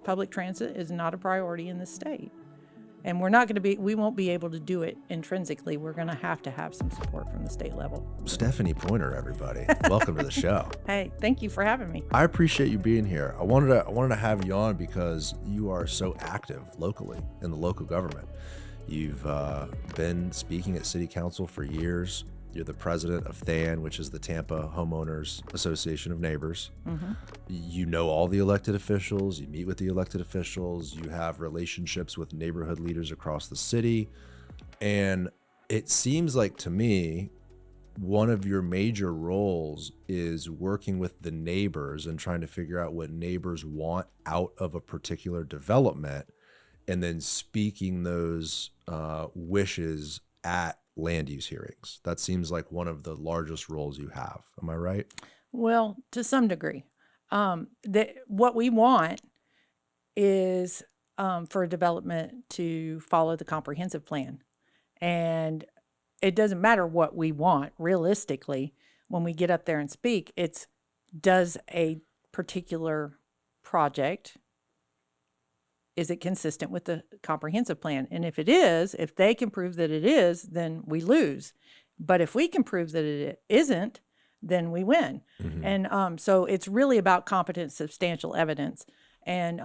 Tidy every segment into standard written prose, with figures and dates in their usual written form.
public transit is not a priority in the state. And we won't be able to do it intrinsically. We're going to have some support from the state level. Stephanie Poynor, everybody. Welcome to the show. Hey, thank you for having me. I appreciate you being here. I wanted to have you on because you are so active locally in the local government. You've been speaking at city council for years. You're the president of THAN, which is the Tampa Homeowners Association of Neighbors. Mm-hmm. You know all the elected officials. You meet with the elected officials. You have relationships with neighborhood leaders across the city. And it seems like to me, one of your major roles is working with the neighbors and trying to figure out what neighbors want out of a particular development, and then speaking those wishes at land use hearings. That seems like one of the largest roles you have. Am I right? Well, to some degree. What we want is for development to follow the comprehensive plan. And it doesn't matter what we want. Realistically, when we get up there and speak, it's does a particular project, is it consistent with the comprehensive plan? And if they can prove that it is, then we lose. But if we can prove that it isn't, then we win. Mm-hmm. And so it's really about competent, substantial evidence. And,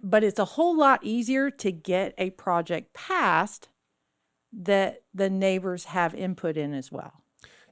but it's a whole lot easier to get a project passed that the neighbors have input in as well.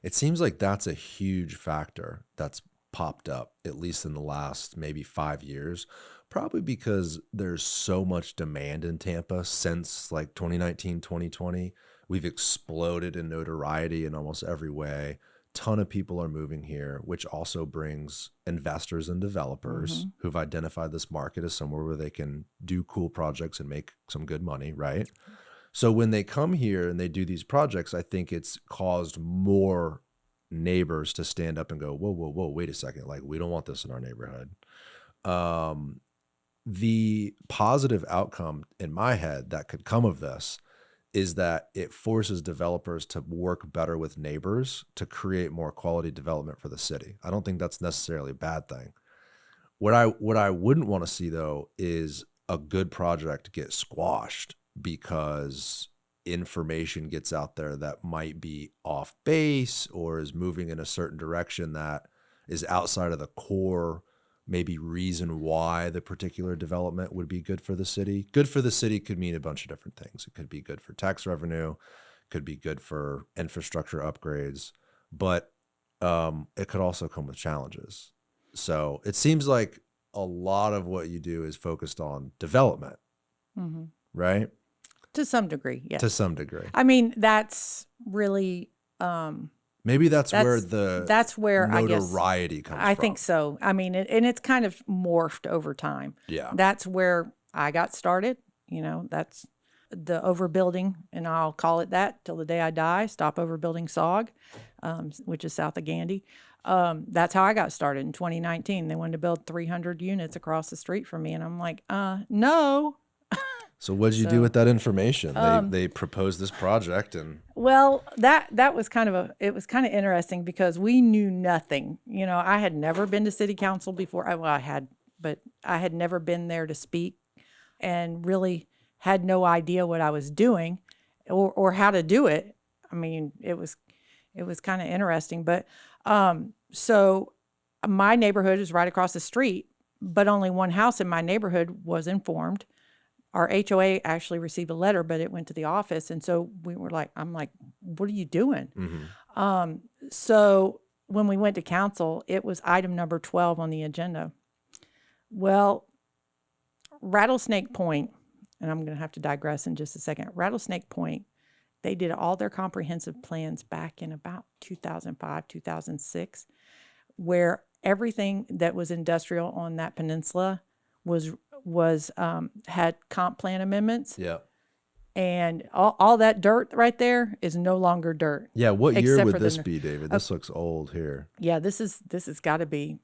It seems like that's a huge factor that's popped up, at least in the last maybe 5 years. Probably because there's so much demand in Tampa since like 2019, 2020. We've exploded in notoriety in almost every way. Ton of people are moving here, which also brings investors and developers who've identified this market as somewhere where they can do cool projects and make some good money, right? So when they come here and they do these projects, I think it's caused more neighbors to stand up and go, whoa, wait a second. Like, we don't want this in our neighborhood. The positive outcome in my head that could come of this is that it forces developers to work better with neighbors to create more quality development for the city. I don't think that's necessarily a bad thing. What I wouldn't want to see, though, is a good project get squashed because information gets out there that might be off base or is moving in a certain direction that is outside of the core maybe reason why the particular development would be good for the city. Good for the city could mean a bunch of different things. It could be good for tax revenue, could be good for infrastructure upgrades, but it could also come with challenges. So it seems like a lot of what you do is focused on development, right? To some degree, yes. To some degree. I mean, that's really... Maybe that's where the notoriety comes from. I think so. I mean, and it's kind of morphed over time. Yeah. That's where I got started. That's the overbuilding, and I'll call it that till the day I die. Stop overbuilding SOG, which is south of Gandy. That's how I got started in 2019. They wanted to build 300 units across the street from me, and I'm like, no. So what did you do with that information? They proposed this project, and well, that was kind of interesting because we knew nothing. I had never been to city council before. I had never been there to speak, and really had no idea what I was doing, or how to do it. I mean, it was kind of interesting. But so my neighborhood is right across the street, but only one house in my neighborhood was informed. Our HOA actually received a letter, but it went to the office. And so I'm like, what are you doing? Mm-hmm. So when we went to council, it was item number 12 on the agenda. Well, Rattlesnake Point, and I'm going to have to digress in just a second. Rattlesnake Point, they did all their comprehensive plans back in about 2005, 2006, where everything that was industrial on that peninsula had comp plan amendments. Yeah. And all that dirt right there is no longer dirt. Yeah. What year would this be, David? This looks old here. Yeah, this has got to be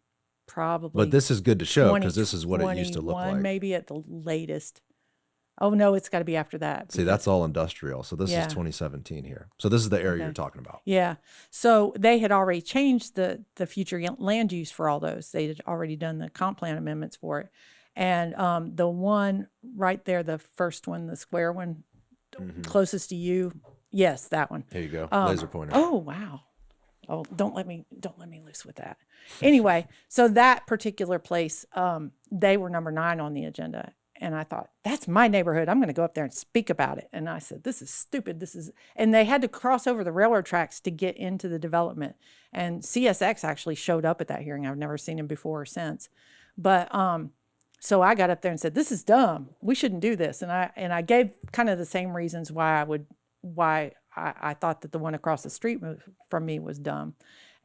probably. But this is good to show because this is what it used to look like. Maybe at the latest. Oh, no, it's got to be after that. See, that's all industrial. So this is Yeah. 2017 here. So this is the area you're Okay. talking about. Yeah. So they had already changed the future land use for all those. They had already done the comp plan amendments for it. And the one right there, the first one, the square one, closest to you. Yes, that one. Here you go. Laser pointer. Oh, wow. Oh, don't let me loose with that. Anyway, so that particular place, they were number 9 on the agenda. And I thought, that's my neighborhood. I'm going to go up there and speak about it. And I said, this is stupid. And they had to cross over the railroad tracks to get into the development. And CSX actually showed up at that hearing. I've never seen him before or since. But, so I got up there and said, this is dumb. We shouldn't do this. And I gave kind of the same reasons why I thought that the one across the street from me was dumb.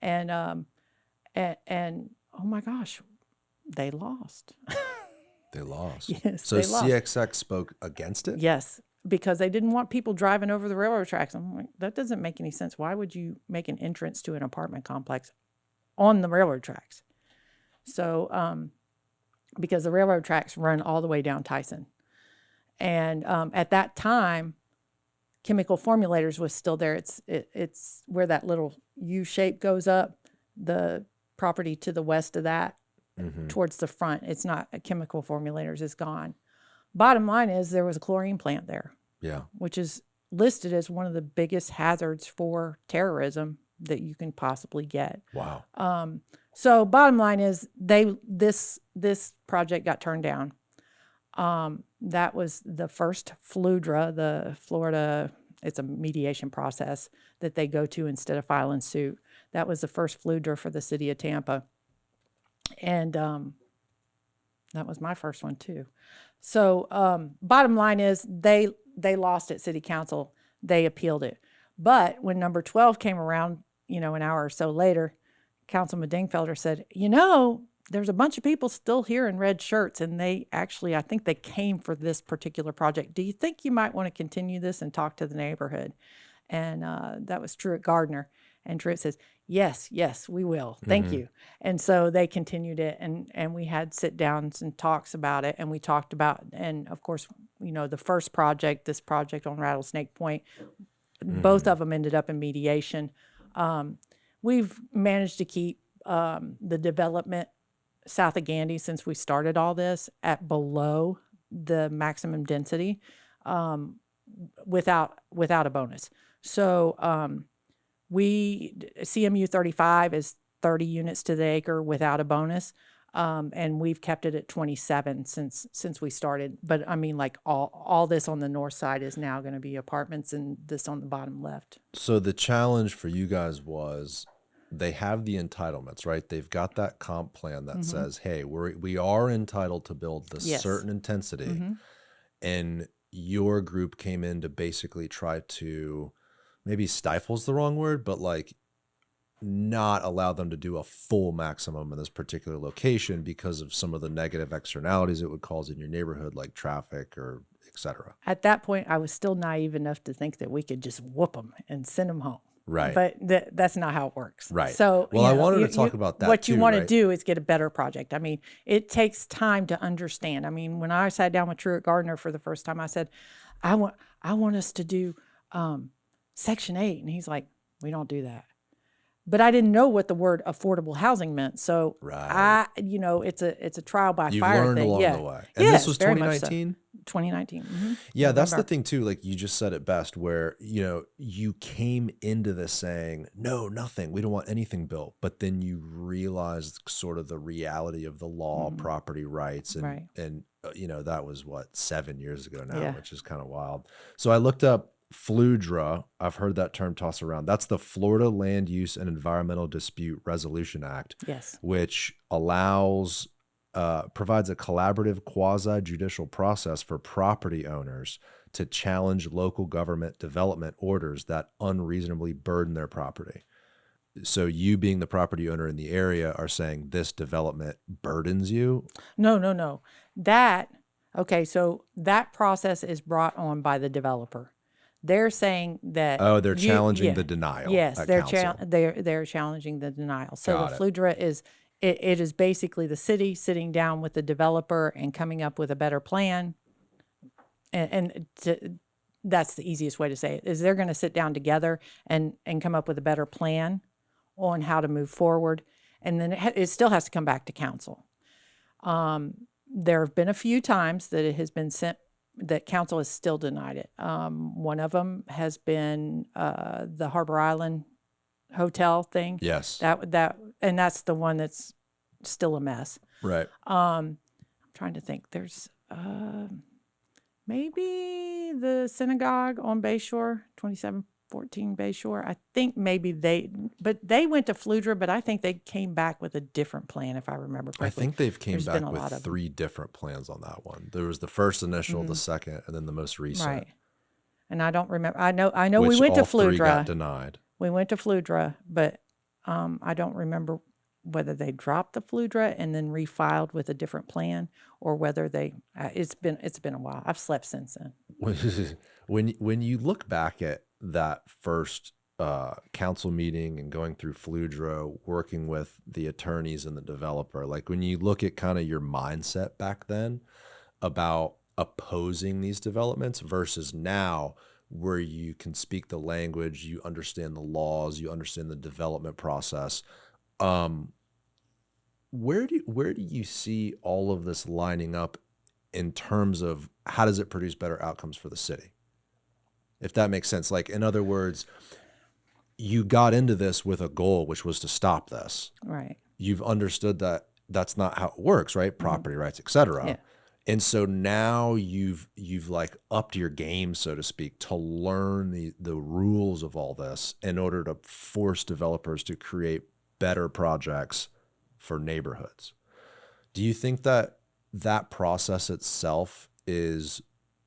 And oh my gosh, they lost. They lost. Yes, so they lost. CXX spoke against it? Yes, because they didn't want people driving over the railroad tracks. I'm like, that doesn't make any sense. Why would you make an entrance to an apartment complex on the railroad tracks? So, because the railroad tracks run all the way down Tyson. And at that time, Chemical Formulators was still there. It's where that little U shape goes up, the property to the west of that, towards the front. It's not Chemical Formulators is gone. Bottom line is there was a chlorine plant there. Yeah. Which is listed as one of the biggest hazards for terrorism that you can possibly get. Wow. So bottom line is this project got turned down. That was the first FLUDRA, the Florida, it's a mediation process that they go to instead of filing suit. That was the first FLUDRA for the city of Tampa. And that was my first one too. So bottom line is they lost at city council. They appealed it. But when number 12 came around, an hour or so later, Councilman Dingfelder said, there's a bunch of people still here in red shirts, and they actually, I think they came for this particular project. Do you think you might want to continue this and talk to the neighborhood? And that was Truett Gardner. And Truett says, yes, we will. Thank you. And so they continued it, and we had sit downs and talks about it. And we talked about, and of course, the first project, this project on Rattlesnake Point, both of them ended up in mediation. We've managed to keep the development south of Gandy since we started all this at below the maximum density without a bonus. So CMU 35 is 30 units to the acre without a bonus. And we've kept it at 27 since we started. But I mean, like all this on the north side is now going to be apartments, and this on the bottom left. So the challenge for you guys was they have the entitlements, right? They've got that comp plan that says, hey, we are entitled to build this certain intensity. And your group came in to basically try to, maybe stifle's the wrong word, but like not allow them to do a full maximum in this particular location because of some of the negative externalities it would cause in your neighborhood, like traffic or et cetera. At that point, I was still naive enough to think that we could just whoop them and send them home. Right. But that's not how it works. Right. So, well, I wanted to talk about that what too, you want right? to do is get a better project. I mean, it takes time to understand. I mean, when I sat down with Truett Gardner for the first time, I said, I want us to do Section 8. And he's like, we don't do that. But I didn't know what the word affordable housing meant. So it's a trial by You've fire learned thing. along the way. And Yes, this was very much so. 2019? 2019. Yeah, that's the November. thing too. Like you just said it best, where you came into this saying, no, nothing. We don't want anything built. But then you realized sort of the reality of the law, property rights, and Right. and that was 7 years ago now, Yeah. which is kind of wild. So I looked up FLUDRA. I've heard that term tossed around. That's the Florida Land Use and Environmental Dispute Resolution Act, Yes. which provides a collaborative quasi-judicial process for property owners to challenge local government development orders that unreasonably burden their property. So you, being the property owner in the area, are saying this development burdens you? No. So that process is brought on by the developer. They're saying that. Oh, they're challenging the denial. Yes, at they're council. they're challenging the denial. So Got the it. FLUDRA is it is basically the city sitting down with the developer and coming up with a better plan, that's the easiest way to say it, is they're going to sit down together and come up with a better plan on how to move forward. And then it still has to come back to council. There have been a few times that it has been sent, that council has still denied it. One of them has been the Harbor Island hotel thing. Yes. And that's the one that's still a mess. Right. I'm trying to think. There's maybe the synagogue on Bayshore, 2714 Bayshore. I think maybe they went to Fludra, but I think they came back with a different plan, if I remember correctly. I think they've came There's back been a lot with of 3 different plans on that one. There was the first initial, the second, and then the most recent. Right. And I don't remember. I know Which we went to all 3 got Fludra. denied. We went to Fludra, but I don't remember whether they dropped the Fludra and then refiled with a different plan, or whether they. It's been a while. I've slept since then. When you look back at that first council meeting and going through Fludra, working with the attorneys and the developer, like when you look at kind of your mindset back then about opposing these developments versus now, where you can speak the language, you understand the laws, you understand the development process. Where do you see all of this lining up in terms of how does it produce better outcomes for the city? If that makes sense. Like, in other words, you got into this with a goal, which was to stop this. Right. You've understood that that's not how it works, right? Property rights, et cetera. Yeah. And so now you've like upped your game, so to speak, to learn the rules of all this in order to force developers to create better projects for neighborhoods. Do you think that that process itself is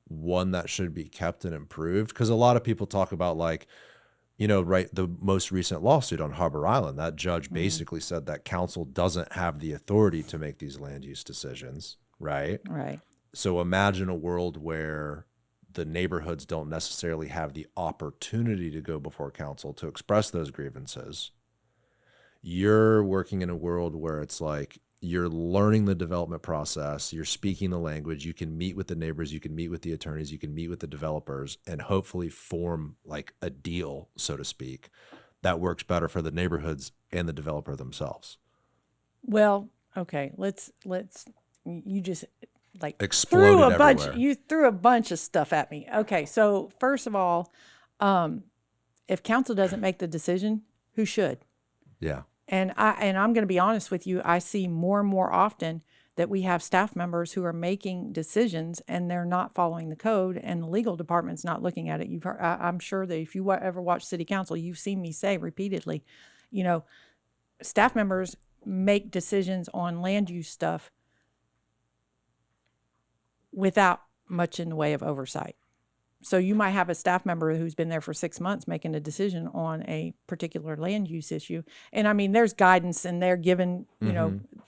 one that should be kept and improved? Because a lot of people talk about, like, right, the most recent lawsuit on Harbor Island, that judge basically said that council doesn't have the authority to make these land use decisions. Right. Right. So imagine a world where the neighborhoods don't necessarily have the opportunity to go before council to express those grievances. You're working in a world where it's like you're learning the development process, you're speaking the language, you can meet with the neighbors, you can meet with the attorneys, you can meet with the developers, and hopefully form like a deal, so to speak, that works better for the neighborhoods and the developer themselves. Well, okay, let's you just like Exploded everywhere. You threw a bunch of stuff at me. Okay, so first of all, if council doesn't make the decision, who should? Yeah. And I'm going to be honest with you, I see more and more often that we have staff members who are making decisions and they're not following the code, and the legal department's not looking at it. You've heard, I'm sure that if you ever watch city council, you've seen me say repeatedly, staff members make decisions on land use stuff without much in the way of oversight. So you might have a staff member who's been there for 6 months making a decision on a particular land use issue. And I mean, there's guidance and they're given,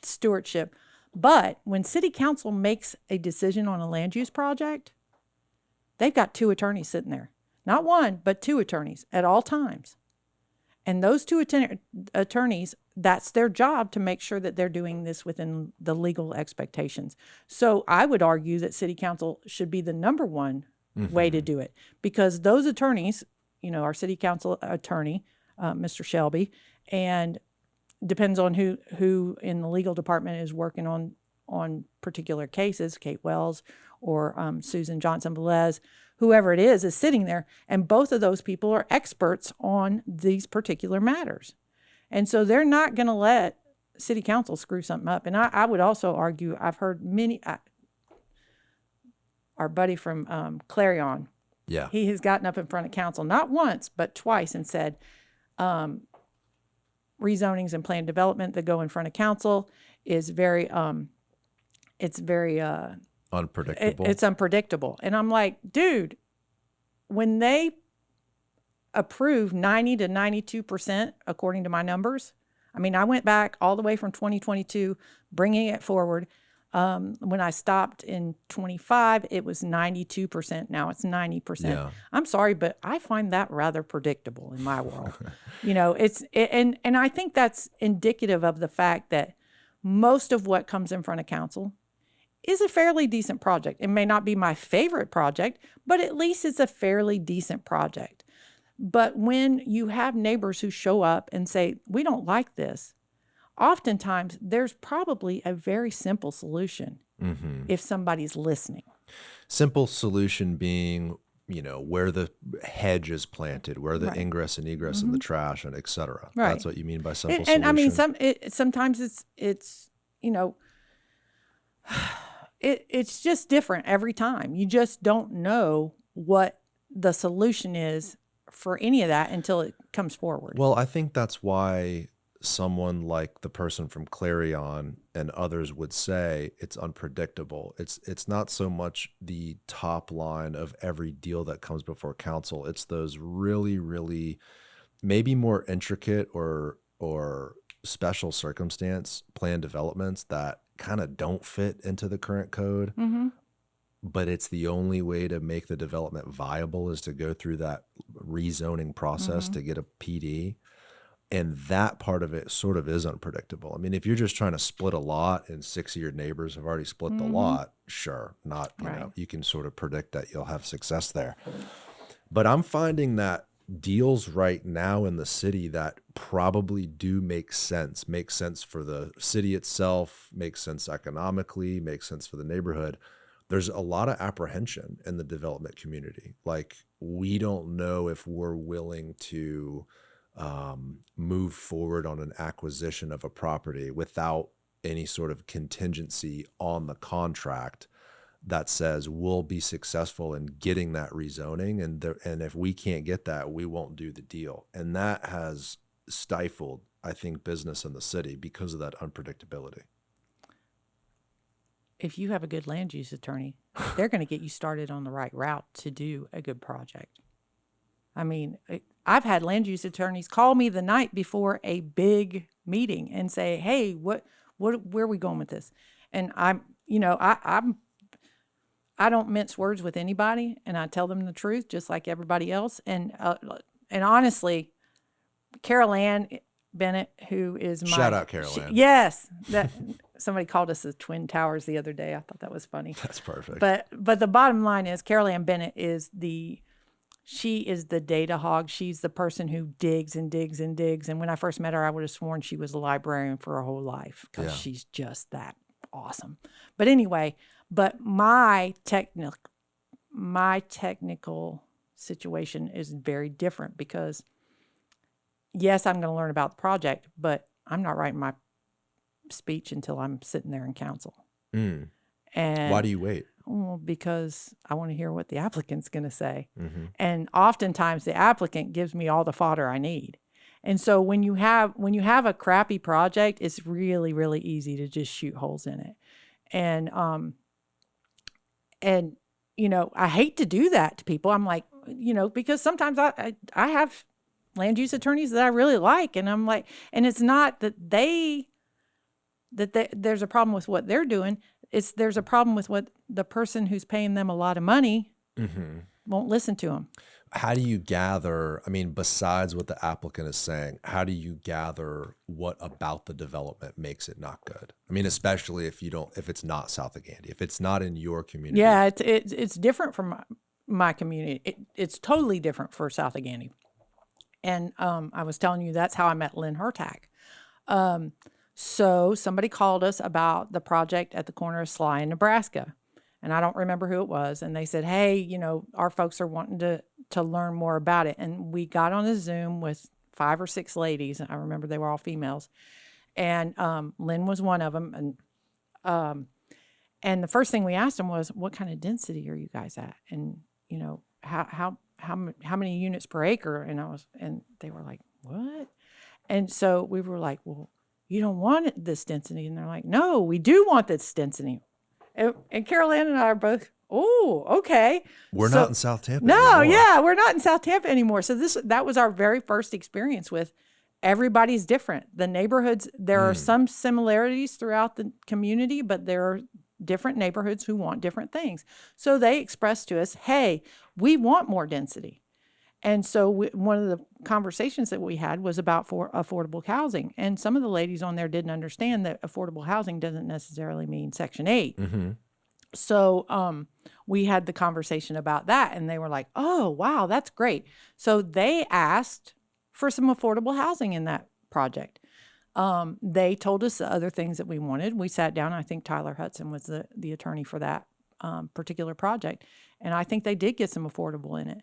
stewardship. But when city council makes a decision on a land use project, they've got 2 attorneys sitting there. Not one, but 2 attorneys at all times. And those 2 attorneys, that's their job to make sure that they're doing this within the legal expectations. So I would argue that city council should be the number one way to do it, because those attorneys, our city council attorney, Mr. Shelby, and depends on who in the legal department is working on particular cases, Kate Wells or Susan Johnson Velez, whoever it is sitting there, and both of those people are experts on these particular matters. And so they're not going to let city council screw something up. And I would also argue, I've heard many, our buddy from Clarion, yeah, he has gotten up in front of council, not once, but twice, and said, rezonings and planned development that go in front of council is very, unpredictable. It's unpredictable. And I'm like, dude, when they approve 90 to 92%, according to my numbers, I mean, I went back all the way from 2022, bringing it forward. When I stopped in 25, it was 92%. Now it's 90%. Yeah. I'm sorry, but I find that rather predictable in my world. And I think that's indicative of the fact that most of what comes in front of council is a fairly decent project. It may not be my favorite project, but at least it's a fairly decent project. But when you have neighbors who show up and say, we don't like this, oftentimes there's probably a very simple solution if somebody's listening. Simple solution being, where the hedge is planted, where the ingress and egress and the trash and et cetera. Right. That's what you mean by simple And solution. I mean, sometimes it's it's just different every time. You just don't know what the solution is for any of that until it comes forward. Well, I think that's why someone like the person from Clarion and others would say it's unpredictable. It's not so much the top line of every deal that comes before council. It's those really, really maybe more intricate or special circumstance plan developments that kind of don't fit into the current code. But it's the only way to make the development viable is to go through that rezoning process to get a PD. And that part of it sort of is unpredictable. I mean, if you're just trying to split a lot and 6 of your neighbors have already split the lot, sure, not, you can sort of predict that you'll have success there. But I'm finding that deals right now in the city that probably do make sense for the city itself, make sense economically, make sense for the neighborhood. There's a lot of apprehension in the development community. Like, we don't know if we're willing to move forward on an acquisition of a property without any sort of contingency on the contract that says we'll be successful in getting that rezoning, and if we can't get that, we won't do the deal. And that has stifled, I think, business in the city because of that unpredictability. If you have a good land use attorney, they're going to get you started on the right route to do a good project. I mean, I've had land use attorneys call me the night before a big meeting and say, "Hey, where are we going with this?" And I don't mince words with anybody, and I tell them the truth, just like everybody else. And honestly, Carol Ann Bennett, who is my shout out Carol Ann. Yes, that somebody called us the Twin Towers the other day. I thought that was funny. That's perfect. But the bottom line is, Carol Ann Bennett is she is the data hog. She's the person who digs and digs and digs. And when I first met her, I would have sworn she was a librarian for her whole life because she's just that awesome. But anyway, my technical situation is very different because, yes, I'm going to learn about the project, but I'm not writing my speech until I'm sitting there in council. And why do you wait? Well, because I want to hear what the applicant's going to say. And oftentimes the applicant gives me all the fodder I need. And so when you have a crappy project, it's really, really easy to just shoot holes in it. And I hate to do that to people. I'm like, because sometimes I have land use attorneys that I really like, and I'm like, and it's not that there's a problem with what they're doing. There's a problem with what the person who's paying them a lot of money won't listen to them. How do you gather, I mean, besides what the applicant is saying, how do you gather what about the development makes it not good? I mean, especially if it's not South of Gandy, if it's not in your community. Yeah, it's different from my community. It's totally different for South of Gandy. And I was telling you, that's how I met Lynn Hertak. So somebody called us about the project at the corner of Sly in Nebraska. And I don't remember who it was. And they said, hey, our folks are wanting to learn more about it. And we got on a Zoom with 5 or 6 ladies. I remember they were all females. And Lynn was one of them. And the first thing we asked them was, what kind of density are you guys at? And, how many units per acre? And they were like, what? And so we were like, well, you don't want this density. And they're like, no, we do want this density. And Carol Ann and I are both, oh, okay. We're not in South Tampa anymore. anymore. We're not in South Tampa anymore. So that was our very first experience with everybody's different. The neighborhoods, there are some similarities throughout the community, but there are different neighborhoods who want different things. So they expressed to us, hey, we want more density. And so one of the conversations that we had was about affordable housing. And some of the ladies on there didn't understand that affordable housing doesn't necessarily mean Section 8. So we had the conversation about that, and they were like, "Oh, wow, that's great." So they asked for some affordable housing in that project. They told us the other things that we wanted. We sat down. I think Tyler Hudson was the attorney for that particular project, and I think they did get some affordable in it.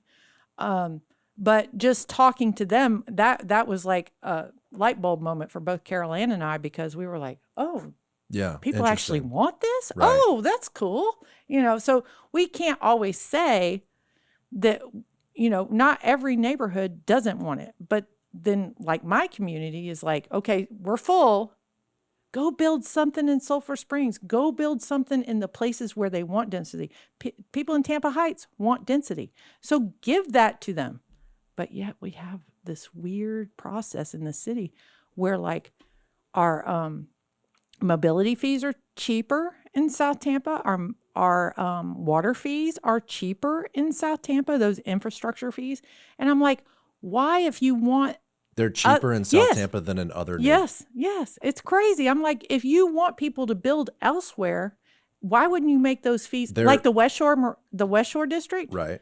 But just talking to them, that was like a light bulb moment for both Carol Ann and I, because we were like, "Oh, Yeah. people actually Interesting. want this? Right. Oh, that's cool." So we can't always say that, not every neighborhood doesn't want it. But then, like, my community is like, okay, we're full. Go build something in Sulphur Springs. Go build something in the places where they want density. People in Tampa Heights want density. So give that to them. But yet we have this weird process in the city where, like, our mobility fees are cheaper in South Tampa. Our water fees are cheaper in South Tampa, those infrastructure fees. And I'm like, why, if you want... They're cheaper in South yes. Tampa than in other neighborhoods. Yes. It's crazy. I'm like, if you want people to build elsewhere, why wouldn't you make those fees... like the West Shore district? Right.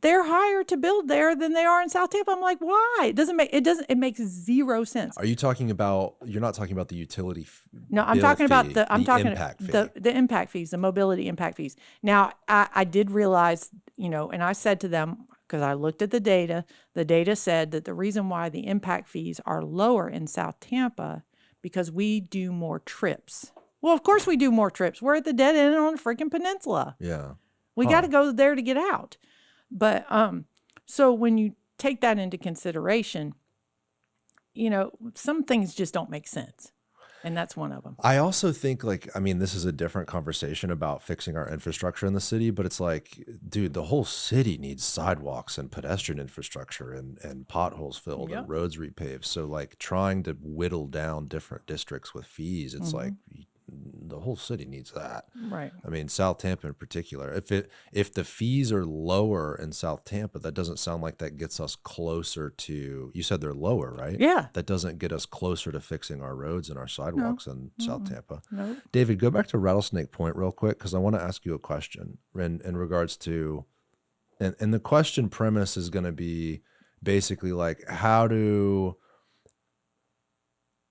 They're higher to build there than they are in South Tampa. I'm like, why? It makes zero sense. Are you talking about, you're not talking about the utility No, I'm talking about the impact fee. The impact fees, the mobility impact fees. Now, I did realize, and I said to them, because I looked at the data said that the reason why the impact fees are lower in South Tampa, because we do more trips. Well, of course we do more trips. We're at the dead end on a freaking peninsula. Yeah. We got to go there to get out. But so when you take that into consideration, some things just don't make sense. And that's one of them. I also think, this is a different conversation about fixing our infrastructure in the city, but it's like, dude, the whole city needs sidewalks and pedestrian infrastructure and potholes filled and roads repaved. So, like, trying to whittle down different districts with fees, it's like the whole city needs that. Right. I mean, South Tampa in particular. If the fees are lower in South Tampa, that doesn't sound like that gets us closer to... You said they're lower, right? Yeah. That doesn't get us closer to fixing our roads and our sidewalks in South Tampa. No. David, go back to Rattlesnake Point real quick, because I want to ask you a question in regards to... And the question premise is going to be basically like, how do...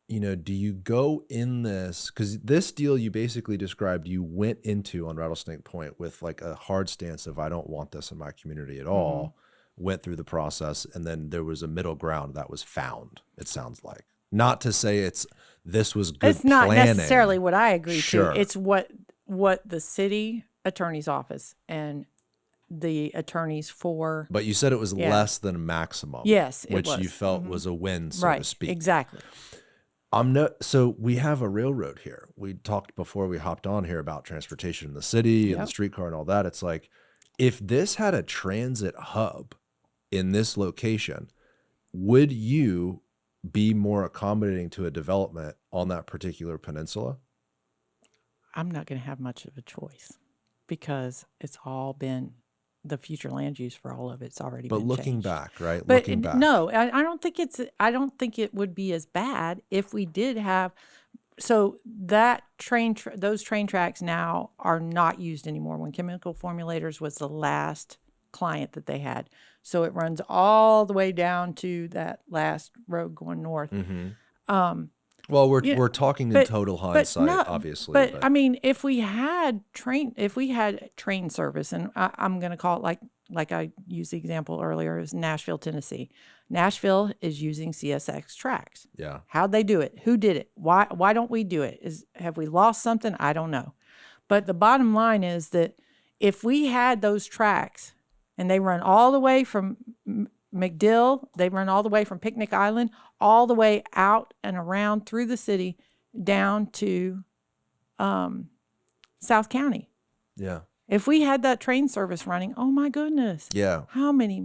do you go in this, because this deal you basically described, you went into on Rattlesnake Point with like a hard stance of, I don't want this in my community at all, went through the process, and then there was a middle ground that was found, it sounds like. Not to say this was good planning. It's not necessarily what I agree Sure. to. It's what the city attorney's office and the attorneys for... But you said it was less than maximum. Yes, it which was. you felt was a win, so to speak. Exactly. So we have a railroad here. We talked before we hopped on here about transportation in the city and the streetcar and all that. It's like, if this had a transit hub in this location, would you be more accommodating to a development on that particular peninsula? I'm not going to have much of a choice, because it's all been... the future land use for all of it's already been changed. But looking back, right? But looking back. No, I don't think it would be as bad if we did have... So that those train tracks now are not used anymore. When Chemical Formulators was the last client that they had. So it runs all the way down to that last road going north. Well, we're talking in total hindsight, obviously. But I mean, if we had train service, and I'm going to call it like I used the example earlier, is Nashville, Tennessee. Nashville is using CSX tracks. Yeah. How'd they do it? Who did it? Why don't we do it? Have we lost something? I don't know. But the bottom line is that if we had those tracks, and they run all the way from McDill, they run all the way from Picnic Island, all the way out and around through the city down to South County. Yeah. If we had that train service running, oh my goodness. Yeah. How many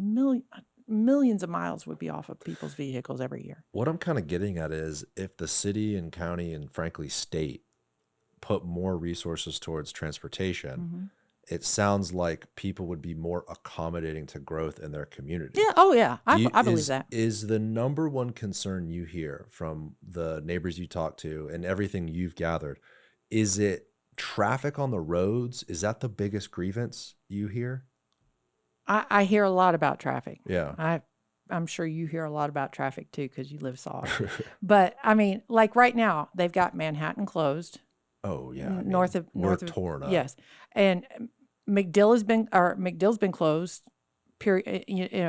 millions of miles would be off of people's vehicles every year? What I'm kind of getting at is, if the city and county and frankly state put more resources towards transportation, it sounds like people would be more accommodating to growth in their community. Yeah. Oh, yeah. I believe that. Is the number one concern you hear from the neighbors you talk to and everything you've gathered, is it traffic on the roads, is that the biggest grievance you hear? I hear a lot about traffic. Yeah. I'm sure you hear a lot about traffic too, because you live south. But I mean, like right now, they've got Manhattan closed. Oh yeah. I mean, North of we're torn up. yes, and McDill's been closed, period,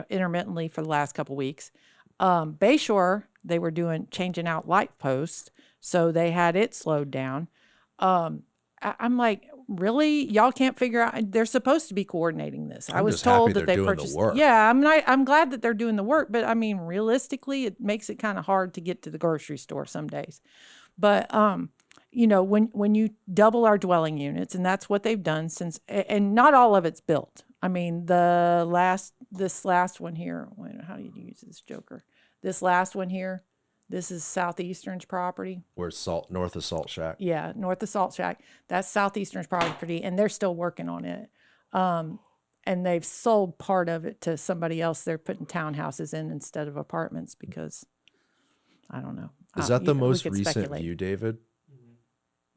intermittently for the last couple weeks. Bayshore, they were changing out light posts, so they had it slowed down. I'm like, really? Y'all can't figure out? They're supposed to be coordinating this. I was just happy told that they're they doing the purchased. work. Yeah, I'm glad that they're doing the work, but I mean, realistically, it makes it kind of hard to get to the grocery store some days. But when you double our dwelling units, and that's what they've done since, and not all of it's built. I mean, this last one here. How do you use this joker? This last one here. This is Southeastern's property. Where's north of Salt Shack? Yeah, north of Salt Shack. That's Southeastern's property, and they're still working on it. And they've sold part of it to somebody else. They're putting townhouses in instead of apartments because, I don't know. Is that the most recent speculate. view, David?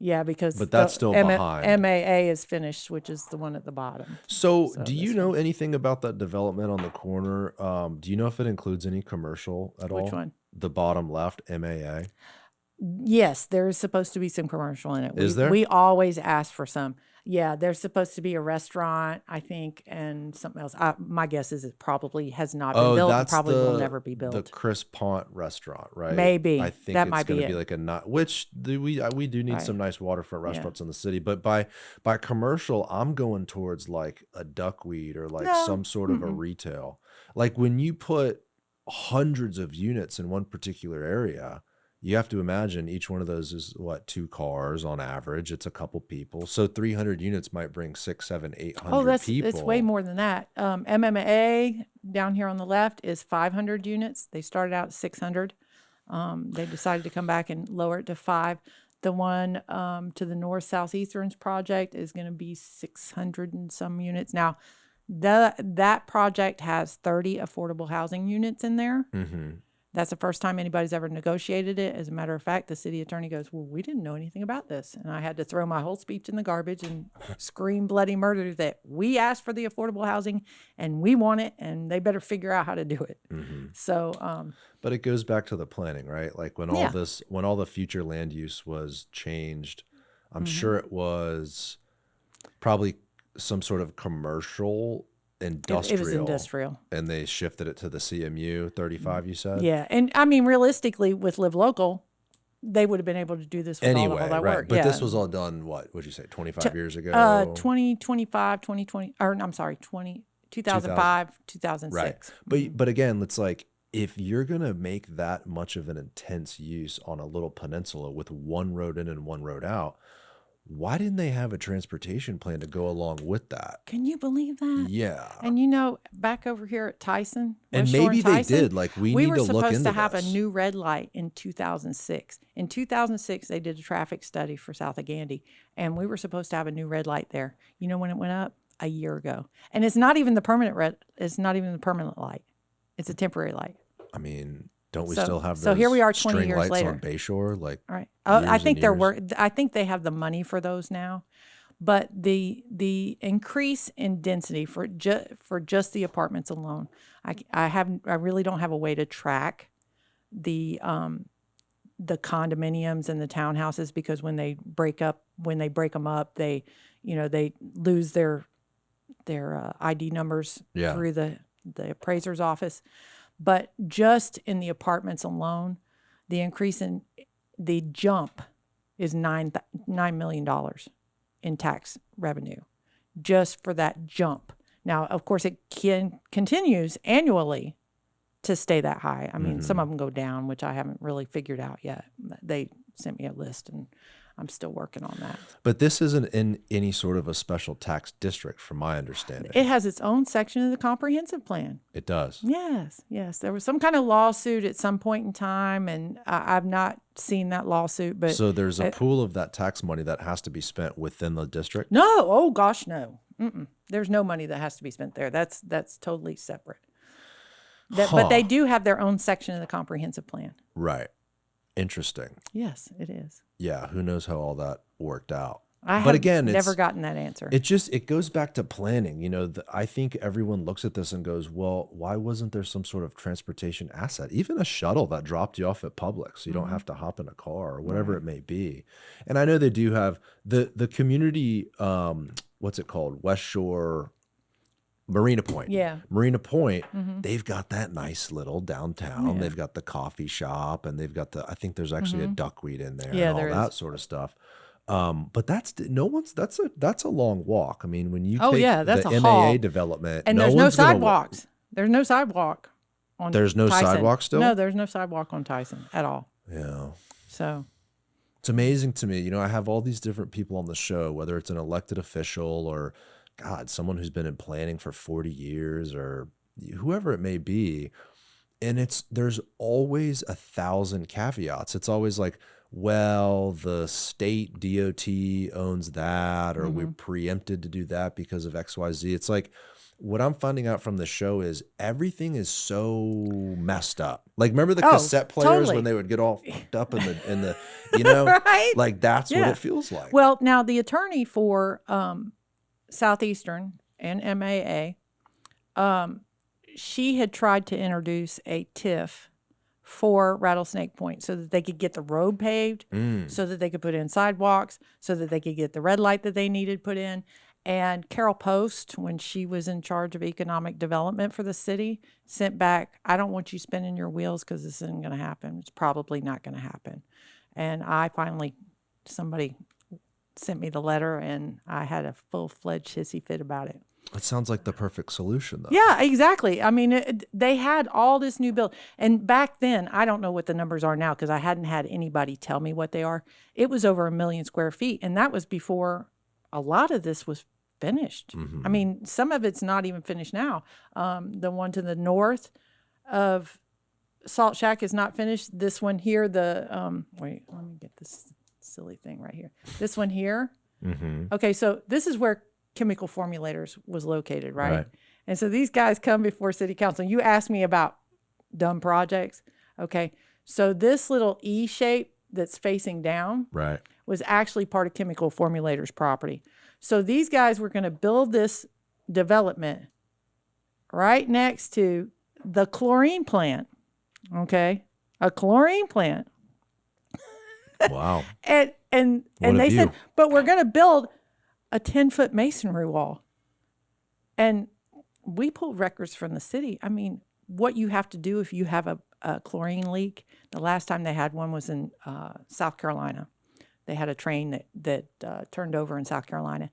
Yeah, because but that's still behind. MAA is finished, which is the one at the bottom. So do you know anything about that development on the corner? Do you know if it includes any commercial at all? Which one? The bottom left, MAA. Yes, there's supposed to be some commercial in it. Is there? We always ask for some. Yeah, there's supposed to be a restaurant, I think, and something else. My guess is it probably has not been built and probably will never be built. The Chris Pont restaurant, right? Maybe. I think that it's might going be to be like we do need some nice waterfront restaurants in the city. But by commercial, I'm going towards like a Duckweed or like some sort of a retail. Like when you put hundreds of units in one particular area, you have to imagine each one of those is 2 cars on average. It's a couple people. So 300 units might bring 600, 700, 800 people. It's way more than that. MMA down here on the left is 500 units. They started out at 600. They decided to come back and lower it to 5. The one to the north Southeastern's project is going to be 600 and some units. Now, that project has 30 affordable housing units in there. Mm-hmm. That's the first time anybody's ever negotiated it. As a matter of fact, the city attorney goes, well, we didn't know anything about this. And I had to throw my whole speech in the garbage and scream bloody murder that we asked for the affordable housing and we want it and they better figure out how to do it. Mm-hmm. So, but it goes back to the planning, right? Like when all the future land use was changed, I'm sure it was probably some sort of commercial industrial. It was industrial. And they shifted it to the CMU 35, you said? Yeah. And I mean, realistically, with Live Local, they would have been able to do this with all that work. But this was all done, what would you say, 25 years ago? 2005, 2020, or I'm sorry, 2005, 2006. Right. But again, it's like, if you're going to make that much of an intense use on a little peninsula with one road in and one road out, why didn't they have a transportation plan to go along with that? Can you believe that? Yeah. And back over here at Tyson, and maybe they did. Like we need to look into this. We were supposed to have a new red light in 2006. In 2006, they did a traffic study for South of Gandy, and we were supposed to have a new red light there. You know when it went up? A year ago. And it's not even the permanent It's not even the permanent light. It's a temporary light. I mean, don't we still have those so here we are 20 string years lights later on Bayshore? Like, right. I think I think they have the money for those now, but the increase in density for just the apartments alone, I really don't have a way to track the condominiums and the townhouses, because when they break them up, they lose their ID numbers through the appraiser's office. But just in the apartments alone, the increase in the jump is $9 million in tax revenue just for that jump. Now, of course, it continues annually to stay that high. I mean, some of them go down, which I haven't really figured out yet. They sent me a list, and I'm still working on that. But this isn't in any sort of a special tax district, from my understanding. It has its own section of the comprehensive plan. It does? Yes. There was some kind of lawsuit at some point in time, and I've not seen that lawsuit. But so there's a pool of that tax money that has to be spent within the district? No. Oh, gosh, no. There's no money that has to be spent there. That's totally separate. But they do have their own section of the comprehensive plan. Right. Interesting. Yes, it is. Yeah, who knows how all that worked out. I But have again, never gotten that answer. it goes back to planning. I think everyone looks at this and goes, well, why wasn't there some sort of transportation asset, even a shuttle that dropped you off at Publix, so you don't have to hop in a car or whatever it may be. And I know they do have the community, what's it called? West Shore Marina Point. Yeah. Marina Point, they've got that nice little downtown. Yeah. They've got the coffee shop, and they've got I think there's actually a duckweed in there Yeah, and all there that is. sort of stuff. But that's a long walk. I mean, when you Oh, take yeah, that's the a MAA haul. development, And no there's no one's gonna sidewalks. There's no sidewalk on There's no Tyson. sidewalk still? No, there's no sidewalk on Tyson at all. Yeah. So It's amazing to me. I have all these different people on the show, whether it's an elected official or, God, someone who's been in planning for 40 years or whoever it may be. And there's always 1,000 caveats. It's always like, well, the state DOT owns that, or we're preempted to do that because of XYZ. It's like, what I'm finding out from the show is everything is so messed up. Like, remember the cassette players totally. when they would get all fucked up in the Right? like that's what Yeah. it feels like. Well, now the attorney for Southeastern and MAA, she had tried to introduce a TIF for Rattlesnake Point so that they could get the road paved, so that they could put in sidewalks, so that they could get the red light that they needed put in. And Carol Post, when she was in charge of economic development for the city, sent back, I don't want you spinning your wheels because this isn't going to happen. It's probably not going to happen. And somebody sent me the letter, and I had a full-fledged hissy fit about it. It sounds like the perfect solution, though. Yeah, exactly. I mean, they had all this new build. And back then, I don't know what the numbers are now because I hadn't had anybody tell me what they are. It was over 1 million square feet. And that was before a lot of this was finished. I mean, some of it's not even finished now. The one to the north of Salt Shack is not finished. This one here, wait, let me get this silly thing right here. This one here. Okay, so this is where Chemical Formulators was located, right? And so these guys come before city council. You asked me about dumb projects. Okay, so this little E shape that's facing down was actually part of Chemical Formulators property. So these guys were going to build this development right next to the chlorine plant. Okay, a chlorine plant. Wow. And they said, but we're going to build a 10-foot masonry wall. And we pulled records from the city. I mean, what you have to do if you have a chlorine leak. The last time they had one was in South Carolina. They had a train that turned over in South Carolina.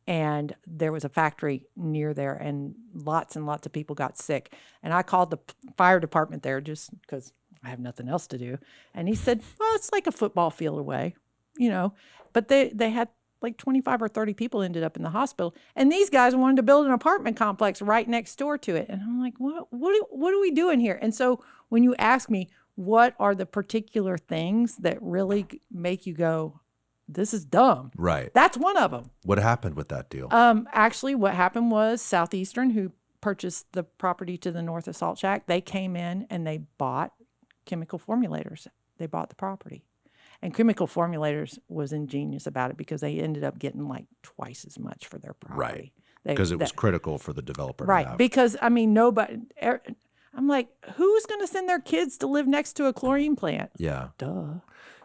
And there was a factory near there, and lots of people got sick. And I called the fire department there just because I have nothing else to do. And he said, well, it's like a football field away, But they had like 25 or 30 people ended up in the hospital. And these guys wanted to build an apartment complex right next door to it. And I'm like, what are we doing here? And so when you ask me, what are the particular things that really make you go, this is dumb? Right. That's one of them. What happened with that deal? Actually, what happened was Southeastern, who purchased the property to the north of Salt Shack, they came in and they bought Chemical Formulators. They bought the property. And Chemical Formulators was ingenious about it because they ended up getting like twice as much for their property. Right. Because it was critical for the developer right. to have. Because, I mean, nobody... I'm like, who's going to send their kids to live next to a chlorine plant? Yeah. Duh.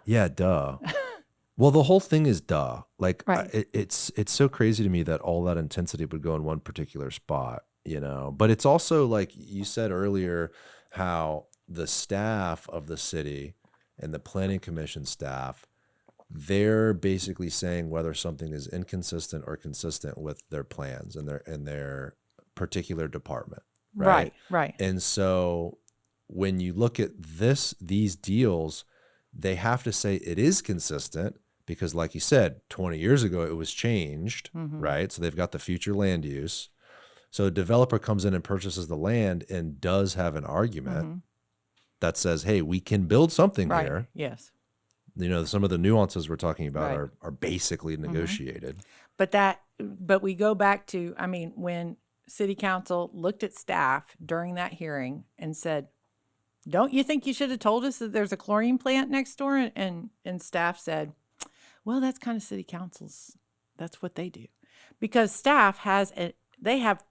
Yeah, duh. Well, the whole thing is duh. Like, Right. it's so crazy to me that all that intensity would go in one particular spot, But it's also like you said earlier, how the staff of the city and the planning commission staff, they're basically saying whether something is inconsistent or consistent with their plans and their particular department. Right. Right. And so when you look at these deals, they have to say it is consistent because, like you said, 20 years ago it was changed, right? So they've got the future land use. So a developer comes in and purchases the land and does have an argument that says, hey, we can build something Right. here. Yes. Some of the nuances we're talking about Right. are basically negotiated. But we go back to, I mean, when city council looked at staff during that hearing and said, don't you think you should have told us that there's a chlorine plant next door? And staff said, well, that's kind of city council's That's what they do. Because staff they have,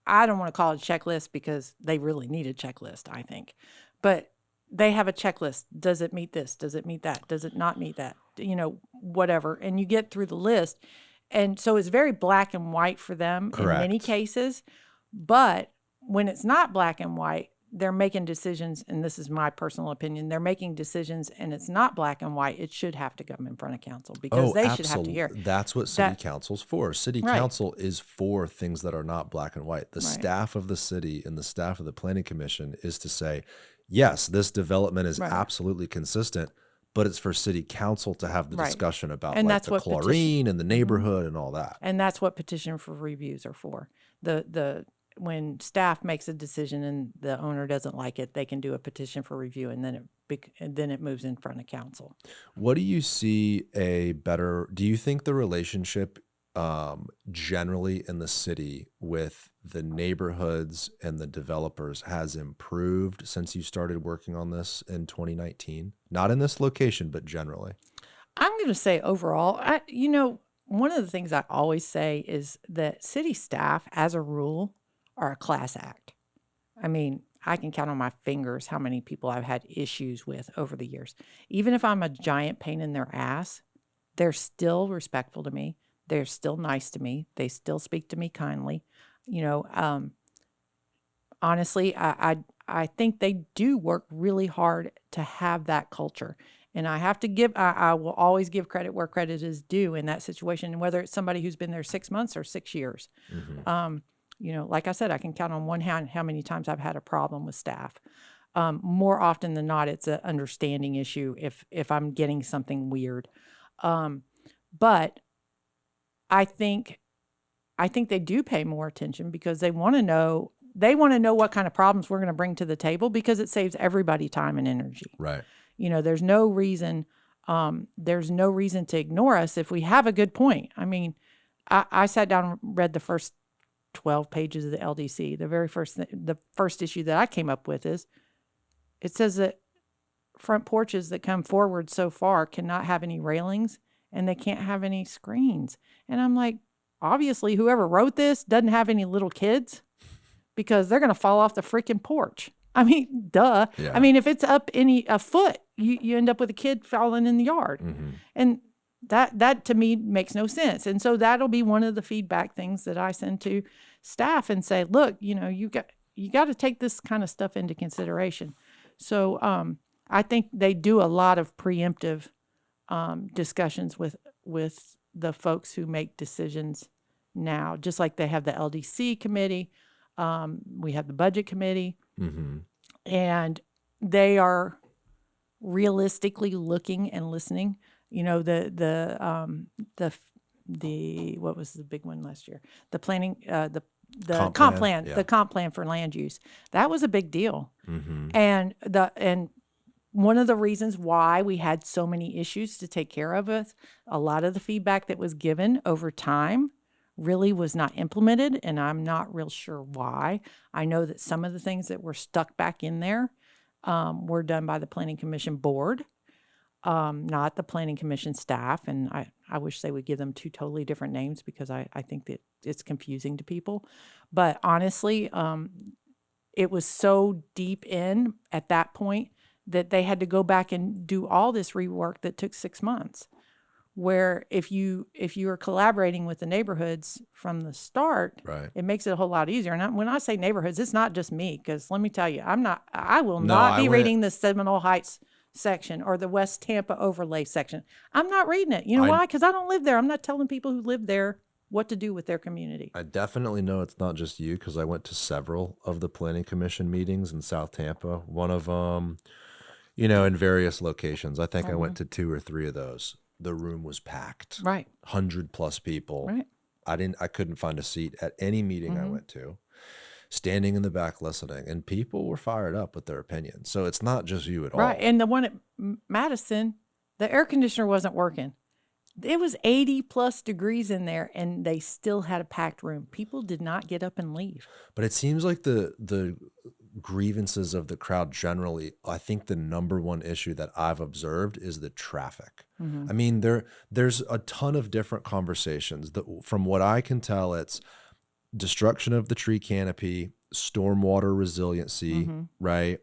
I don't want to call it a checklist because they really need a checklist, I think. But they have a checklist. Does it meet this? Does it meet that? Does it not meet that? Whatever. And you get through the list. And so it's very black and white for them in many Correct. cases. But when it's not black and white, they're making decisions, and this is my personal opinion, they're making decisions and it's not black and white. It should have to come in front of council because they should have to hear. That's what city council's for. City Right. council is for things that are not black and white. The Right. staff of the city and the staff of the planning commission is to say, yes, this development is Right. absolutely consistent, but it's for city council to have the Right. discussion about And like that's the what chlorine and the neighborhood and all that. And that's what petition for reviews are for. When staff makes a decision and the owner doesn't like it, they can do a petition for review, and then it moves in front of council. What do you see do you think the relationship generally in the city with the neighborhoods and the developers has improved since you started working on this in 2019? Not in this location, but generally. I'm going to say overall, one of the things I always say is that city staff, as a rule, are a class act. I mean, I can count on my fingers how many people I've had issues with over the years. Even if I'm a giant pain in their ass, they're still respectful to me. They're still nice to me. They still speak to me kindly. Honestly, I think they do work really hard to have that culture. And I have to I will always give credit where credit is due in that situation, whether it's somebody who's been there 6 months or 6 years. Mm-hmm. Like I said, I can count on one hand how many times I've had a problem with staff. More often than not, it's an understanding issue if I'm getting something weird. But I think they do pay more attention because they want to know what kind of problems we're going to bring to the table because it saves everybody time and energy. Right. There's no reason to ignore us if we have a good point. I mean, I sat down and read the first 12 pages of the LDC. The first issue that I came up with is it says that front porches that come forward so far cannot have any railings and they can't have any screens. And I'm like, obviously whoever wrote this doesn't have any little kids because they're going to fall off the freaking porch. I mean, duh. Yeah. I mean, if it's up a foot, you end up with a kid falling in the yard. Mm-hmm. And that to me makes no sense. And so that'll be one of the feedback things that I send to staff and say, look, you got to take this kind of stuff into consideration. So I think they do a lot of preemptive discussions with the folks who make decisions now, just like they have the LDC committee. We have the budget committee. Mm-hmm. And they are realistically looking and listening. The what was the big one last year? The planning, the comp plan, yeah. The comp plan for land use. That was a big deal. Mm-hmm. And one of the reasons why we had so many issues to take care of is a lot of the feedback that was given over time really was not implemented, and I'm not real sure why. I know that some of the things that were stuck back in there were done by the Planning Commission board, not the Planning Commission staff, and I wish they would give them two totally different names because I think that it's confusing to people. But honestly, it was so deep in at that point that they had to go back and do all this rework that took 6 months. Where if you are collaborating with the neighborhoods from the start, Right. it makes it a whole lot easier. And when I say neighborhoods, it's not just me, because let me tell you, I will not be reading the Seminole Heights section or the West Tampa overlay section. I'm not reading it. You know why? Because I don't live there. I'm not telling people who live there what to do with their community. I definitely know it's not just you because I went to several of the Planning Commission meetings in South Tampa. One of them, in various locations. I think I went to 2 or 3 of those. The room was packed. Right. 100+ people. Right. I couldn't find a seat at any meeting I went to. Standing in the back listening, and people were fired up with their opinions. So it's not just you at all. Right. And the one at Madison, the air conditioner wasn't working. It was 80+ degrees in there, and they still had a packed room. People did not get up and leave. But it seems like the grievances of the crowd generally, I think the number one issue that I've observed is the traffic. I mean, there's a ton of different conversations that, from what I can tell, it's destruction of the tree canopy, stormwater resiliency, right?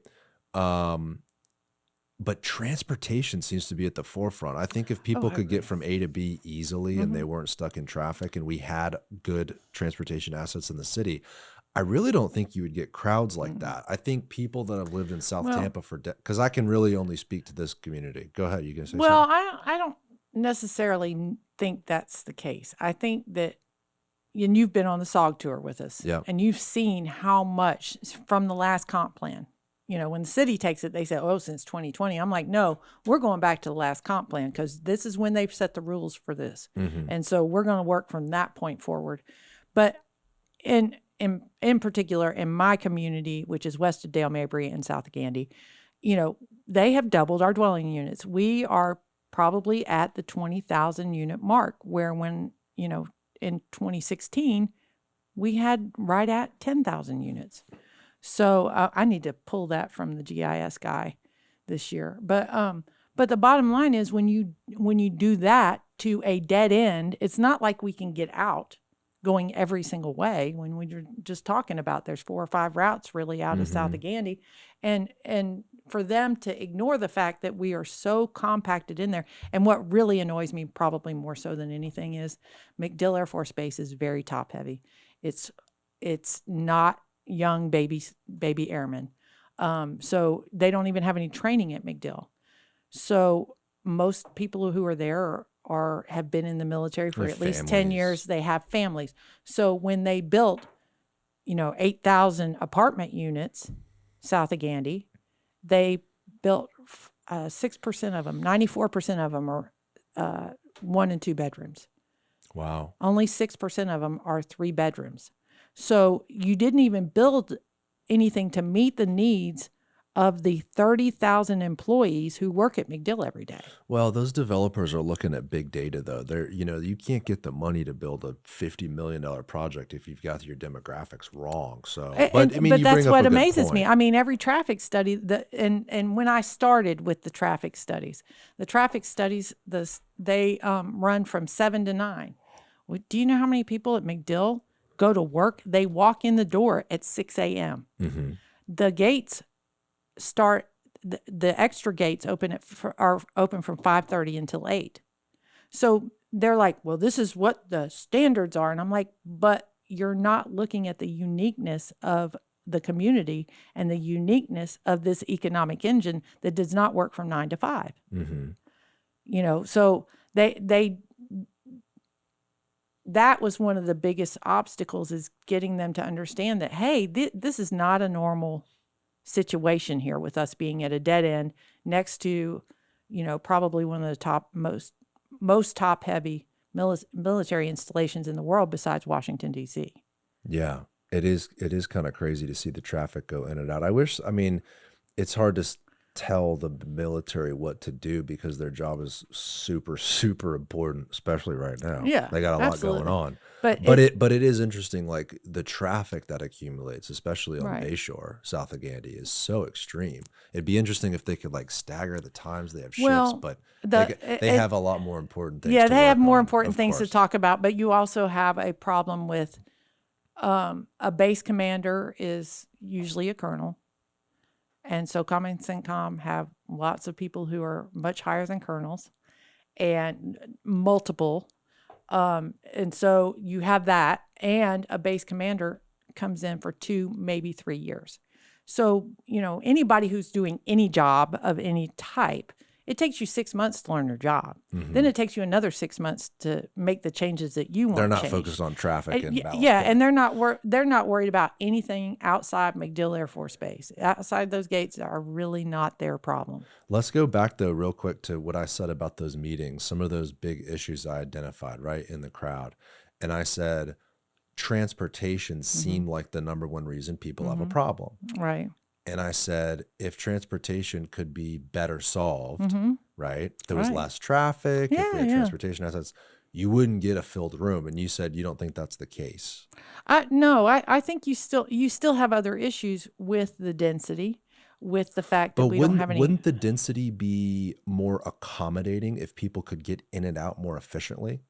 But transportation seems to be at the forefront. I think if people could get from A to B easily and they weren't stuck in traffic and we had good transportation assets in the city, I really don't think you would get crowds like that. I think people that have lived in South Tampa for because I can really only speak to this community. Go ahead. You can say something. Well, I don't necessarily think that's the case. I think that, and you've been on the SOG tour with us, and you've seen how much from the last comp plan. You know, when the city takes it, they say, oh, since 2020. I'm like, no, we're going back to the last comp plan because this is when they've set the rules for this. And so we're going to work from that point forward. But in particular, in my community, which is west of Dale Mabry and south of Gandy, you know, they have doubled our dwelling units. We are probably at the 20,000 unit mark, where when, you know, in 2016, we had right at 10,000 units. So I need to pull that from the GIS guy this year. But the bottom line is when you do that to a dead end, it's not like we can get out going every single way. When we were just talking about, there's 4 or 5 routes really out of south of Gandy, and for them to ignore the fact that we are so compacted in there. And what really annoys me, probably more so than anything, is MacDill Air Force Base is very top heavy. It's not young baby airmen, so they don't even have any training at MacDill. So most people who are there have been in the military for at least 10 years. They have families. So when they built, 8,000 apartment units south of Gandy, they built 6% of them, 94% of them are 1 and 2 bedrooms. Wow. Only 6% of them are 3 bedrooms. So you didn't even build anything to meet the needs of the 30,000 employees who work at MacDill every day. Well, those developers are looking at big data, though. You can't get the money to build a $50 million project if you've got your demographics wrong. So, but that's what amazes me. I mean, every traffic study, and when I started with the traffic studies, they run from 7 to 9. Well, do you know how many people at MacDill go to work? They walk in the door at 6 a.m. The gates start, the extra gates are open from 5:30 until 8. So they're like, well, this is what the standards are. And I'm like, but you're not looking at the uniqueness of the community and the uniqueness of this economic engine that does not work from 9 to 5. So that was one of the biggest obstacles, is getting them to understand that, hey, this is not a normal situation here, with us being at a dead end next to, probably one of the most top heavy military installations in the world besides Washington, D.C. Yeah, it is kind of crazy to see the traffic go in and out. It's hard to tell the military what to do because their job is super, super important, especially right now. Yeah, they got a lot going on. But it is interesting, like the traffic that accumulates, especially on Bayshore, south of Gandy, is so extreme. It'd be interesting if they could like stagger the times they have shifts, but they have a lot more important things. Yeah, to they have work more on, important things to talk about, but you also have a problem with a base commander is usually a colonel. And so Com and CENTCOM have lots of people who are much higher than colonels, and multiple. And so you have that, and a base commander comes in for 2, maybe 3 years. So, anybody who's doing any job of any type, it takes you 6 months to learn your job. Then it takes you another 6 months to make the changes that you want. They're not focused on traffic and balance. Yeah, and they're not worried about anything outside MacDill Air Force Base. Outside those gates are really not their problem. Let's go back though real quick to what I said about those meetings, some of those big issues I identified right in the crowd. And I said transportation seemed like the number one reason people have a problem. Right. And I said, if transportation could be better solved, right? There was less traffic, if we had transportation assets, you wouldn't get a filled room. And you said you don't think that's the case. No, I think you still have other issues with the density, with the fact that But we don't have any. wouldn't the density be more accommodating if people could get in and out more efficiently?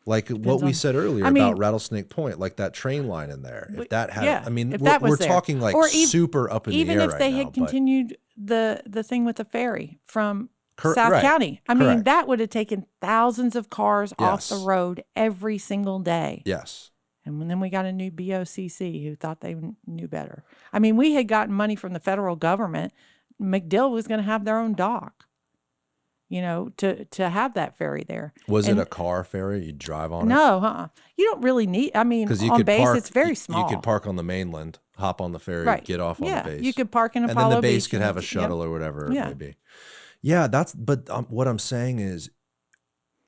Like what we said earlier about Rattlesnake Point, like that train line in there. If that had, yeah, I mean, if we're, that was we're there. talking like Or super up in the air even if right they now, had but- continued the thing with the ferry from South right. County. I mean, Correct. that would have taken thousands of cars off the Yes. road every single day. Yes. And then we got a new BOCC who thought they knew better. I mean, we had gotten money from the federal government. McDill was going to have their own dock, to have that ferry there. Was it a car ferry? You drive on it? No, you don't really need. I mean, Because you on could base, park, it's very small. You could park on the mainland, hop on the ferry, Right. get off on the base. You could park in Apollo and then the base Beach could and have a it's- shuttle or whatever Yeah. it may be. Yeah, but what I'm saying is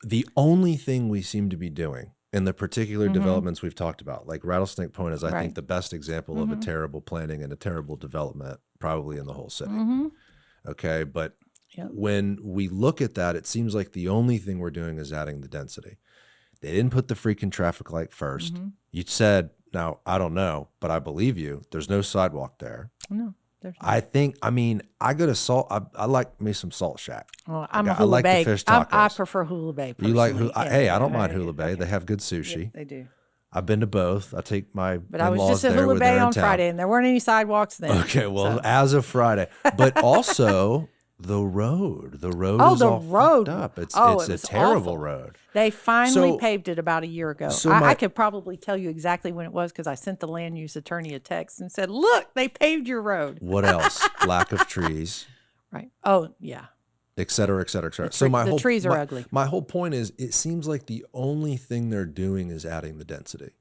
the only thing we seem to be doing in the particular developments we've talked about, like Rattlesnake Point is, I think, the best example of a terrible planning and a terrible development probably in the whole city. Okay, but when we look at that, it seems like the only thing we're doing is adding the density. They didn't put the freaking traffic light first. You said, now, I don't know, but I believe you. There's no sidewalk there. No, there's not. I think, I mean, I go to Salt. I like me some Salt Shack. Well, I'm I a Hula like the Bay. fish I tacos. prefer Hula Bay. You like personally. hey, I don't mind Right. Hula Bay. They have good sushi. They do. I've been to both. I take my But I was in-laws just at there Hula when Bay they're in on town. Friday, and there weren't any sidewalks then. Okay, well, so. as of Friday, but also the road. The road Oh, is the all road. fucked up. It's Oh, it's it a was terrible awful. road. They finally So- paved it about a year ago. so I could probably tell you exactly when it was because I sent the land use attorney a text and said, "Look, they paved your road." What else? Lack of trees, Right. Oh, yeah. et cetera, et cetera, et cetera. The trees are ugly. My whole point is, it seems like the only thing they're doing is adding the density.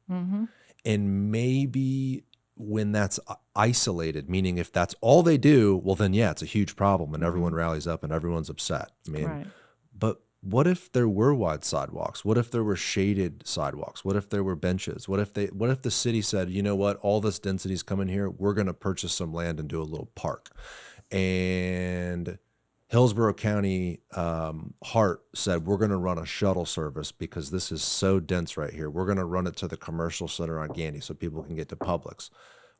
And maybe when that's isolated, meaning if that's all they do, well, then yeah, it's a huge problem and everyone rallies up and everyone's upset. I mean, Right. but what if there were wide sidewalks? What if there were shaded sidewalks? What if there were benches? What if the city said, you know what, all this density is coming here, we're going to purchase some land and do a little park. And Hillsborough County Hart said, we're going to run a shuttle service because this is so dense right here. We're going to run it to the commercial center on Gandy so people can get to Publix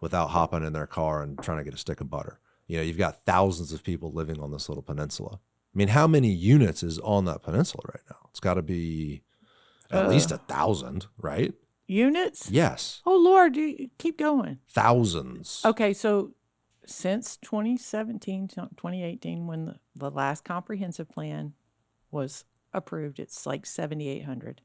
without hopping in their car and trying to get a stick of butter. You know, you've got thousands of people living on this little peninsula. I mean, how many units is on that peninsula right now? It's got to be at least 1,000, right? Units? Yes. Oh, Lord, you keep going. Thousands. Okay, so since 2017, 2018, when the last comprehensive plan was approved, it's like 7,800.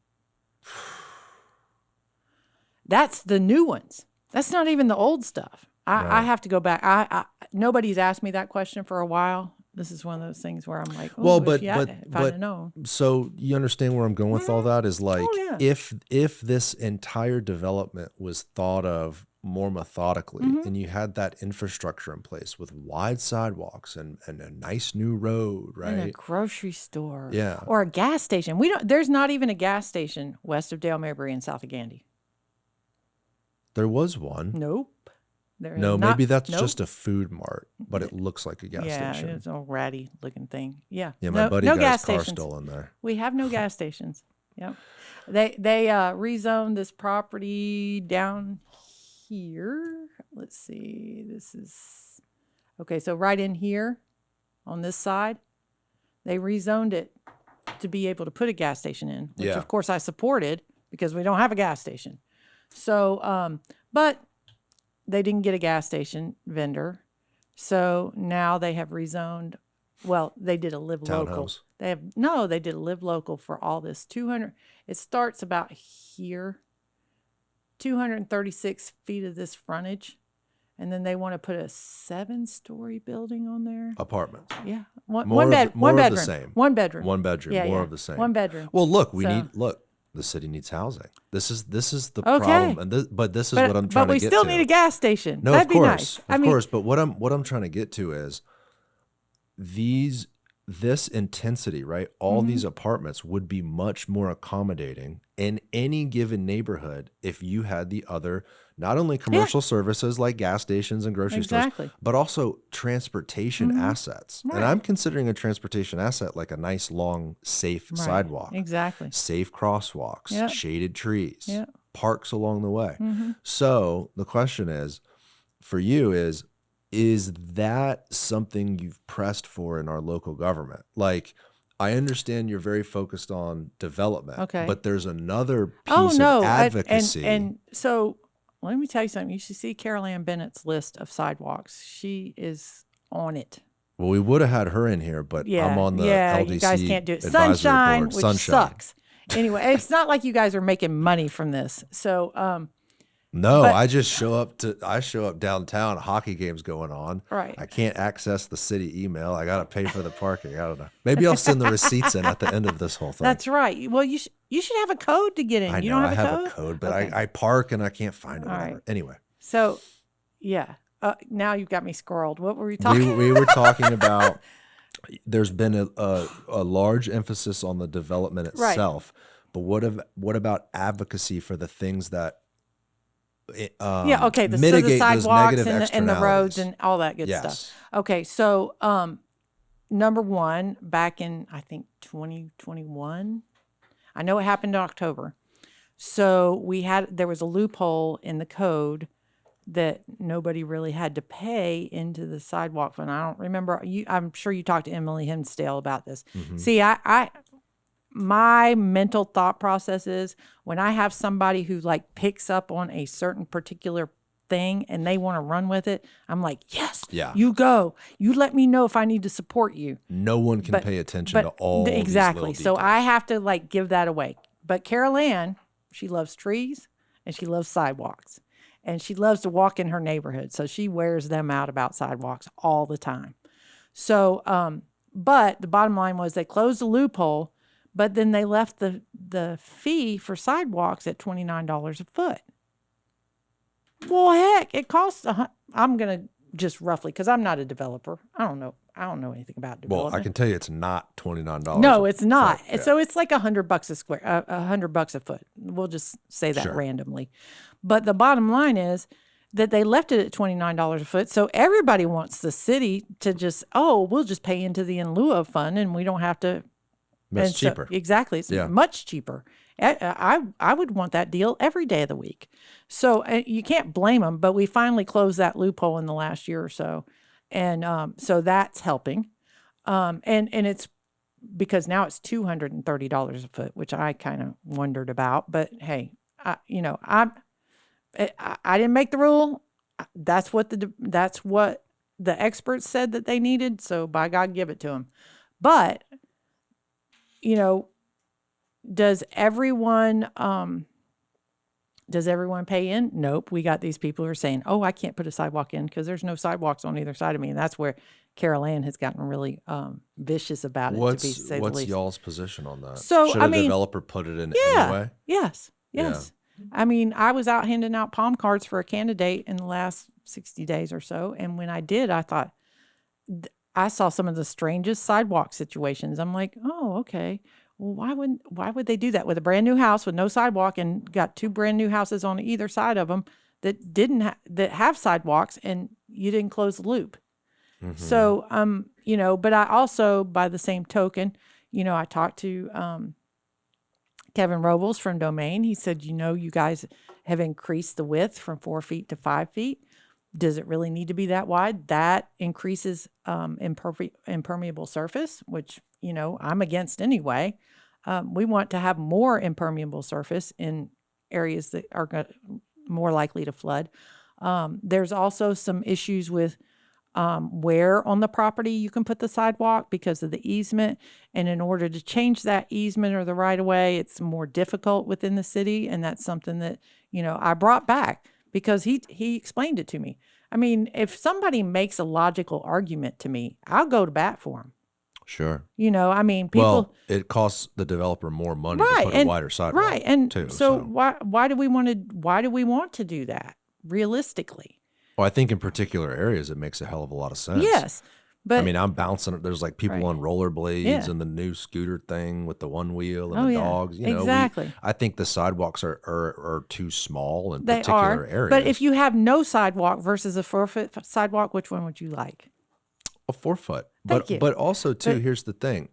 That's the new ones. That's not even the old stuff. I have to go back. Nobody's asked me that question for a while. This is one of those things where I'm like, oh, Well, if I'd have known. So you understand where I'm going with all that is like, Oh, yeah. if this entire development was thought of more methodically and you had that infrastructure in place with wide sidewalks and a nice new road, In a right? grocery store. Yeah. Or a gas station. There's not even a gas station west of Dale Mabry and south of Gandy. There was one. Nope. There is No, not- maybe that's nope. just a food mart, but it looks like a gas Yeah, station. it's a ratty looking thing. Yeah. Yeah, my buddy no got gas his car stations. stolen there. We have no gas stations. Yep. They rezoned this property down here. Let's see. This is okay. So right in here on this side, they rezoned it to be able to put a gas station in, which Yeah. of course I supported because we don't have a gas station. So, but they didn't get a gas station vendor. So now they have rezoned. Well, they did a live local. Townhomes. They did a live local for all this 200. It starts about here, 236 feet of this frontage. And then they want to put a 7-story building on there. Apartments. Yeah. More One of bedroom. the same. One bedroom. One bedroom, Yeah, more yeah. of the same. One bedroom. Well, look, So- the city needs housing. This is the Okay. problem, and this is what I'm trying But to we get still to. need a gas station. No, That'd of be course, nice. of course. But what I'm trying to get to is these this intensity, right? All these apartments would be much more accommodating in any given neighborhood if you had the other, not only commercial services like gas stations and grocery Exactly. stores, but also transportation assets. And Right. I'm considering a transportation asset like a nice, long, safe Right. sidewalk, Exactly. safe crosswalks, Yep. shaded trees, Yep. parks along the way. So the question is, for you is that something you've pressed for in our local government? Like, I understand you're very focused on development, Okay. but there's another Oh, piece no. of advocacy. And so let me tell you something. You should see Carol Ann Bennett's list of sidewalks. She is on it. Well, we would have had her in here, but Yeah. I'm on the yeah, LDC you guys can't do it. advisory Sunshine, board. which Sunshine. sucks. Anyway, it's not like you guys are making money from this. So, No, But- I just show up downtown, hockey games going on. Right. I can't access the city email. I got to pay for the parking. I don't know. Maybe I'll send the receipts in at the end of this whole thing. that's right. Well, you should have a code to get in. I You know don't I have have a a code, but Okay. I park and I can't find it. All Whatever. right. Anyway, So, yeah. Now you've got me squirreled. What were we talking? we were talking about. There's been a large emphasis on the development Right. itself, but what about advocacy for the things that Yeah, okay. So the mitigate those sidewalks negative and the roads externalities? and all that good Yes. stuff. Okay, so number one, back in I think 2021, I know it happened in October. So there was a loophole in the code that nobody really had to pay into the sidewalk fund. I don't remember I'm sure you talked to Emily Hinsdale about this. See, my mental thought process is when I have somebody who like picks up on a certain particular thing and they want to run with it, I'm like, yes, Yeah. you go. You let me know if I need to support you. No one can pay attention to all exactly. These So little I details. have to like give that away. But Carol Ann, she loves trees and she loves sidewalks. And she loves to walk in her neighborhood. So she wears them out about sidewalks all the time. So, but the bottom line was they closed the loophole, but then they left the fee for sidewalks at $29 a foot. Well, heck, it costs, I'm going to just roughly, because I'm not a developer. I don't know anything about development. Well, I can tell you it's not $29. No, it's not. foot. Yeah. So it's like $100 a square, $100 a foot. We'll just say that Sure. randomly. But the bottom line is that they left it at $29 a foot. So everybody wants the city to just, we'll just pay into the in lieu of fund and we don't have to. It's and so- cheaper. Exactly. It's Yeah. much cheaper. I would want that deal every day of the week. So you can't blame them, but we finally closed that loophole in the last year or so. And so that's helping. And it's because now it's $230 a foot, which I kind of wondered about. But hey, I didn't make the rule. That's what the experts said that they needed. So by God, give it to them. But does everyone pay in? Nope. We got these people who are saying, "Oh, I can't put a sidewalk in because there's no sidewalks on either side of me," and that's where Carol Ann has gotten really vicious about it. To say the What's least. y'all's position on that? So, should I a mean, developer put it in Yeah. anyway? Yes. I mean, I was out handing out palm cards for a candidate in the last 60 days or so. And when I did, I thought, I saw some of the strangest sidewalk situations. I'm like, oh, okay. Well, why would they do that with a brand new house with no sidewalk and got two brand new houses on either side of them that that have sidewalks and you didn't close the loop? So, but I also, by the same token, I talked to, Kevin Robles from Domain. He said, you guys have increased the width from 4 feet to 5 feet. Does it really need to be that wide? That increases impermeable surface, which, I'm against anyway. We want to have more impermeable surface in areas that are more likely to flood. There's also some issues with where on the property you can put the sidewalk because of the easement. And in order to change that easement or the right of way, it's more difficult within the city. And that's something that, I brought back because he explained it to me. I mean, if somebody makes a logical argument to me, I'll go to bat for him. Sure. I mean, people. Well, it costs the developer more money to put a wider sidewalk. Right. And too, so why do we want to do that realistically? Well, I think in particular areas it makes a hell of a lot of sense. Yes. But I mean, I'm bouncing. There's like people right. on rollerblades Yeah. and the new scooter thing with the one wheel and Oh the yeah. dogs. You know, Exactly. I think the sidewalks are too small in They are. particular areas. But if you have no sidewalk versus a 4-foot sidewalk, which one would you like? a 4 foot, Thank you. but also too, But here's the thing.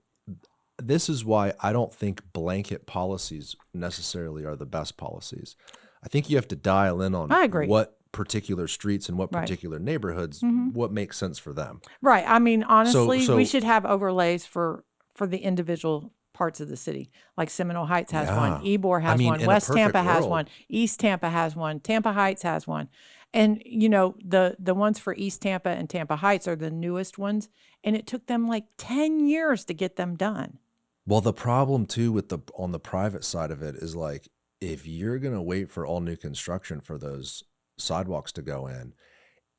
This is why I don't think blanket policies necessarily are the best policies. I think you have to dial in on I agree. what particular streets and what Right. particular neighborhoods, what makes sense for them. Right. I mean, honestly, we so- should have overlays for the individual parts of the city. Like Seminole Heights has one, Yeah. Ybor has I mean, one, in a West perfect Tampa has world- one, East Tampa has one, Tampa Heights has one. And you know, the ones for East Tampa and Tampa Heights are the newest ones, and it took them like 10 years to get them done. Well, the problem too with on the private side of it is like, if you're going to wait for all new construction for those sidewalks to go in,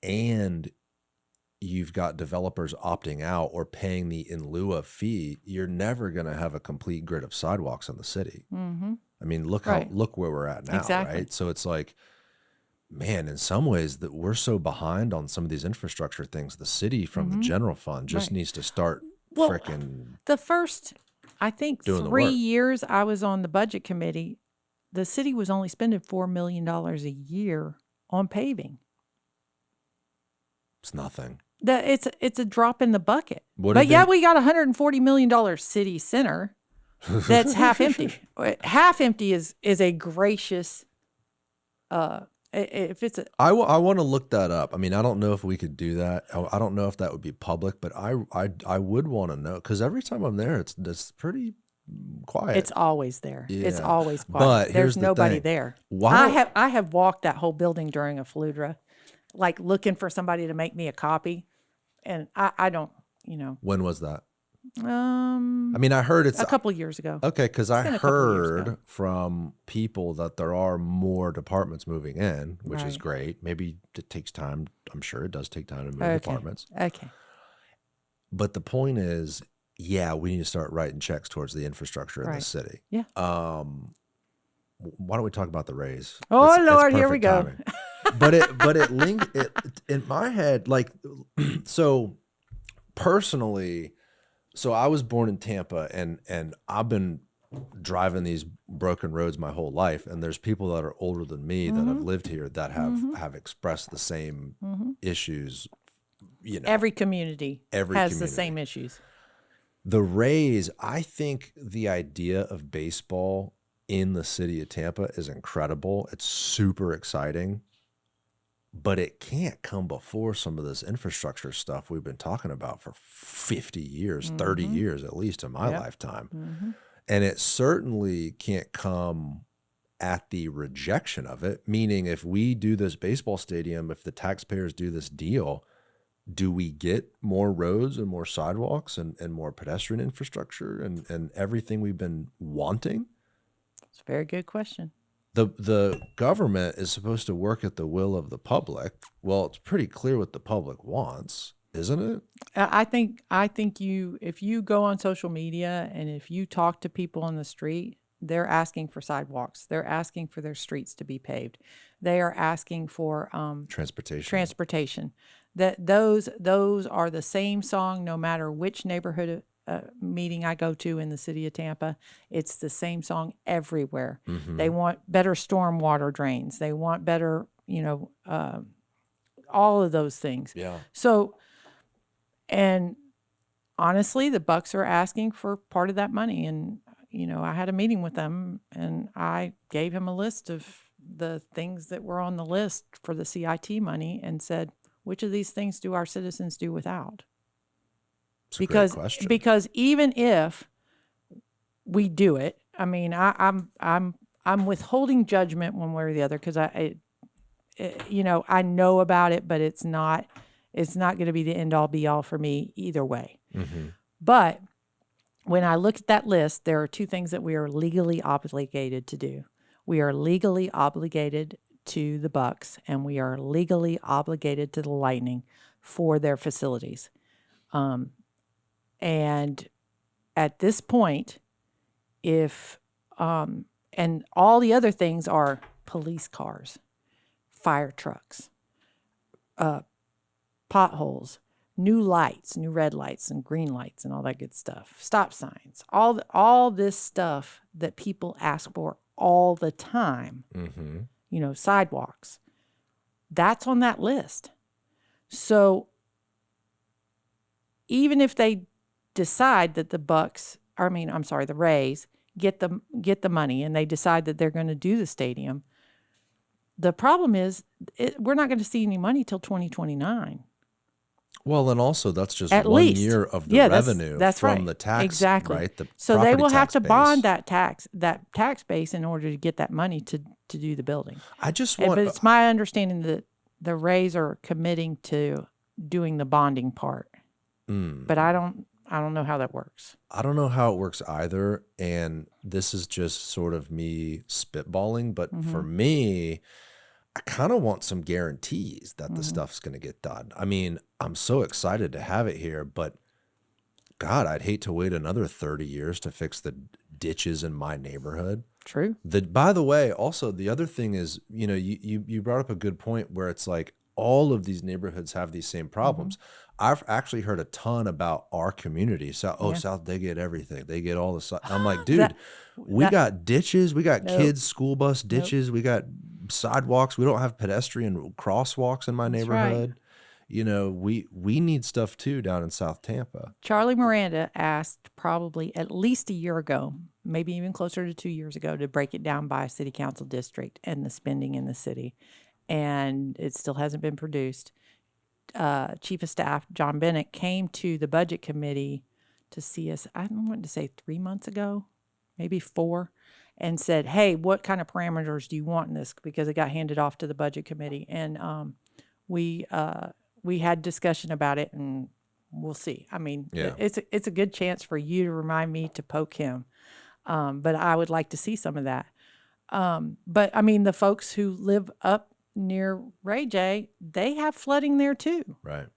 and you've got developers opting out or paying the in lieu of fee, you're never going to have a complete grid of sidewalks in the city. Mm-hmm. I mean, look Right. look where we're at now, Exactly. right? So it's like, man, in some ways that we're so behind on some of these infrastructure things. The city from the general fund just Right. needs to start Well, freaking The first, I think, Doing the 3 work. years I was on the budget committee, the city was only spending $4 million a year on paving. it's nothing. It's a drop in the bucket. What But did yeah, they- we got $140 million city center that's half empty. Half empty is a gracious, if it's a, I want to look that up. I mean, I don't know if we could do that. I don't know if that would be public, but I would want to know, because every time I'm there, it's pretty quiet. it's always there. It's Yeah. always quiet. But here's There's the nobody thing. there. Why I have walked that whole building during a fludra, like looking for somebody to make me a copy, and I don't, when was that? a I mean, I heard it's couple years ago. okay, because I been a couple years heard ago. from people that there are more departments moving in, which is Right. great. Maybe it takes time. I'm sure it does take time to move Okay. departments. Okay. But the point is, yeah, we need to start writing checks towards the infrastructure in Right. the city. Yeah. Why don't we talk about the raise? Oh, It's Lord, here we perfect go. timing. but it linked it in my head, like, so personally, so I was born in Tampa, and I've been driving these broken roads my whole life, and there's people that are older than me that have lived here that have expressed the same issues. You know, Every community Every has the community. same issues. the Rays, I think the idea of baseball in the city of Tampa is incredible. It's super exciting, but it can't come before some of this infrastructure stuff we've been talking about for 50 years, 30 years, at least in my Yep. lifetime. And it certainly can't come at the rejection of it, meaning if we do this baseball stadium, if the taxpayers do this deal, do we get more roads and more sidewalks and more pedestrian infrastructure and everything we've been wanting? It's a very good question. The government is supposed to work at the will of the public. Well, it's pretty clear what the public wants, isn't it? I think if you go on social media and if you talk to people on the street, they're asking for sidewalks. They're asking for their streets to be paved. They are asking for transportation. That those are the same song no matter which neighborhood meeting I go to in the city of Tampa. It's the same song everywhere. They want better stormwater drains. They want better, all of those things. Yeah. So, and honestly, the Bucks are asking for part of that money. And, I had a meeting with them and I gave him a list of the things that were on the list for the CIT money and said, which of these things do our citizens do without? It's a great question. Because even if we do it, I mean, I'm withholding judgment one way or the other because I know about it, but it's not going to be the end all be all for me either way. But when I look at that list, there are two things that we are legally obligated to do. We are legally obligated to the Bucks, and we are legally obligated to the Lightning for their facilities. And at this point, if and all the other things are police cars, fire trucks, potholes, new lights, new red lights and green lights and all that good stuff, stop signs, all this stuff that people ask for all the time, sidewalks, that's on that list. So even if they decide that the Rays get the money and they decide that they're going to do the stadium, the problem is we're not going to see any money till 2029. Well, and also that's just At one least. year of the Yeah, that's that's from right. the tax, Exactly. right? The So they will have tax to base. bond that tax base in order to get that money to do the building. I just But want, it's my understanding that the Rays are committing to doing the bonding part. But I don't know how that works. I don't know how it works either. And this is just sort of me spitballing. But for me, I kind of want some guarantees that the stuff's going to get done. I mean, I'm so excited to have it here, but God, I'd hate to wait another 30 years to fix the ditches in my neighborhood. True. By the way, also the other thing is, you brought up a good point where it's like all of these neighborhoods have these same problems. I've actually heard a ton about our community. South, they get everything. They get all the. I'm like, dude, we got ditches. We got kids' school bus ditches. We got sidewalks. We don't have pedestrian crosswalks in my neighborhood. Right. We need stuff too down in South Tampa. Charlie Miranda asked probably at least a year ago, maybe even closer to 2 years ago, to break it down by city council district and the spending in the city. And it still hasn't been produced. Chief of Staff John Bennett came to the budget committee to see us, I want to say 3 months ago, maybe 4, and said, hey, what kind of parameters do you want in this? Because it got handed off to the budget committee. And we had discussion about it, and we'll see. I mean, it's a good chance for you to remind me to poke him. But I would like to see some of that. But I mean, the folks who live up near Ray J, they have flooding there too. Right.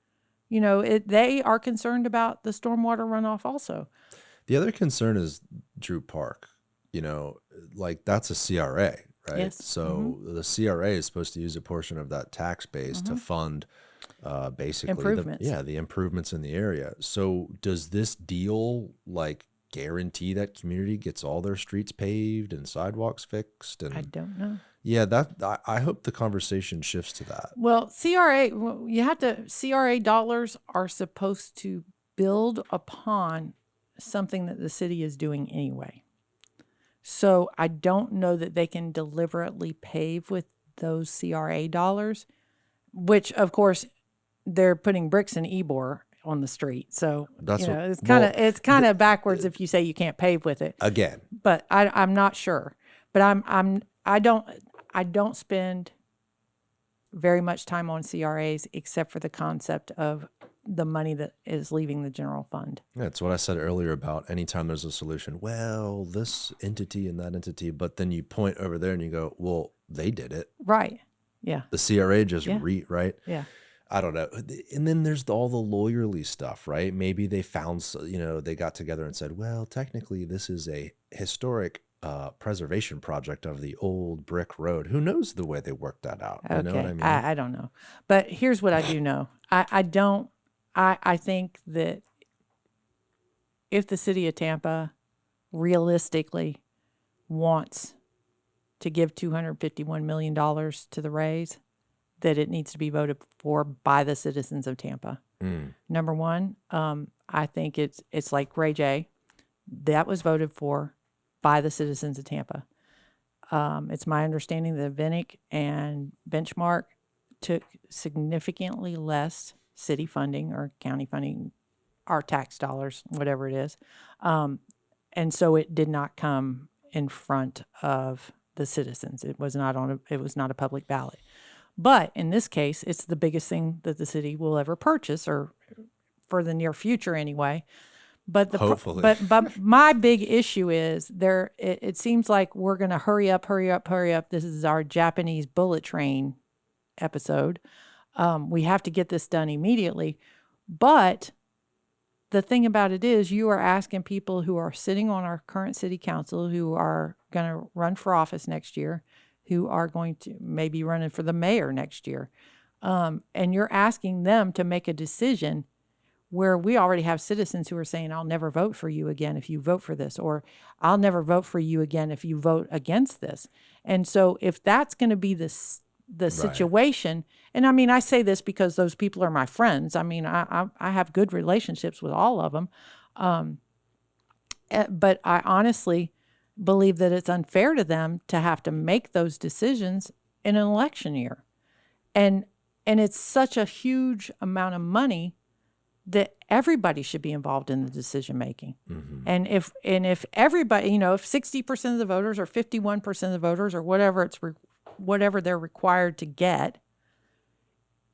They are concerned about the stormwater runoff also. The other concern is Drew Park. Like that's a CRA, right? Yes. So the CRA is supposed to use a portion of that tax base to fund basically improvements. The improvements in the area. So does this deal like guarantee that community gets all their streets paved and sidewalks fixed? And I don't know. Yeah, I hope the conversation shifts to that. Well, CRA dollars are supposed to build upon something that the city is doing anyway. So I don't know that they can deliberately pave with those CRA dollars, which of course they're putting bricks and Ebor on the street. So it's kind of backwards if you say you can't pave with it again. But I'm not sure. But I don't spend very much time on CRAs except for the concept of the money that is leaving the general fund. Yeah, it's what I said earlier about anytime there's a solution, well, this entity and that entity, but then you point over there and you go, well, they did it. Right. Yeah. The CRA just right? Yeah. I don't know. And then there's all the lawyerly stuff, right? Maybe they found, they got together and said, well, technically this is a historic preservation project of the old brick road. Who knows the way they worked that out? Okay. You know what I mean? I don't know. But here's what I do know. I think that if the city of Tampa realistically wants to give $251 million to the Rays, that it needs to be voted for by the citizens of Tampa. Number one, I think it's like Ray J. That was voted for by the citizens of Tampa. It's my understanding that Vinnick and Benchmark took significantly less city funding or county funding, our tax dollars, whatever it is. And so it did not come in front of the citizens. It was not a public ballot. But in this case, it's the biggest thing that the city will ever purchase, or for the near future anyway. But hopefully. But my big issue is it seems like we're going to hurry up. This is our Japanese bullet train episode. We have to get this done immediately. But the thing about it is, you are asking people who are sitting on our current city council, who are going to run for office next year, who are going to maybe running for the mayor next year. And you're asking them to make a decision where we already have citizens who are saying, I'll never vote for you again if you vote for this, or I'll never vote for you again if you vote against this. And so if that's going to be the situation, and I mean, I say this because those people are my friends. I mean, I have good relationships with all of them. But I honestly believe that it's unfair to them to have to make those decisions in an election year. And it's such a huge amount of money that everybody should be involved in the decision making. Mm-hmm. And if everybody, if 60% of the voters or 51% of the voters or whatever they're required to get,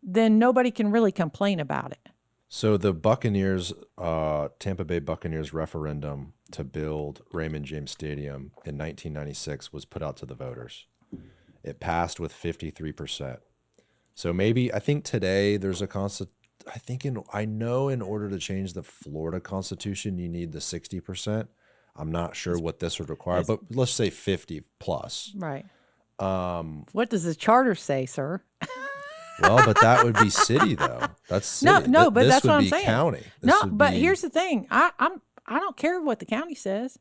then nobody can really complain about it. So the Buccaneers, Tampa Bay Buccaneers referendum to build Raymond James Stadium in 1996 was put out to the voters. It passed with 53%. So I think today there's I know in order to change the Florida Constitution, you need the 60%. I'm not sure what this would require, but let's say 50 plus. Right. What does the charter say, sir? Well, but that would be city though. That's city. No, but that's what I'm saying. County. But here's the thing. I don't care what the county says.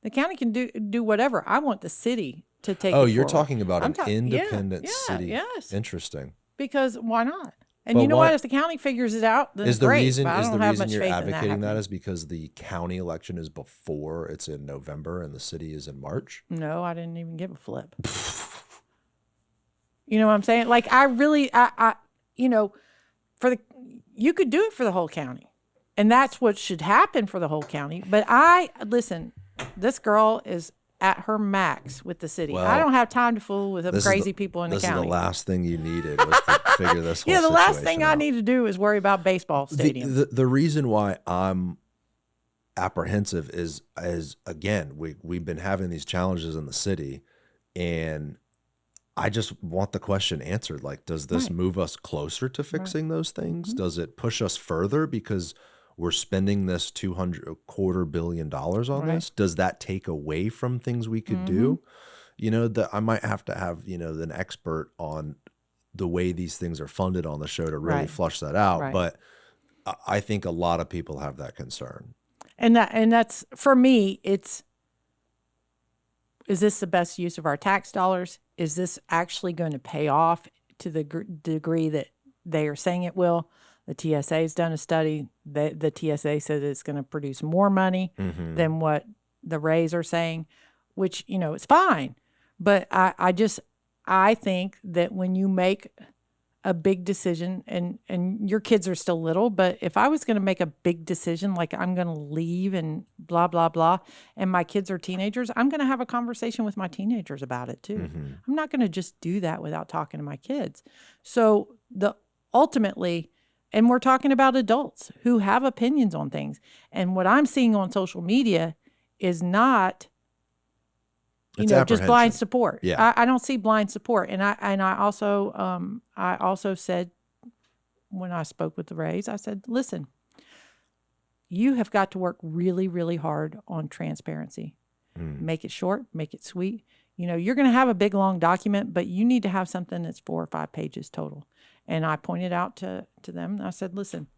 The county can do whatever. I want the city to take. Oh, it you're forward. Talking about an independent city. Yes. Interesting. Because why not? And you know what? If the county figures it out, then great. Is the reason you're advocating that is because the county election is before it's in November and the city is in March? No, I didn't even give a flip. You know what I'm saying? Like you could do it for the whole county, and that's what should happen for the whole county. But listen, this girl is at her max with the city. I don't have time to fool with crazy people in the county. This is the last thing you needed was to figure this whole the last thing out. I need to do is worry about baseball stadiums. The reason why I'm apprehensive is again, we've been having these challenges in the city, and I just want the question answered. Like, does this move us closer to fixing those things? Mm-hmm. Does it push us further because we're spending this $250 million on this? Does that take away from things we could do? I might have to have, an expert on the way these things are funded on the show to really flush that out. Right. But I think a lot of people have that concern. And that's, for me, is this the best use of our tax dollars? Is this actually going to pay off to the degree that they are saying it will? The TSA has done a study. The TSA said it's going to produce more money than what the Rays are saying, which, it's fine. But I think that when you make a big decision, and your kids are still little, but if I was going to make a big decision, like I'm going to leave and blah, blah, blah, and my kids are teenagers, I'm going to have a conversation with my teenagers about it too. Mm-hmm. I'm not going to just do that without talking to my kids. So ultimately, and we're talking about adults who have opinions on things. And what I'm seeing on social media is not, just blind support. Yeah. I don't see blind support. And I also said, when I spoke with the Rays, I said, listen, you have got to work really, really hard on transparency. Make it short, make it sweet. You're going to have a big, long document, but you need to have something that's 4 or 5 pages total. And I pointed out to them, I said, listen,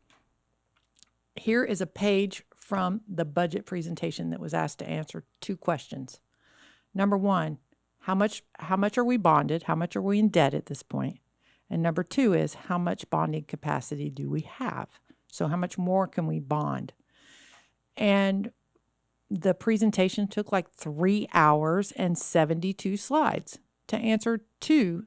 here is a page from the budget presentation that was asked to answer 2 questions. Number 1, how much are we bonded? How much are we in debt at this point? And number 2 is, how much bonding capacity do we have? So how much more can we bond? And the presentation took like 3 hours and 72 slides to answer 2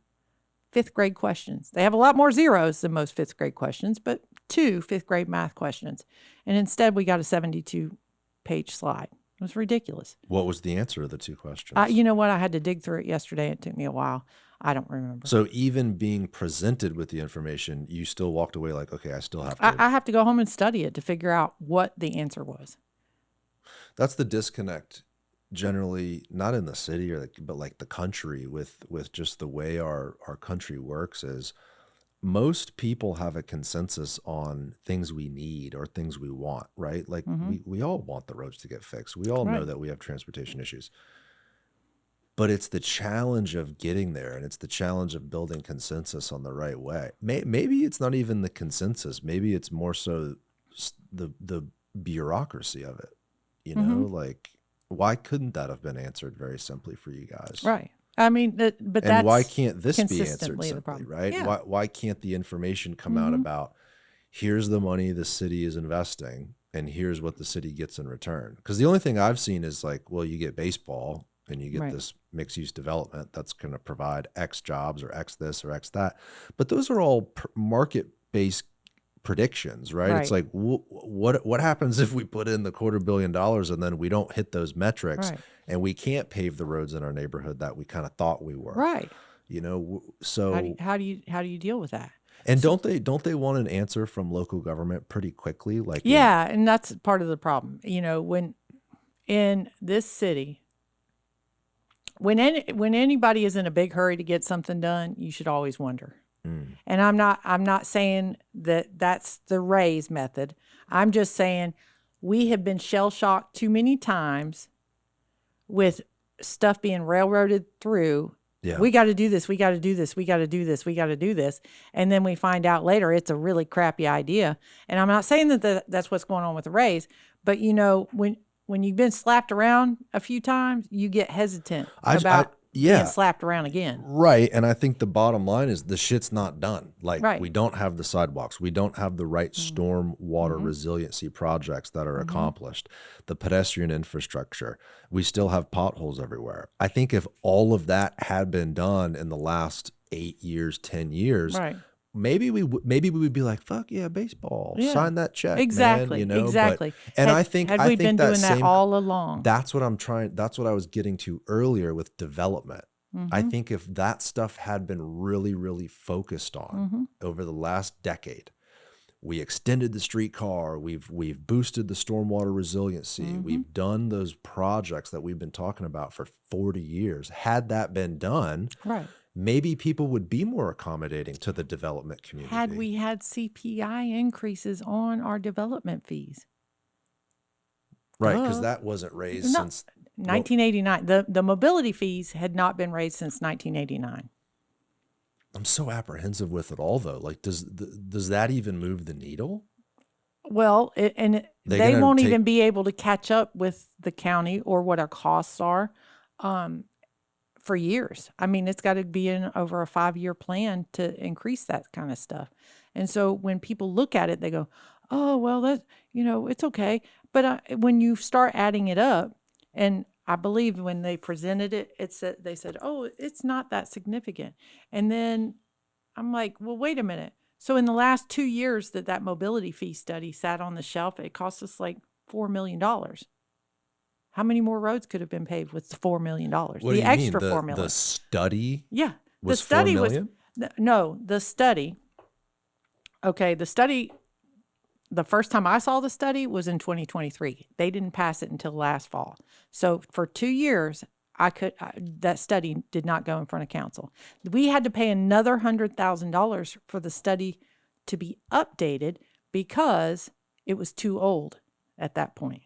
5th grade questions. They have a lot more zeros than most 5th grade questions, but 2 5th grade math questions. And instead we got a 72-page slide. It was ridiculous. What was the answer to the 2 questions? You know what? I had to dig through it yesterday. It took me a while. I don't remember. So even being presented with the information, you still walked away like, okay, I still have to. I have to go home and study it to figure out what the answer was. That's the disconnect generally, not in the city but like the country with just the way our country works is most people have a consensus on things we need or things we want, right? Like we all want the roads to get fixed. We all know that we have transportation issues. But it's the challenge of getting there, and it's the challenge of building consensus on the right way. Maybe it's not even the consensus. Maybe it's more so the bureaucracy of it. You know, like why couldn't that have been answered very simply for you guys? Right. I mean, but And that's why can't this be answered consistently the simply, problem. right? Yeah. Why can't the information come out about here's the money the city is investing and here's what the city gets in return? Because the only thing I've seen is like, well, you get baseball and you get Right. this mixed use development that's going to provide X jobs or X this or X that. But those are all market based predictions, right? It's Right. like what happens if we put in the $250 million and then we don't hit those metrics Right. and we can't pave the roads in our neighborhood that we kind of thought we were, Right. you know? How So do you deal with that? and don't they want an answer from local government pretty quickly? Like Yeah, and that's part of the problem. You know, when in this city, when anybody is in a big hurry to get something done, you should always wonder. And I'm not saying that that's the Ray's method. I'm just saying we have been shell shocked too many times with stuff being railroaded through. Yeah. We got to do this. We got to do this. We got to do this. We got to do this. And then we find out later it's a really crappy idea. And I'm not saying that that's what's going on with the Rays, but you know, when you've been slapped around a few times, you get hesitant about being slapped around again. Right. And I think the bottom line is the shit's not done. Like Right. we don't have the sidewalks. We don't have the right storm water resiliency projects that are accomplished. The pedestrian infrastructure. We still have potholes everywhere. I think if all of that had been done in the last 8 years, 10 years, Right. maybe we would be like, fuck yeah, baseball, Yeah. sign that check, Exactly. man, you know? Exactly. And I think we been that doing that same, all along. that's what I was getting to earlier with development. I think if that stuff had been really, really focused on over the last decade, we extended the streetcar, we've boosted the stormwater resiliency, we've done those projects that we've been talking about for 40 years. Had that been done, Right. maybe people would be more accommodating to the development community. Had we had CPI increases on our development fees. Right, because that wasn't raised No. since 1989. The mobility fees had not been raised since 1989. I'm so apprehensive with it all, though. Like, does that even move the needle? Well, they gonna won't even be able to catch up with the county or what our costs are for years. I mean, it's got to be in over a 5-year plan to increase that kind of stuff. And so when people look at it, they go, "Oh, well, that's it's okay." But when you start adding it up, and I believe when they presented it, they said, "Oh, it's not that significant." And then I'm like, "Well, wait a minute." So in the last 2 years that mobility fee study sat on the shelf, it cost us like $4 million. How many more roads could have been paved with the $4 million? What do The you extra mean? $4 million. The study Yeah, was the study $4 million? no, the study. Okay, the study. The first time I saw the study was in 2023. They didn't pass it until last fall. So for 2 years, that study did not go in front of council. We had to pay another $100,000 for the study to be updated because it was too old at that point.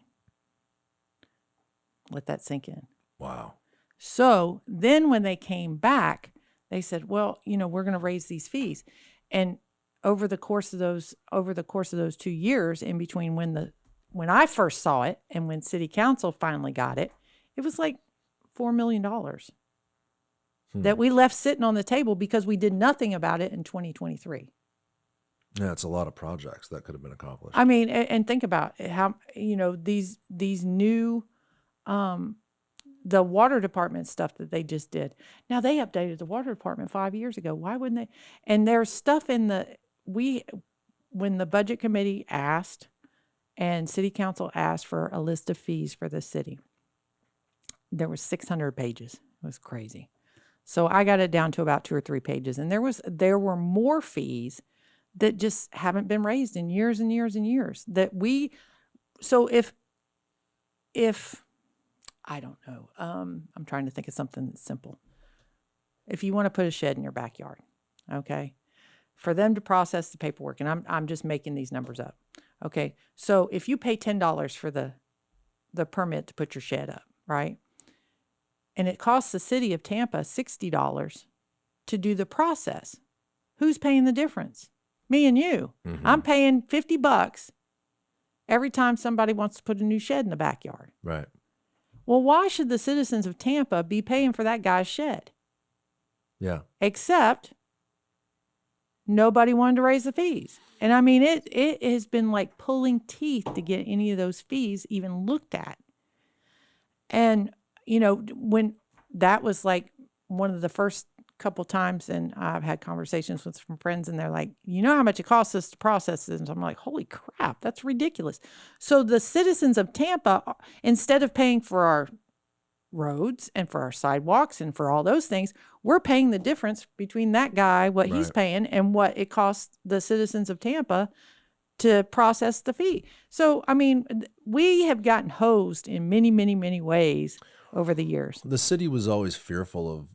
Let that sink in. Wow. So then when they came back, they said, "Well, we're going to raise these fees." And over the course of those 2 years, in between when I first saw it and when city council finally got it, it was like $4 million that we left sitting on the table because we did nothing about it in 2023. Yeah, it's a lot of projects that could have been accomplished. I mean, and think about how these new the water department stuff that they just did. Now they updated the water department 5 years ago. Why wouldn't they? And there's stuff when the budget committee asked and city council asked for a list of fees for the city, there was 600 pages. It was crazy. So I got it down to about 2 or 3 pages. And there were more fees that just haven't been raised in years and years and years so if I don't know, I'm trying to think of something that's simple. If you want to put a shed in your backyard, okay, for them to process the paperwork, and I'm just making these numbers up. Okay, so if you pay $10 for the permit to put your shed up, right? And it costs the city of Tampa $60 to do the process. Who's paying the difference? Me and you. I'm paying $50 every time somebody wants to put a new shed in the backyard. Right. Well, why should the citizens of Tampa be paying for that guy's shed? Yeah. Except nobody wanted to raise the fees. And I mean, it has been like pulling teeth to get any of those fees even looked at. And, you know, when that was like one of the first couple times, and I've had conversations with some friends, and they're like, you know how much it costs us to process this? And I'm like, holy crap, that's ridiculous. So the citizens of Tampa, instead of paying for our roads and for our sidewalks and for all those things, we're paying the difference between that guy, what he's Right. paying, and what it costs the citizens of Tampa to process the fee. So, I mean, we have gotten hosed in many, many, many ways over the years. The city was always fearful of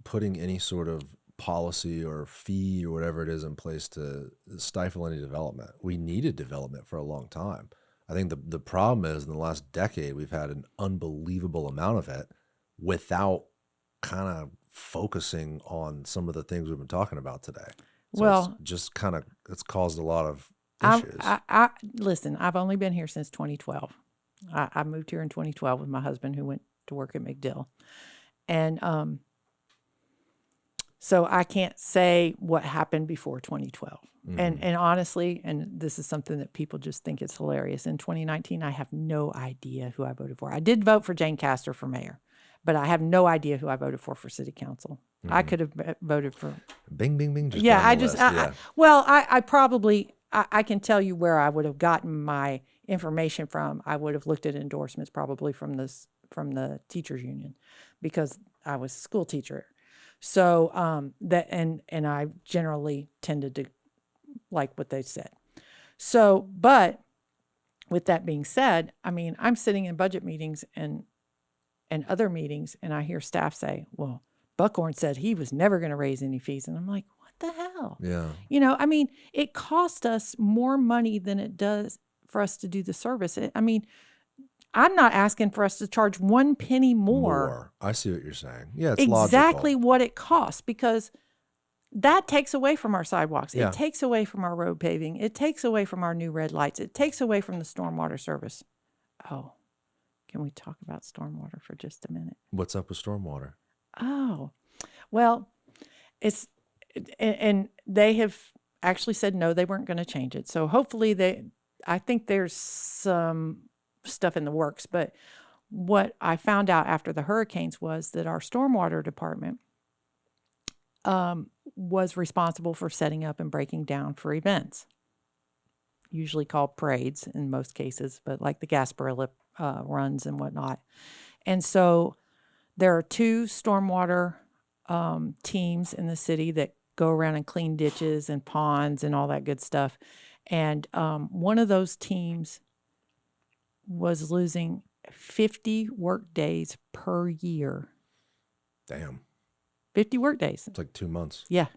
putting any sort of policy or fee or whatever it is in place to stifle any development. We needed development for a long time. I think the problem is in the last decade, we've had an unbelievable amount of it without kind of focusing on some of the things we've been talking about today. So Well, it's just kind of, it's caused a lot of I, issues. I listen, I've only been here since 2012. I moved here in 2012 with my husband, who went to work at McDill. And so I can't say what happened before 2012. And honestly, and this is something that people just think is hilarious. In 2019, I have no idea who I voted for. I did vote for Jane Castor for mayor, but I have no idea who I voted for city council. I could have voted for. Bing, bing, bing. Just Yeah, down I the just, list. Yeah. well, I probably, I can tell you where I would have gotten my information from. I would have looked at endorsements probably from the teachers union, because I was a school teacher. So that and I generally tended to like what they said. So, but with that being said, I mean, I'm sitting in budget meetings and other meetings, and I hear staff say, well, Buckhorn said he was never going to raise any fees. And I'm like, what the hell? Yeah. You know, I mean, it cost us more money than it does for us to do the service. I mean, I'm not asking for us to charge 1 penny more. I see what you're saying. Yeah, it's Exactly logical. what it costs, because that takes away from our sidewalks. Yeah. It takes away from our road paving. It takes away from our new red lights. It takes away from the stormwater service. Oh, can we talk about stormwater for just a minute? What's up with stormwater? Oh, well, it's, and they have actually said no, they weren't going to change it. So hopefully I think there's some stuff in the works. But what I found out after the hurricanes was that our stormwater department was responsible for setting up and breaking down for events, usually called parades in most cases, but like the Gasparilla runs and whatnot. And so there are 2 stormwater teams in the city that go around and clean ditches and ponds and all that good stuff. And one of those teams was losing 50 work days per year. Damn. 50 work days. It's like 2 months. Yeah.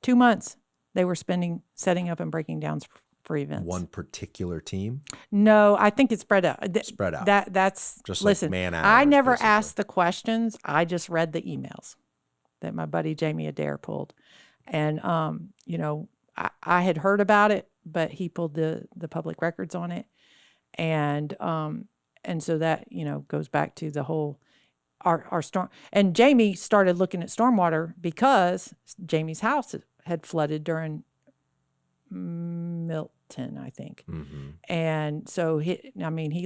2 months they were spending setting up and breaking down for events. One particular team? No, I think it's spread out. Spread out. That's Just like listen. man I hours, never basically. asked the questions. I just read the emails that my buddy Jamie Adair pulled, and you know, I had heard about it, but he pulled the public records on it, and so that, you know, goes back to the whole our storm. And Jamie started looking at stormwater because Jamie's house had flooded during Milton, I think. Mm-hmm. And so he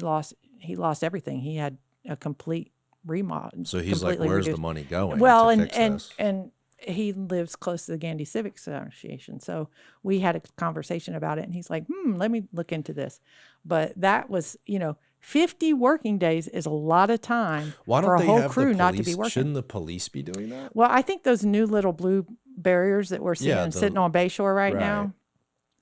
lost everything. He had a complete remodel. So he's like, where's the money going? Well, to and fix and this? and he lives close to the Gandy Civic Association. So we had a conversation about it, and he's like, let me look into this. But that was, you know, 50 working days is a lot of time for a whole crew not to be working. Shouldn't the police be doing that? Well, I think those new little blue barriers that we're seeing sitting on Bayshore right now,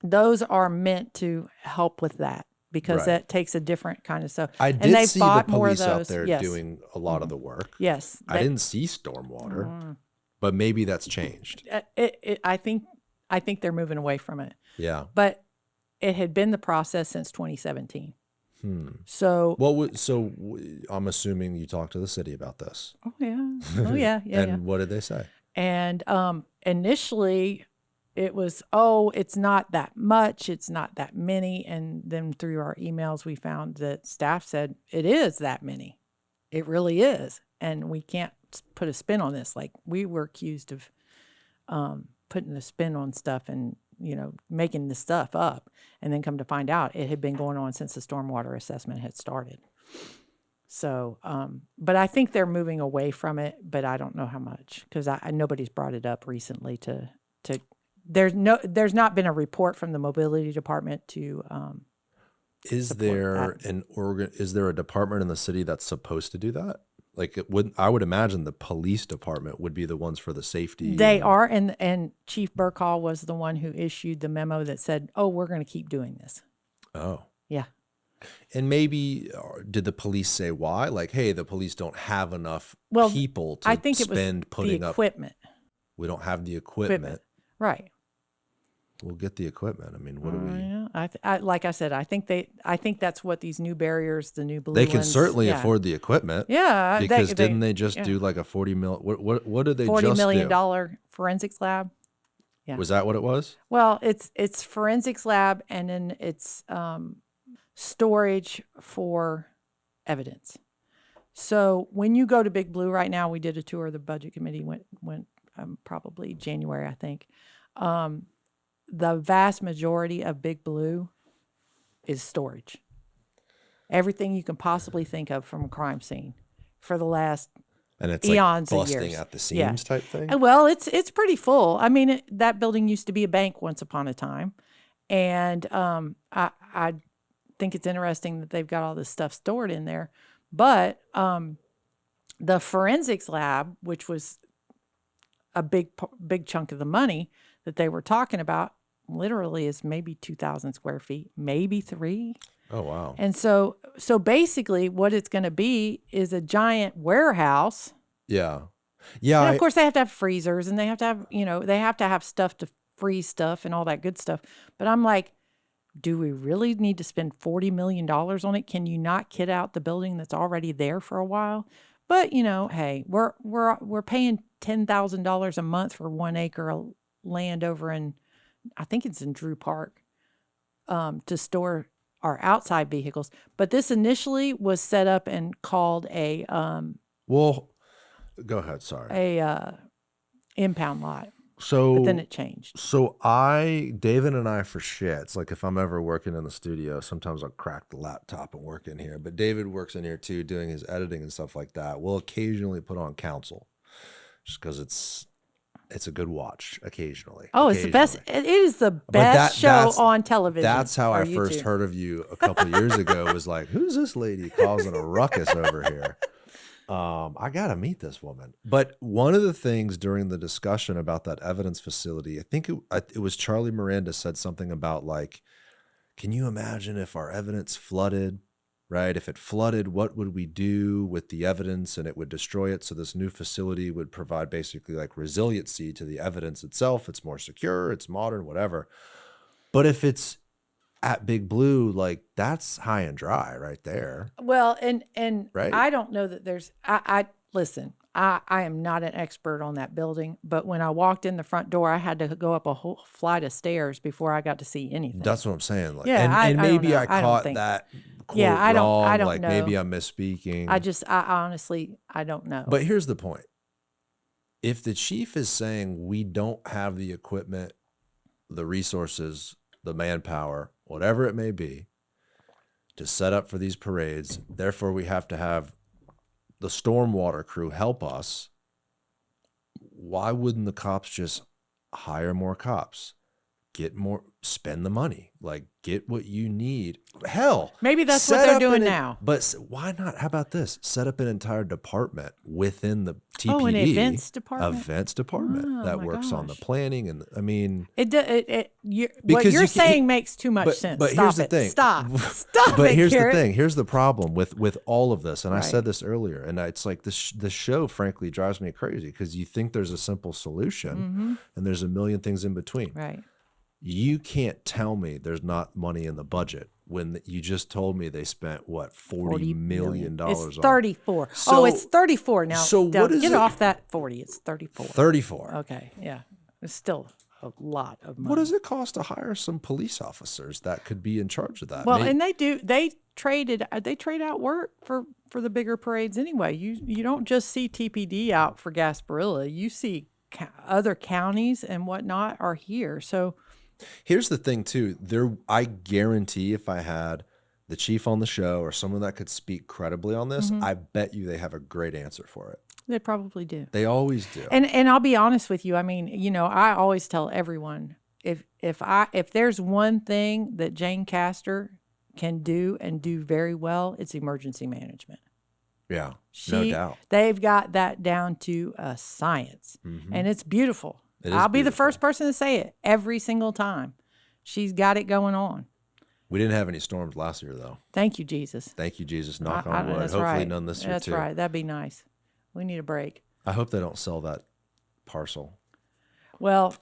those are meant to help with that, because that takes a different kind of stuff. I and did they've see the bought more of police out those. there Yes. doing a lot of the work. Yes. I didn't see stormwater, but maybe that's changed. I think they're moving away from it. Yeah. But it had been the process since 2017. So, I'm assuming you talked to the city about this. oh yeah, yeah. And what did they say? And initially, it was, oh, it's not that much, it's not that many. And then through our emails, we found that staff said it is that many. It really is. And we can't put a spin on this. Like, we were accused of putting a spin on stuff and, making this stuff up. And then come to find out it had been going on since the stormwater assessment had started. So, but I think they're moving away from it, but I don't know how much, because nobody's brought it up recently there's not been a report from the mobility department to, is there a department in the city that's supposed to do that? Like, I would imagine the police department would be the ones for the safety. They are. And Chief Burkhall was the one who issued the memo that said, oh, we're going to keep doing this. Oh, yeah. And maybe did the police say why? Like, hey, the police don't have enough people to I think spend it was putting the up equipment. We don't have the equipment. Right. We'll get the equipment. I mean, what do we? Yeah. Like I said, I think that's what these new barriers, the new blue They can ones, certainly afford the equipment. Yeah. Because didn't they just do like a 40 mil? What did they just do? $40 million forensics lab. Yeah. Was that what it was? Well, it's forensics lab, and then it's storage for evidence. So when you go to Big Blue right now, we did a tour of the budget committee, went probably January, I think. The vast majority of Big Blue is storage. Everything you can possibly think of from a crime scene for the last and it's eons like of years. busting at the seams type thing. Well, it's pretty full. I mean, that building used to be a bank once upon a time, and I think it's interesting that they've got all this stuff stored in there. But the forensics lab, which was a big chunk of the money that they were talking about, literally is maybe 2,000 square feet, maybe 3. Oh, wow. And so basically what it's going to be is a giant warehouse. Yeah. Yeah. And of course they have to have freezers, and they have to have, they have to have stuff to freeze stuff and all that good stuff. But I'm like, do we really need to spend $40 million on it? Can you not kit out the building that's already there for a while? But, hey, we're paying $10,000 a month for 1 acre of land over in, I think it's in Drew Park, to store our outside vehicles. But this initially was set up and called a well, go ahead. Sorry. A impound lot. So but then it changed. So David and I, for shits, like if I'm ever working in the studio, sometimes I'll crack the laptop and work in here. But David works in here too, doing his editing and stuff like that. We'll occasionally put on Counsel, just because it's a good watch occasionally. Oh, it's the best. It is the best show on television. That's how I first heard of you a couple of years ago. Was like, who's this lady causing a ruckus over here? I got to meet this woman. But one of the things during the discussion about that evidence facility, I think it was Charlie Miranda said something about like, can you imagine if our evidence flooded, right? If it flooded, what would we do with the evidence, and it would destroy it? So this new facility would provide basically like resiliency to the evidence itself. It's more secure, it's modern, whatever. But if it's at Big Blue, like that's high and dry right there. Well, and right? I don't know that there's, I listen, I am not an expert on that building, but when I walked in the front door, I had to go up a whole flight of stairs before I got to see anything. That's what I'm saying. Like, yeah, and maybe I caught that quote wrong. I don't like know. Maybe I'm misspeaking. I honestly, I don't know. But here's the point. If the chief is saying we don't have the equipment, the resources, the manpower, whatever it may be, to set up for these parades, therefore we have to have the stormwater crew help us, why wouldn't the cops just hire more cops? Spend the money, like get what you need. Hell, maybe that's what they're doing now. But why not? How about this? Set up an entire department within the TPD. Oh, an events department. Events department that works on the planning, and I mean, what you're saying makes too much sense. But here's the thing. Stop. But here's the thing. Here's the problem with all of this, and I said this earlier, and it's like the show, frankly, drives me crazy because you think there's a simple solution, and there's a million things in between. Right. You can't tell me there's not money in the budget when you just told me they spent what $40 million. It's 34. It's 34 now. So what is get it? Off that 40? It's 34. 34. Okay, yeah, it's still. lot of money. What does it cost to hire some police officers that could be in charge of that? Well, and they trade out work for the bigger parades anyway. You don't just see TPD out for Gasparilla. You see other counties and whatnot are here. So here's the thing too. I guarantee if I had the chief on the show or someone that could speak credibly on this, I bet you they have a great answer for it. they probably do. They always do. And I'll be honest with you. I mean, I always tell everyone if there's one thing that Jane Castor can do and do very well, it's emergency management. Yeah, no doubt. They've got that down to a science, and it's beautiful. I'll be the first person to say it every single time. She's got it going on. We didn't have any storms last year, though. Thank you, Jesus. Thank you, Jesus. Knock on wood. Hopefully right. none this year, That's too. That's right. That'd be nice. We need a break. I hope they don't sell that parcel. Well,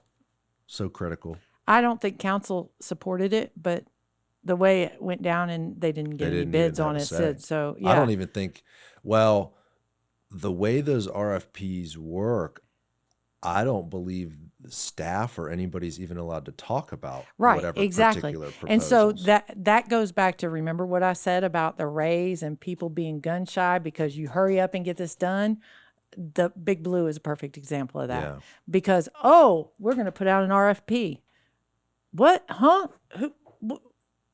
so critical. I don't think council supported it, but the way it went down and they didn't get any bids on it said so. Yeah. I don't even think, well, the way those RFPs work, I don't believe the staff or anybody's even allowed to talk about whatever particular proposals. And so that goes back to, remember what I said about the raise and people being gun shy because you hurry up and get this done? The Big Blue is a perfect example of that. Yeah. Because, we're going to put out an RFP. What? Huh?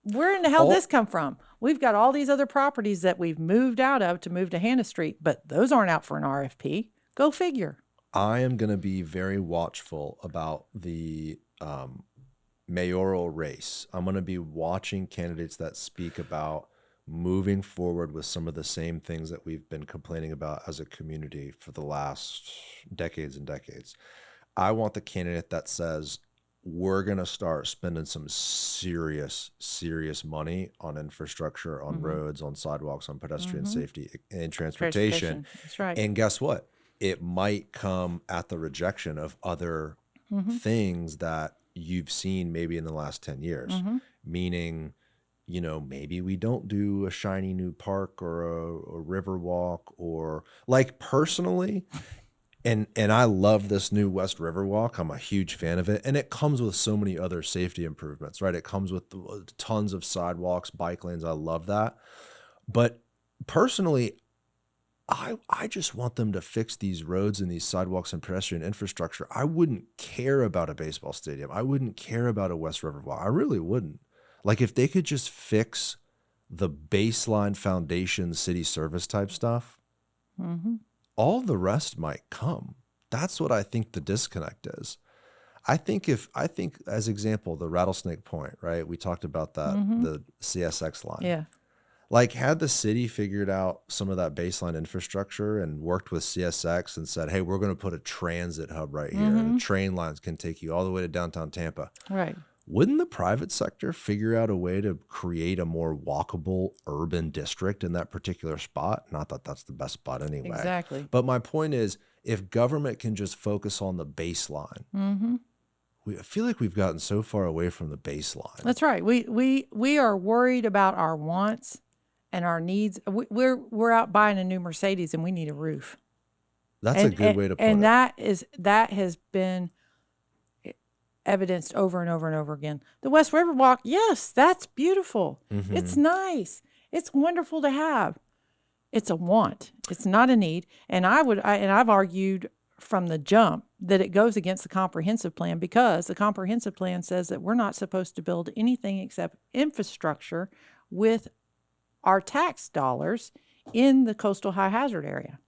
Where in the hell did this come from? We've got all these other properties that we've moved out of to move to Hannah Street, but those aren't out for an RFP. Go figure. I am going to be very watchful about the mayoral race. I'm going to be watching candidates that speak about moving forward with some of the same things that we've been complaining about as a community for the last decades and decades. I want the candidate that says, we're going to start spending some serious money on infrastructure, on roads, on sidewalks, on pedestrian safety and transportation. That's right. And guess what? It might come at the rejection of other things that you've seen maybe in the last 10 years, meaning, maybe we don't do a shiny new park or a river walk or like personally. And I love this new West Riverwalk. I'm a huge fan of it. And it comes with so many other safety improvements, right? It comes with tons of sidewalks, bike lanes. I love that. But personally, I just want them to fix these roads and these sidewalks and pedestrian infrastructure. I wouldn't care about a baseball stadium. I wouldn't care about a West Riverwalk. I really wouldn't. Like if they could just fix the baseline foundation city service type stuff, all the rest might come. That's what I think the disconnect is. I think as example, the Rattlesnake Point, right? We talked about that, the CSX line. Yeah. Like had the city figured out some of that baseline infrastructure and worked with CSX and said, hey, we're going to put a transit hub right here and the train lines can take you all the way to downtown Tampa. Right. Wouldn't the private sector figure out a way to create a more walkable urban district in that particular spot? Not that that's the best spot anyway. Exactly. But my point is, if government can just focus on the baseline, I feel like we've gotten so far away from the baseline. That's right. We are worried about our wants and our needs. We're out buying a new Mercedes and we need a roof. That's a good way to put it. And that has been evidenced over and over and over again. The West River Walk, yes, that's beautiful. It's nice. It's wonderful to have. It's a want. It's not a need. And I've argued from the jump that it goes against the comprehensive plan because the comprehensive plan says that we're not supposed to build anything except infrastructure with our tax dollars in the coastal high hazard area.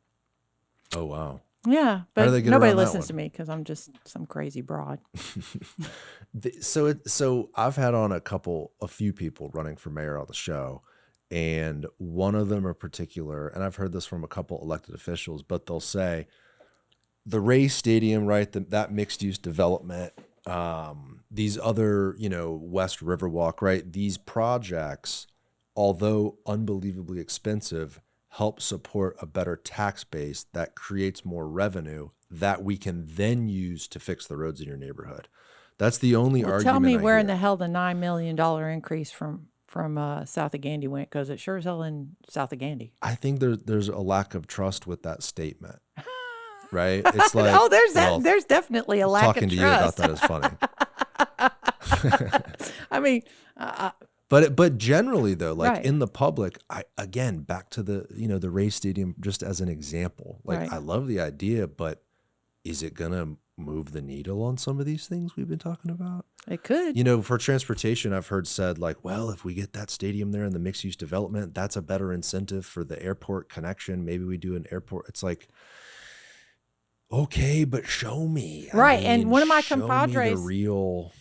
Oh, wow. Yeah, How do but they get nobody around that listens one? to me because I'm just some crazy broad. So I've had on a few people running for mayor on the show, and one of them in particular, and I've heard this from a couple elected officials, but they'll say the Ray Stadium, right? That mixed use development, these other, West Riverwalk, right? These projects, although unbelievably expensive, help support a better tax base that creates more revenue that we can then use to fix the roads in your neighborhood. That's the only argument. Tell me where I in the hear. hell the $9 million increase from South of Gandy went, because it sure as hell in South of Gandy. I think there's a lack of trust with that statement. right? It's like, Oh, there's well, there's definitely a lack talking of to you about trust. that is funny. I mean, But generally though, like right, in the public, I again back to the the Ray Stadium just as an example. Like right. I love the idea, but is it gonna move the needle on some of these things we've been talking about? It could. For transportation, I've heard said like, well, if we get that stadium there in the mixed use development, that's a better incentive for the airport connection. Maybe we do an airport. It's like, okay, but show me. Right. And one of my show me the compadres, real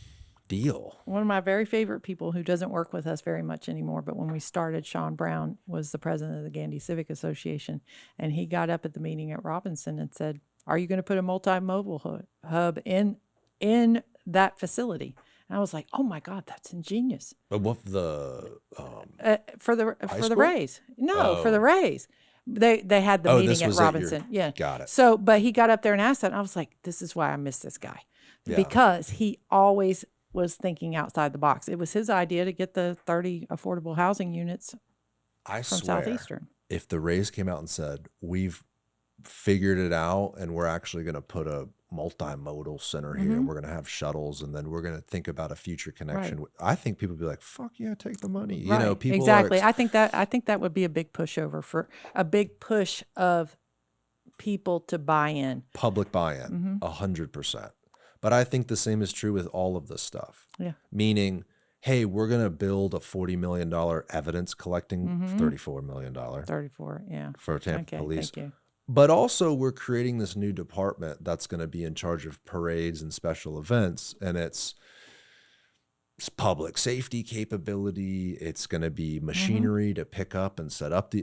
deal. one of my very favorite people who doesn't work with us very much anymore, but when we started, Sean Brown was the president of the Gandy Civic Association. And he got up at the meeting at Robinson and said, are you going to put a multimodal hub in that facility? And I was like, oh my God, that's ingenious. But what the For the school? Rays. No, for the Oh. Rays. They had the this meeting at was at your- Robinson. Yeah. got it. So, but he got up there and asked that, and I was like, this is why I miss this guy. Yeah. Because he always was thinking outside the box. It was his idea to get the 30 affordable housing units I from swear, Southeastern. if the Rays came out and said, we've figured it out and we're actually going to put a multimodal center here and we're going to have shuttles and then we're going to think about a future connection. Right. I think people would be like, fuck yeah, take the money. Right. People exactly. are I think that would be a big pushover for a big push of people to buy in. public buy-in, 100%. But I think the same is true with all of this stuff. Yeah. Meaning, hey, we're going to build a $40 million evidence collecting $34 million 34. Yeah. for Tampa Okay. Police. Thank you. But also we're creating this new department that's going to be in charge of parades and special events. And it's public safety capability. It's going to be machinery to pick up and set up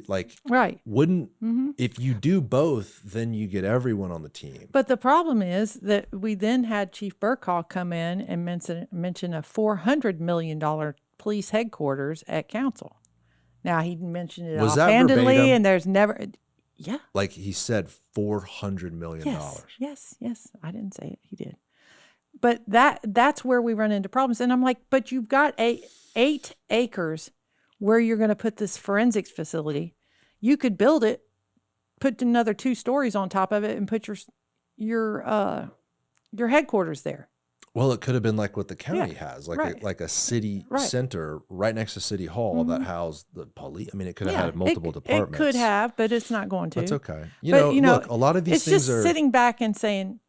Right. if you do both, then you get everyone on the team. But the problem is that we then had Chief Burkhall come in and mention a $400 million police headquarters at council. Now, he mentioned it Was that offhandedly, verbatim? and there's never, yeah. Like he said, $400 million. Yes. I didn't say it. He did. But that's where we run into problems. And I'm like, but you've got 8 acres where you're going to put this forensics facility. You could build it, put another 2 stories on top of it, and put your headquarters there. Well, it could have been like what the county has, like right. like a city Right. center right next to City Hall that housed the police. I mean, it could have had it- multiple departments. It could have, but it's not going to. That's okay. But, Look, a lot of these it's things just are. sitting back and saying,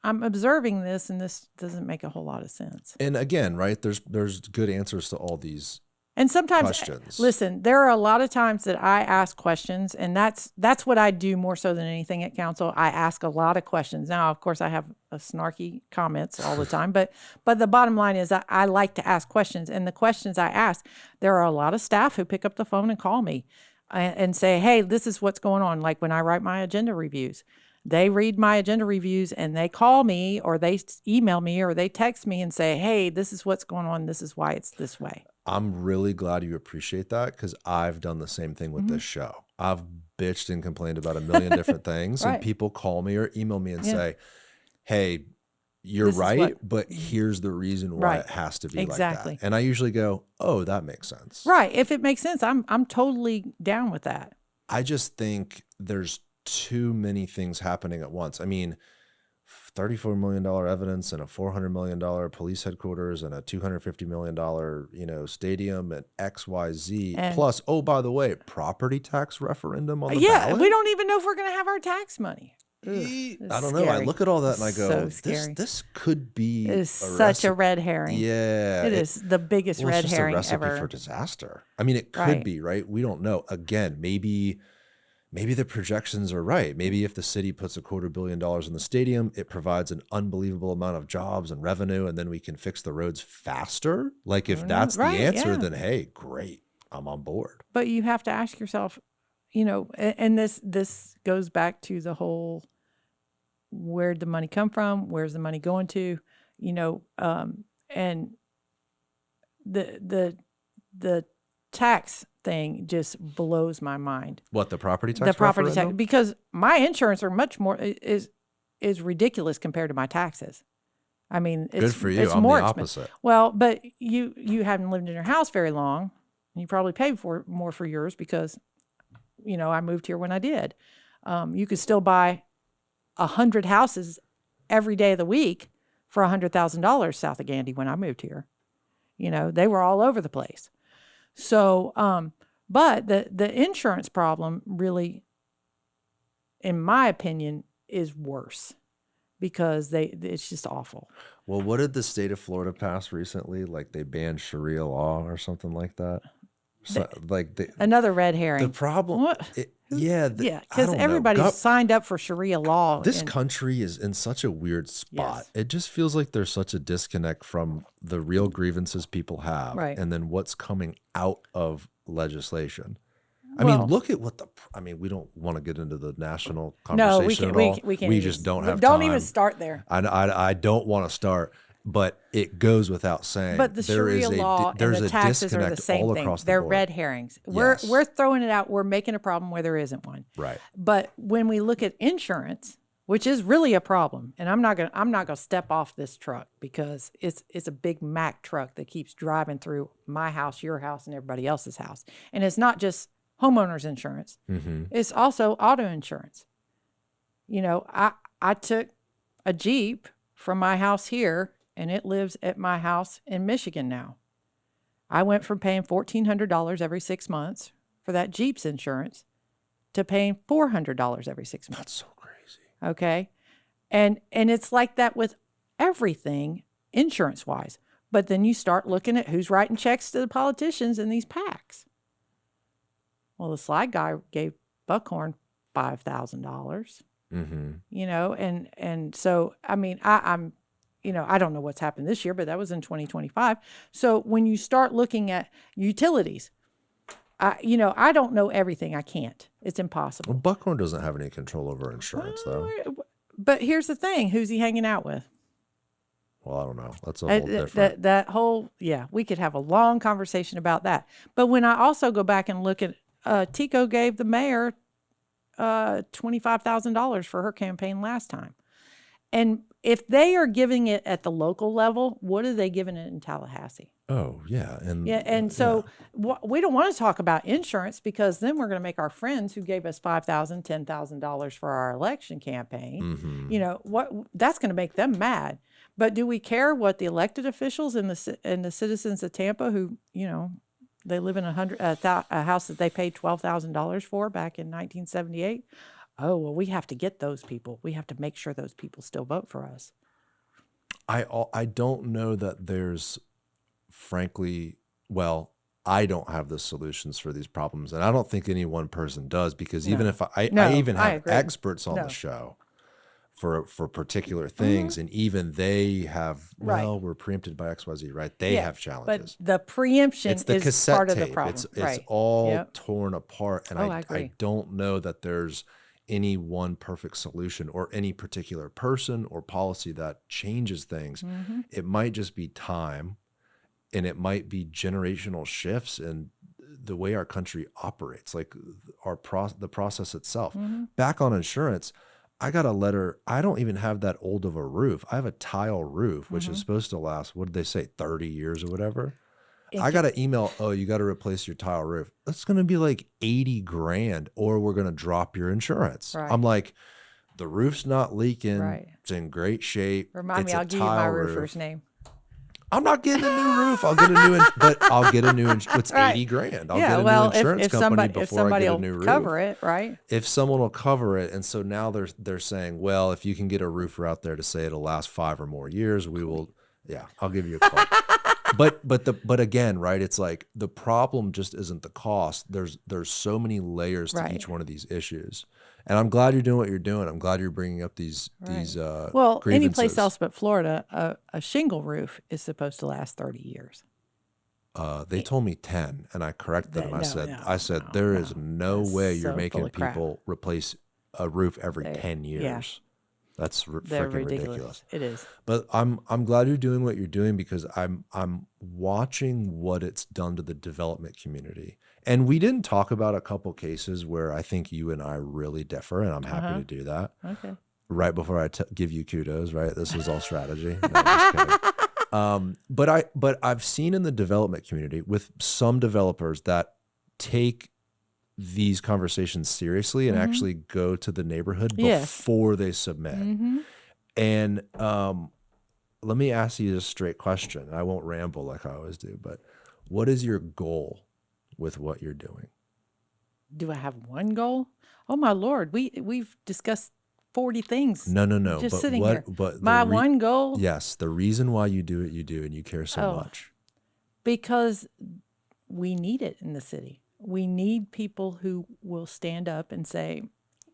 I'm observing this, and this doesn't make a whole lot of sense. And again, right? There's good answers to all these. And sometimes, Questions. listen, there are a lot of times that I ask questions, and that's what I do more so than anything at council. I ask a lot of questions. Now, of course, I have snarky comments all the time, but the bottom line is that I like to ask questions, and the questions I ask, there are a lot of staff who pick up the phone and call me and say, hey, this is what's going on. Like when I write my agenda reviews. They read my agenda reviews and they call me or they email me or they text me and say, hey, this is what's going on. This is why it's this way. I'm really glad you appreciate that because I've done the same thing with Mm-hmm. this show. I've bitched and complained about a million different things, Right. and people call me or email me and Yeah. say, hey, you're This is right, what- but here's the reason why Right. it has to be Exactly. like that. And I usually go, oh, that makes sense. Right. If it makes sense, I'm totally down with that. I just think there's too many things happening at once. I mean, $34 million evidence and a $400 million police headquarters and a $250 million, stadium and XYZ. And- Plus, oh, by the way, property tax referendum on the Yeah, ballot. we don't even know if we're going to have our tax money. I It's don't know. I scary. look at all that and I go, So this scary. could be It is such a red herring. Yeah. It is the biggest Well, red it's just herring a recipe ever. for disaster. I mean, it could Right. be, right? We don't know. Again, maybe the projections are right. Maybe if the city puts $250 million in the stadium, it provides an unbelievable amount of jobs and revenue, and then we can fix the roads faster. Like if that's Right, the answer, yeah. then hey, great. I'm on board. But you have to ask yourself, and this goes back to the whole, where'd the money come from? Where's the money going to? And the tax thing just blows my mind. What, the property tax? The property tax, referendum? because my insurance are much more is ridiculous compared to my taxes. I mean, it's Good for you. It's I'm more the expensive. opposite. Well, but you haven't lived in your house very long. You probably paid more for yours because, I moved here when I did. You could still buy 100 houses every day of the week for $100,000 south of Gandy when I moved here. You know, they were all over the place. So, but the insurance problem really, in my opinion, is worse because it's just awful. Well, what did the state of Florida pass recently? Like they banned Sharia law or something like that? So, Another red herring. The problem, because everybody's signed up for Sharia law. This country is in such a weird spot. Yes. It just feels like there's such a disconnect from the real grievances people have, Right. and then what's coming out of legislation. I mean, look at what we don't want to get into the national conversation at all. We can't. We just don't have Don't time. even start there. I don't want to start. But it goes without saying. But the Sharia law and the taxes are the same thing. They're red herrings. We're throwing it out. We're making a problem where there isn't one. Right. But when we look at insurance, which is really a problem, and I'm not gonna step off this truck because it's a big Mack truck that keeps driving through my house, your house, and everybody else's house. And it's not just homeowners insurance. Mm-hmm. It's also auto insurance. You know, I took a Jeep from my house here, and it lives at my house in Michigan now. I went from paying $1,400 every 6 months for that Jeep's insurance to paying $400 every 6 months. That's so crazy. Okay. And it's like that with everything insurance wise. But then you start looking at who's writing checks to the politicians in these PACs. Well, the slide guy gave Buckhorn $5,000. Mm-hmm. You know, and so I mean, I'm you know, I don't know what's happened this year, but that was in 2025. So when you start looking at utilities, I don't know everything. I can't. It's impossible. Well, Buckhorn doesn't have any control over insurance, though. But here's the thing. Who's he hanging out with? Well, I don't know. That's a whole different. That whole, we could have a long conversation about that. But when I also go back and look at, Tico gave the mayor $25,000 for her campaign last time. And if they are giving it at the local level, what are they giving it in Tallahassee? Oh, yeah. So we don't want to talk about insurance because then we're going to make our friends who gave us $5,000, $10,000 for our election campaign, mm-hmm. That's going to make them mad. But do we care what the elected officials and the citizens of Tampa who, they live in a house that they paid $12,000 for back in 1978? Oh, well, we have to get those people. We have to make sure those people still vote for us. I don't know that there's, frankly, I don't have the solutions for these problems. And I don't think any one person does, because even if I even have experts on the show for particular things, mm-hmm. and even they have, we're preempted by XYZ, right? They have challenges. But the preemption is part of the problem. It's all torn apart. And I don't know that there's any one perfect solution or any particular person or policy that changes things. Mm-hmm. It might just be time, and it might be generational shifts in the way our country operates, like the process itself. Mm-hmm. Back on insurance, I got a letter. I don't even have that old of a roof. I have a tile roof, which mm-hmm. is supposed to last, what did they say, 30 years or whatever? I got an email, you got to replace your tile roof. That's going to be like $80,000, or we're going to drop your insurance. Right. I'm like, the roof's not leaking. Right. It's in great shape. Remind me, I'll give you my roofer's name. I'm not getting a new roof. I'll get a new, but I'll get a new. It's $80,000. I'll get a new insurance company before I get a new roof. Cover it, right? If someone will cover it, and so now they're saying, well, if you can get a roofer out there to say it'll last 5 or more years, we will. Yeah, I'll give you a call. But again, right? It's like the problem just isn't the cost. There's so many layers to each one of these issues, and I'm glad you're doing what you're doing. I'm glad you're bringing up these grievances. Any place else but Florida, a shingle roof is supposed to last 30 years. They told me 10, and I corrected them. I said there is no way you're making people replace a roof every 10 years. Yeah. That's freaking ridiculous. It is. But I'm glad you're doing what you're doing, because I'm watching what it's done to the development community. And we didn't talk about a couple cases where I think you and I really differ, and I'm happy to do that. Okay. Right before I give you kudos, right? This is all strategy. No, just kidding. But I've seen in the development community with some developers that take these conversations seriously and actually go to the neighborhood Yes. before they submit. And let me ask you a straight question. I won't ramble like I always do, but what is your goal with what you're doing? Do I have one goal? Oh my Lord, we've discussed 40 things. No. Just But sitting what? here. But My one goal, yes, the reason why you do what you do and you care so much. because we need it in the city. We need people who will stand up and say,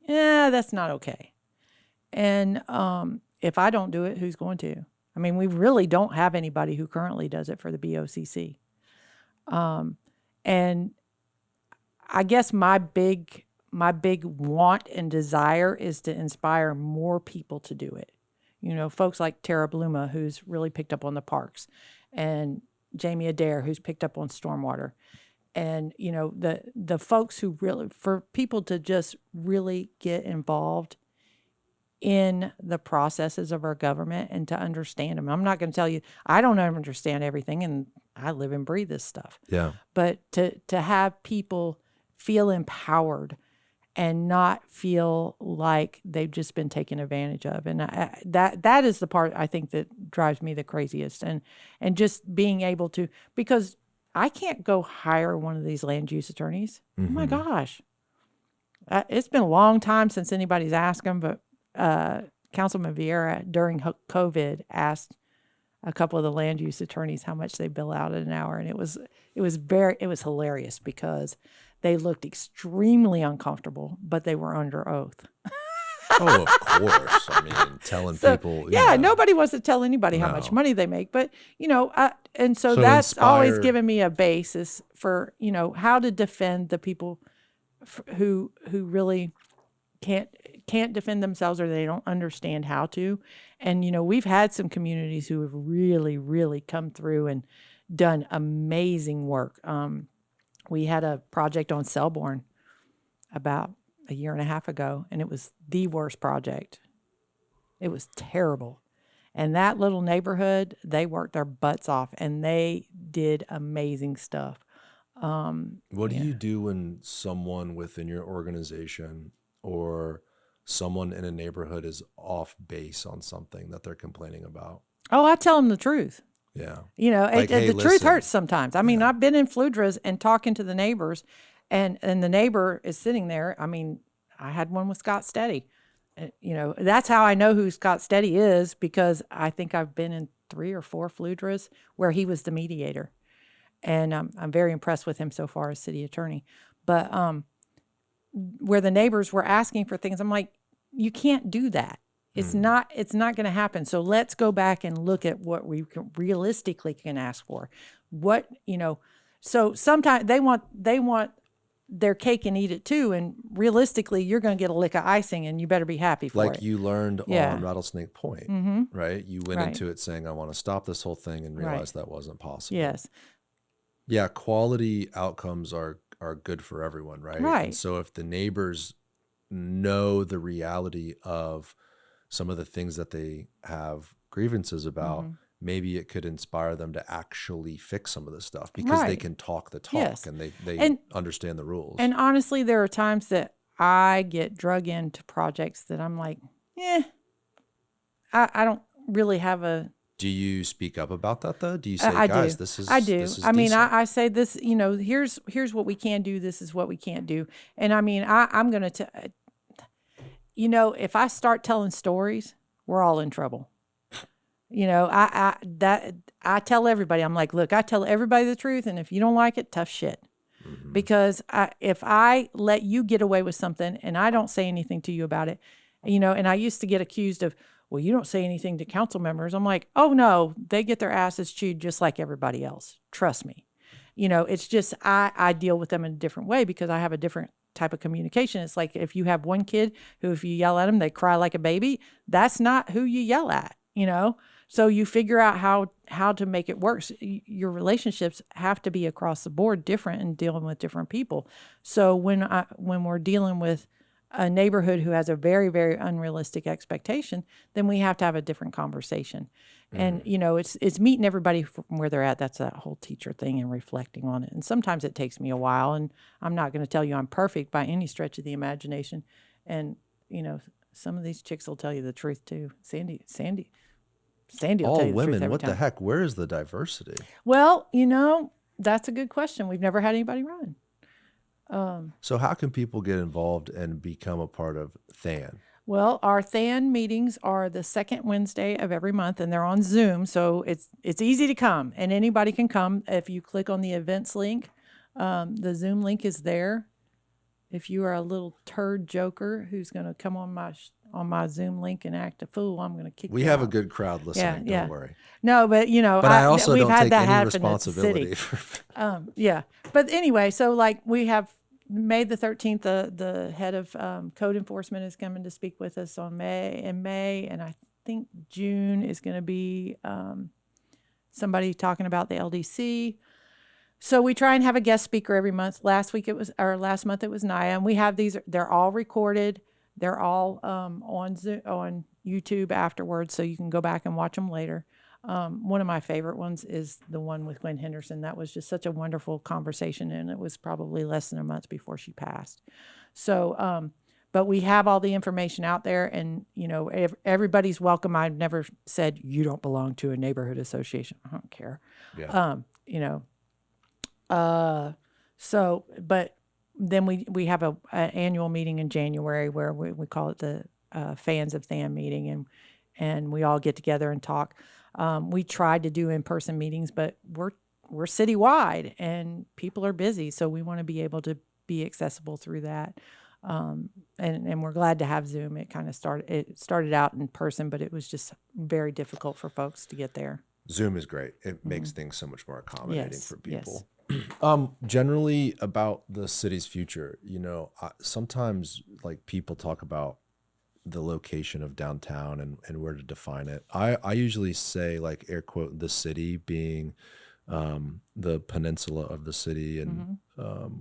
"Yeah, that's not okay." And if I don't do it, who's going to? I mean, we really don't have anybody who currently does it for the BOCC. And I guess my big want and desire is to inspire more people to do it. You know, folks like Tara Bluma, who's really picked up on the parks, and Jamie Adair, who's picked up on stormwater. And, you know, the folks who really, for people to just really get involved in the processes of our government and to understand them. I'm not going to tell you, I don't understand everything, and I live and breathe this stuff. Yeah. But to have people feel empowered and not feel like they've just been taken advantage of. And that is the part I think that drives me the craziest. And just being able to, because I can't go hire one of these land use attorneys. Oh my gosh. It's been a long time since anybody's asked them, but Councilman Vieira during COVID asked a couple of the land use attorneys how much they bill out at an hour. And it was hilarious because they looked extremely uncomfortable, but they were under oath. Oh, of course. I mean, telling people. Yeah, nobody wants to tell anybody how much money they make, but and so that's always given me a basis for, how to defend the people who really can't defend themselves, or they don't understand how to. And, we've had some communities who have really, really come through and done amazing work. We had a project on Selborne about a year and a half ago, and it was the worst project. It was terrible. And that little neighborhood, they worked their butts off, and they did amazing stuff. What do you do when someone within your organization or someone in a neighborhood is off base on something that they're complaining about? Oh, I tell them the truth. Yeah. Like, hey, the truth hurts sometimes. I mean, I've been in Fludras and talking to the neighbors, and the neighbor is sitting there. I mean, I had one with Scott Steady. That's how I know who Scott Steady is, because I think I've been in 3 or 4 Fludras where he was the mediator. And I'm very impressed with him so far as city attorney. But where the neighbors were asking for things, I'm like, you can't do that. It's not going to happen. So let's go back and look at what we realistically can ask for. So sometimes they want their cake and eat it too. And realistically, you're going to get a lick of icing, and you better be happy for it. Like you learned on Rattlesnake Point, right? You went Right. into it saying, I want to stop this whole thing, and realized that wasn't possible. Yes. Yeah, quality outcomes are good for everyone, right? Right. And so if the neighbors know the reality of some of the things that they have grievances about, maybe it could inspire them to actually fix some of this stuff, because they Right. can talk the talk. Yes. And they And- understand the rules. And honestly, there are times that I get drug into projects that I'm like, I don't really have a. Do you speak up about that though? Do you say, I guys, do. this is I do. This is I mean, decent. I say this, here's what we can do. This is what we can't do. And I mean, I'm going to, if I start telling stories, we're all in trouble. I tell everybody, I'm like, look, I tell everybody the truth. And if you don't like it, tough shit. Because if I let you get away with something and I don't say anything to you about it, and I used to get accused of, well, you don't say anything to council members. I'm like, oh no, they get their asses chewed just like everybody else. Trust me. It's just, I deal with them in a different way because I have a different type of communication. It's like, if you have one kid who, if you yell at them, they cry like a baby, that's not who you yell at, So you figure out how to make it work. Your relationships have to be across the board different and dealing with different people. So when we're dealing with a neighborhood who has a very, very unrealistic expectation, then we have to have a different conversation. And, it's meeting everybody from where they're at. That's that whole teacher thing and reflecting on it. And sometimes it takes me a while, and I'm not going to tell you I'm perfect by any stretch of the imagination. And, some of these chicks will tell you the truth too. Sandy will All tell you the truth women, every what time. the heck? Where is the diversity? Well, that's a good question. We've never had anybody run. So how can people get involved and become a part of THAN? Well, our THAN meetings are the second Wednesday of every month, and they're on Zoom, so it's easy to come, and anybody can come. If you click on the events link, the Zoom link is there. If you are a little turd joker who's going to come on my Zoom link and act a fool, I'm going to kick you out. We have a good crowd listening. Yeah. Don't worry. No, but But I also we've don't had take that any happen at the responsibility city. for. Yeah. But anyway, so like we have May the 13th, the head of code enforcement is coming to speak with us in May, and I think June is going to be somebody talking about the LDC. So we try and have a guest speaker every month. Last month it was Naya, and we have these. They're all recorded. They're all on Zoom, on YouTube afterwards, so you can go back and watch them later. One of my favorite ones is the one with Gwen Henderson. That was just such a wonderful conversation, and it was probably less than a month before she passed. So, but we have all the information out there, and everybody's welcome. I've never said you don't belong to a neighborhood association. I don't care. Yeah. So, but then we have a annual meeting in January where we call it the Fans of THAN meeting, and we all get together and talk. We tried to do in-person meetings, but we're citywide and people are busy, so we want to be able to be accessible through that. And we're glad to have Zoom. It started out in person, but it was just very difficult for folks to get there. Zoom is great. It makes things so much more accommodating for people. Yes. Generally about the city's future, sometimes like people talk about the location of downtown and where to define it. I usually say, like, air quote, the city being the peninsula of the city and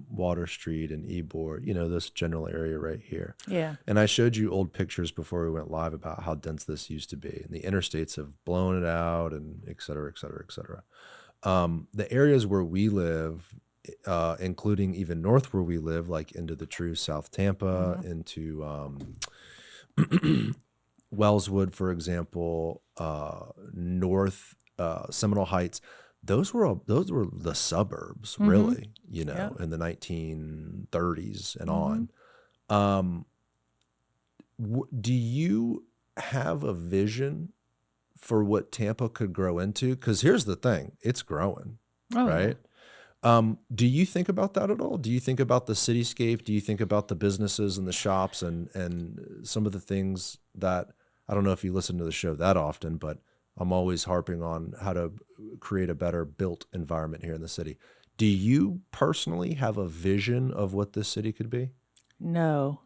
Water Street and Ybor, this general area right here. Yeah. And I showed you old pictures before we went live about how dense this used to be. And the interstates have blown it out and et cetera, et cetera, et cetera. The areas where we live, including even north where we live, like into the true South Tampa, into Wellswood, for example, north Seminole Heights, those were the suburbs, really, in the 1930s and on. Do you have a vision for what Tampa could grow into? Because here's the thing, it's growing, right? Do you think about that at all? Do you think about the cityscape? Do you think about the businesses and the shops and some of the things that, I don't know if you listen to the show that often, but I'm always harping on how to create a better built environment here in the city. Do you personally have a vision of what this city could be? No.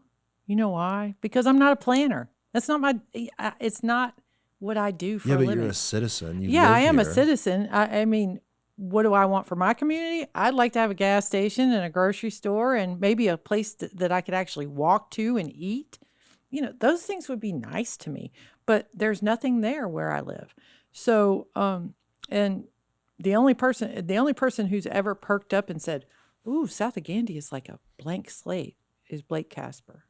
You know why? Because I'm not a planner. That's not it's not what I do for a living. Yeah, but you're a citizen. You Yeah, live I am a here. citizen. I mean, what do I want for my community? I'd like to have a gas station and a grocery store and maybe a place that I could actually walk to and eat. Those things would be nice to me, but there's nothing there where I live. So, and the only person who's ever perked up and said, "Ooh, South of Gandy is like a blank slate," is Blake Casper.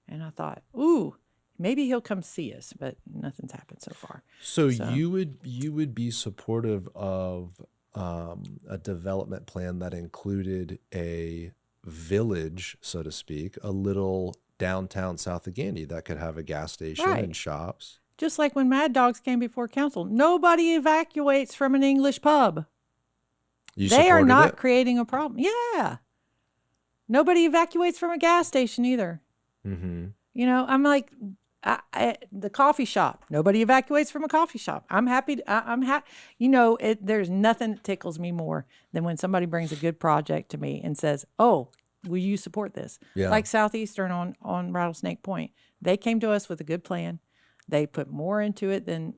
And I thought, "Ooh, maybe he'll come see us," but nothing's happened so far. So you would be supportive of a development plan that included a village, so to speak, a little downtown South of Gandy that could have a gas station and shops. Just like when Mad Dogs came before council, nobody evacuates from an English pub. They are not creating a problem. Yeah. Nobody evacuates from a gas station either. I'm like, the coffee shop. Nobody evacuates from a coffee shop. I'm happy. There's nothing that tickles me more than when somebody brings a good project to me and says, "Oh, will you support this?" Yeah. Like Southeastern on Rattlesnake Point. They came to us with a good plan. They put more into it than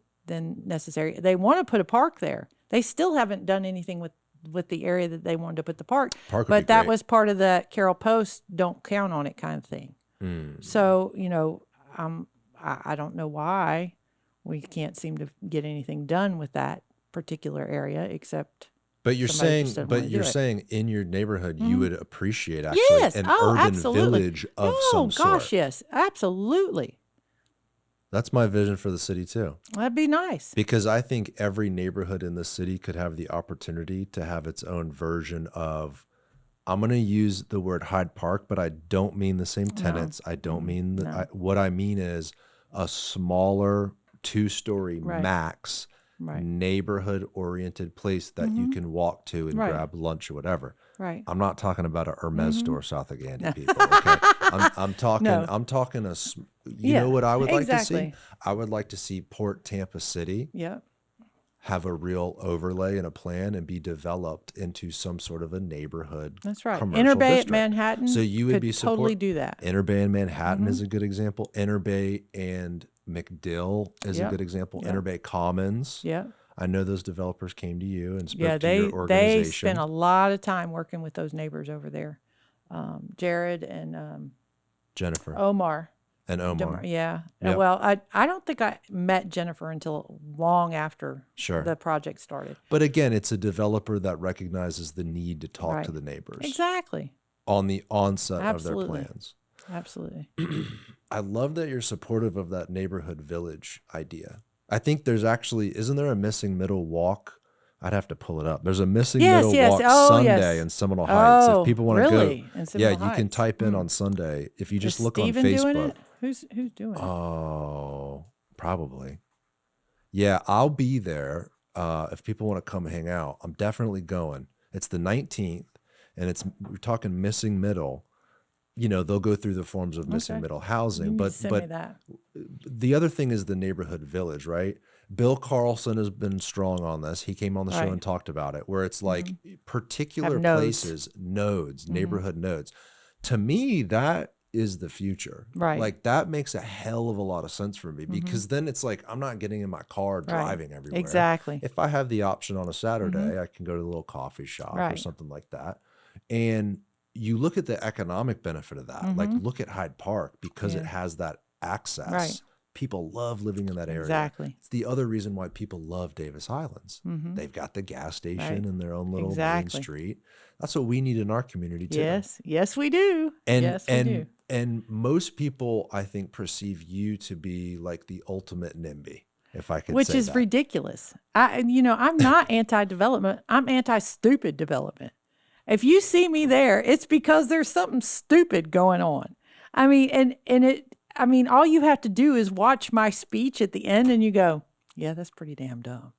necessary. They want to put a park there. They still haven't done anything with the area that they wanted to put the park. But that was part of the Carroll Post don't count on it kind of thing. So, I don't know why we can't seem to get anything done with that particular area except But you're somebody just saying, doesn't wanna do it. saying in your neighborhood, you would appreciate actually Yes. an Oh, urban absolutely. village of Oh, some gosh, sort. yes. Absolutely. That's my vision for the city too. That'd be nice. Because I think every neighborhood in the city could have the opportunity to have its own version of, I'm going to use the word Hyde Park, but I don't mean the same tenants. I don't mean No. what I mean is a smaller 2-story Right. max Right. neighborhood oriented place that you can walk to and Right. grab lunch or whatever. Right. I'm not talking about a Hermes store south of Gandy, people. Okay, I'm talking. No. I'm talking you Yeah, know what I would like to see? exactly. I would like to see Port Tampa City Yep. have a real overlay and a plan and be developed into some sort of a neighborhood. That's right. Commercial Inner Bay district. at Manhattan. So you would could be totally do that. Inner Bay and Manhattan is a good example. Inner Bay and McDill is a Yep. good example. Yep. Inner Bay Commons. Yeah. I know those developers came to you and spoke Yeah, to your they organization. spent a lot of time working with those neighbors over there, Jared and Jennifer Omar. and Omar. Yeah. Yep. Well, I don't think I met Jennifer until long after Sure. the project started. But again, it's a developer that recognizes the need to talk to Right. the neighbors Exactly. on the onset Absolutely. of their plans. Absolutely. I love that you're supportive of that neighborhood village idea. I think there's actually, isn't there a missing middle walk? I'd have to pull it up. There's a missing Yes, middle yes. walk Oh, Sunday yes. in Seminole Heights. Oh, If people want to really? go, In Seminole you can Heights? type in on Sunday. If you just Is look on Steven doing Facebook. it? Who's doing it? Oh, probably. Yeah, I'll be there. If people want to come hang out, I'm definitely going. It's the 19th, and we're talking missing middle. You know, they'll go through the forms of missing Okay. middle You housing, need to but send me but that. the other thing is the neighborhood village, right? Bill Carlson has been strong on this. He came on the show Right. and talked about it, where it's like particular Have nodes. places, nodes, neighborhood nodes. To me, that is the future. Right. Like that makes a hell of a lot of sense for me because then it's like I'm not getting in my car driving everywhere. Exactly. If I have the option on a Saturday, I can go to a little coffee shop or Right. something like that. And you look at the economic benefit of that. Like look at Hyde Park because it Yeah. has that access. Right. People love living in that area. Exactly. It's the other reason why people love Davis Islands. They've got the gas station Right. and their own little Exactly. main street. That's what we need in our community too. Yes. Yes, we do. And yes, we and do. and most people, I think, perceive you to be like the ultimate NIMBY, if I could Which say is that. ridiculous. I'm not anti-development. I'm anti-stupid development. If you see me there, it's because there's something stupid going on. I mean, all you have to do is watch my speech at the end and you go, yeah, that's pretty damn dumb.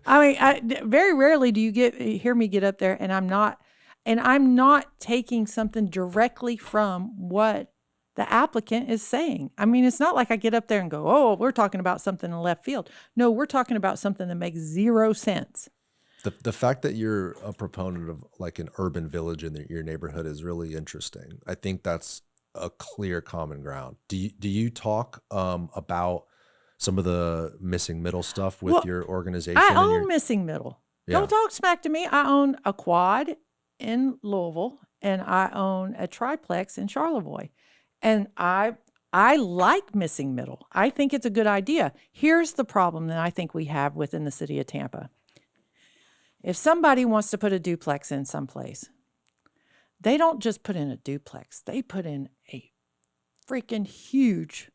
I mean, very rarely do you hear me get up there and I'm not taking something directly from what the applicant is saying. I mean, it's not like I get up there and go, oh, we're talking about something in left field. No, we're talking about something that makes zero sense. The fact that you're a proponent of like an urban village in your neighborhood is really interesting. I think that's a clear common ground. Do you talk about some of the missing middle stuff with your organization? I own Missing Middle. Yeah. Don't talk smack to me. I own a quad in Louisville and I own a triplex in Charlevoix. And I like Missing Middle. I think it's a good idea. Here's the problem that I think we have within the city of Tampa. If somebody wants to put a duplex in someplace, they don't just put in a duplex. They put in a freaking huge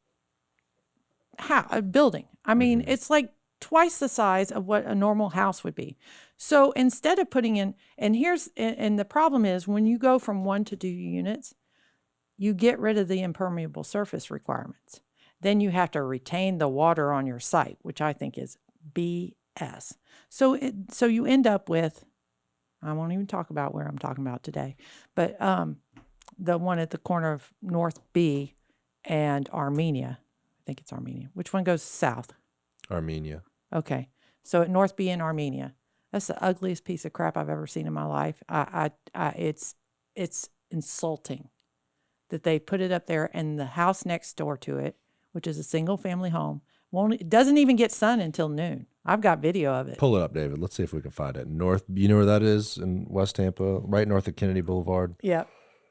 a building. I mean, it's like twice the size of what a normal house would be. So instead of putting in, and the problem is when you go from 1 to 2 units, you get rid of the impermeable surface requirements. Then you have to retain the water on your site, which I think is BS. So you end up with, I won't even talk about where I'm talking about today, but the one at the corner of North B and Armenia. I think it's Armenia. Which one goes south? Armenia. Okay. So at North B and Armenia, that's the ugliest piece of crap I've ever seen in my life. It's insulting that they put it up there and the house next door to it, which is a single family home, it doesn't even get sun until noon. I've got video of it. Pull it up, David. Let's see if we can find it. North, you know where that is in West Tampa, right north of Kennedy Boulevard. Yeah,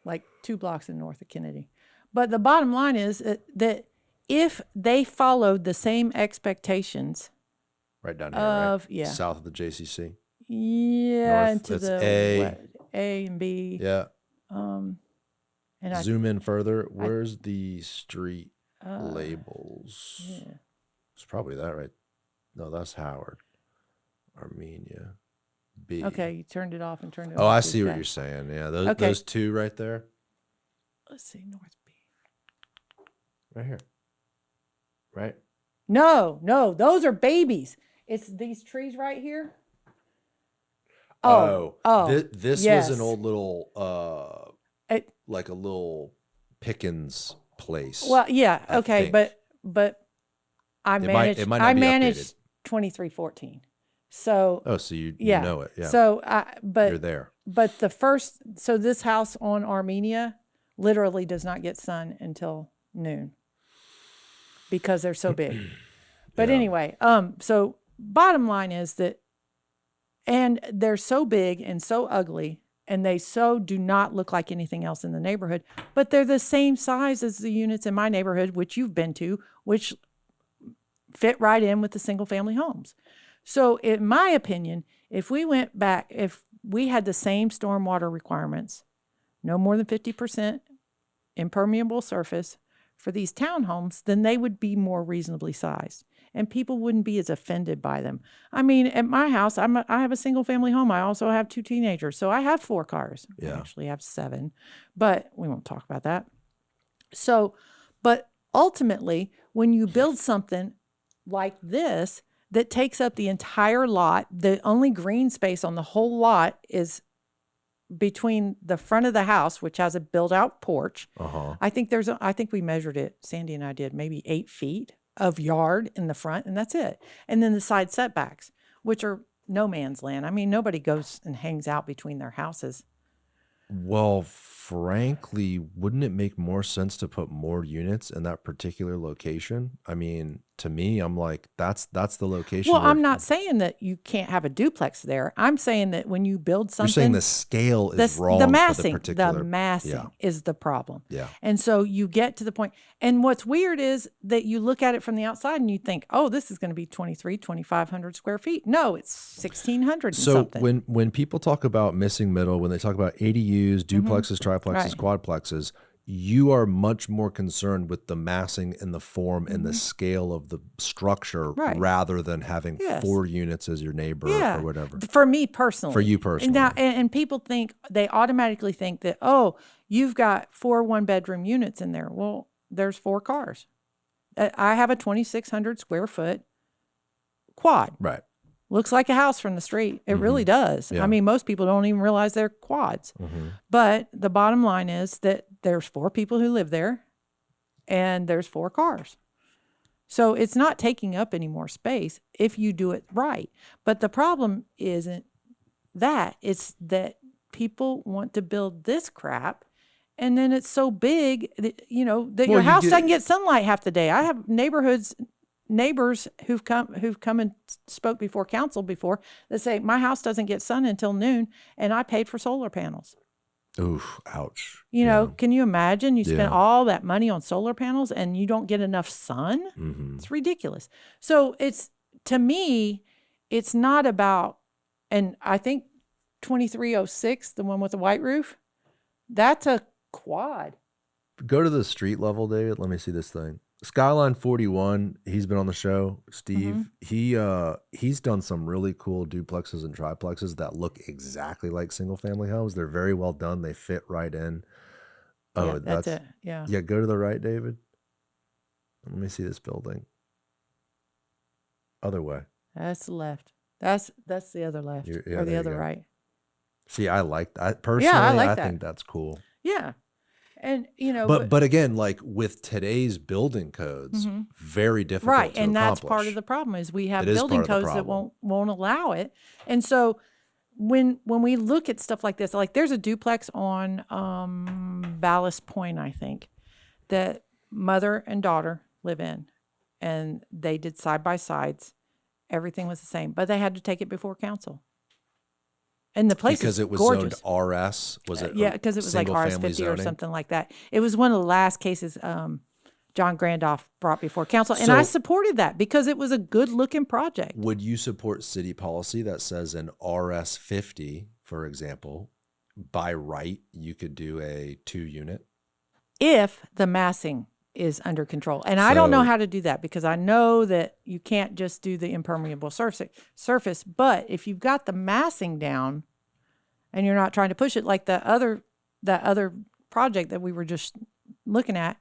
like 2 blocks north of Kennedy. But the bottom line is that if they followed the same expectations Right down here, of, right? yeah. South of the JCC. Yeah, North, into it's the A. A and B. Yeah. And I Zoom in further. Where's the street labels? yeah. It's probably that, right? No, that's Howard. Armenia. B. Okay, you turned it off and turned it Oh, on. I too see what fast. you're saying. Yeah, those Okay. those two right there. Let's see, North B. Right here. Right? No, those are babies. It's these trees right here. Oh. Oh, This yes. was an old little like a little Pickens place. Well, yeah, I okay, think. but I managed it might not be managed 2314. So Oh, so you yeah. know it. Yeah. So You're there. But so this house on Armenia literally does not get sun until noon because they're so big. But Yeah. anyway, so bottom line is that, and they're so big and so ugly, and they so do not look like anything else in the neighborhood, but they're the same size as the units in my neighborhood, which you've been to, which fit right in with the single family homes. So in my opinion, if we went back, if we had the same stormwater requirements, no more than 50% impermeable surface for these townhomes, then they would be more reasonably sized and people wouldn't be as offended by them. I mean, at my house, I have a single family home. I also have 2 teenagers. So I have 4 cars. Yeah. I actually have 7, but we won't talk about that. So, but ultimately, when you build something like this that takes up the entire lot, the only green space on the whole lot is between the front of the house, which has a built out porch. Uh-huh. I think we measured it, Sandy and I did, maybe 8 feet of yard in the front, and that's it. And then the side setbacks, which are no man's land. I mean, nobody goes and hangs out between their houses. Well, frankly, wouldn't it make more sense to put more units in that particular location? I mean, to me, I'm like, that's the location. Well, where I'm not saying that you can't have a duplex there. I'm saying that when you build something, you're saying the scale is wrong. The massing, for the particular. the massing Yeah. is the problem. Yeah. And so you get to the point. And what's weird is that you look at it from the outside and you think, oh, this is going to be 2,500 square feet. No, it's 1,600 and So something. when people talk about missing middle, when they talk about ADUs, duplexes, triplexes, Right. quadplexes, you are much more concerned with the massing and the form and the scale of the structure Right. rather than having Yes. 4 units as your neighbor Yeah. or whatever. For me personally. For you personally. Now, and people think, they automatically think that, oh, you've got 4 one-bedroom units in there. Well, there's 4 cars. I have a 2,600 square foot quad. Right. Looks like a house from the street. It really does. Yeah. I mean, most people don't even realize they're quads. But the bottom line is that there's 4 people who live there and there's 4 cars. So it's not taking up any more space if you do it right. But the problem isn't that. It's that people want to build this crap and then it's so big that, that your Well, you house get- doesn't get sunlight half the day. I have neighbors who've come and spoke before council before that say my house doesn't get sun until noon and I paid for solar panels. Oof, ouch. Can you imagine you spend Yeah. all that money on solar panels and you don't get enough sun? Mm-hmm. It's ridiculous. So to me, it's not about, and I think 2306, the one with the white roof, that's a quad. Go to the street level, David. Let me see this thing. Skyline 41, he's been on the show. Steve, he's done some really cool duplexes and triplexes that look exactly like single family homes. They're very well done. They fit right in. Oh, Yeah, that's it. Yeah. Yeah, go to the right, David. Let me see this building. Other way. That's the left. That's the other left Yeah, or there the you other go. right. See, I like that. Personally, like that. think that's cool. Yeah. And, But again, like with today's building codes, very difficult right. to And that's accomplish. part of the problem is we have It is building part of the codes that problem. won't allow it. And so when we look at stuff like this, like there's a duplex on Ballast Point, I think, that mother and daughter live in. And they did side by sides. Everything was the same. But they had to take it before council. And the place Because is it was gorgeous. zoned RS, was it? Yeah, because it was like single-family RS 50 or zoning? something like that. It was one of the last cases John Grandoff brought before council. And So- I supported that because it was a good looking project. Would you support city policy that says in RS 50, for example, by right, you could do a 2-unit? If the massing is under control. And I don't know So- how to do that because I know that you can't just do the impermeable surface. But if you've got the massing down and you're not trying to push it like that other project that we were just looking at,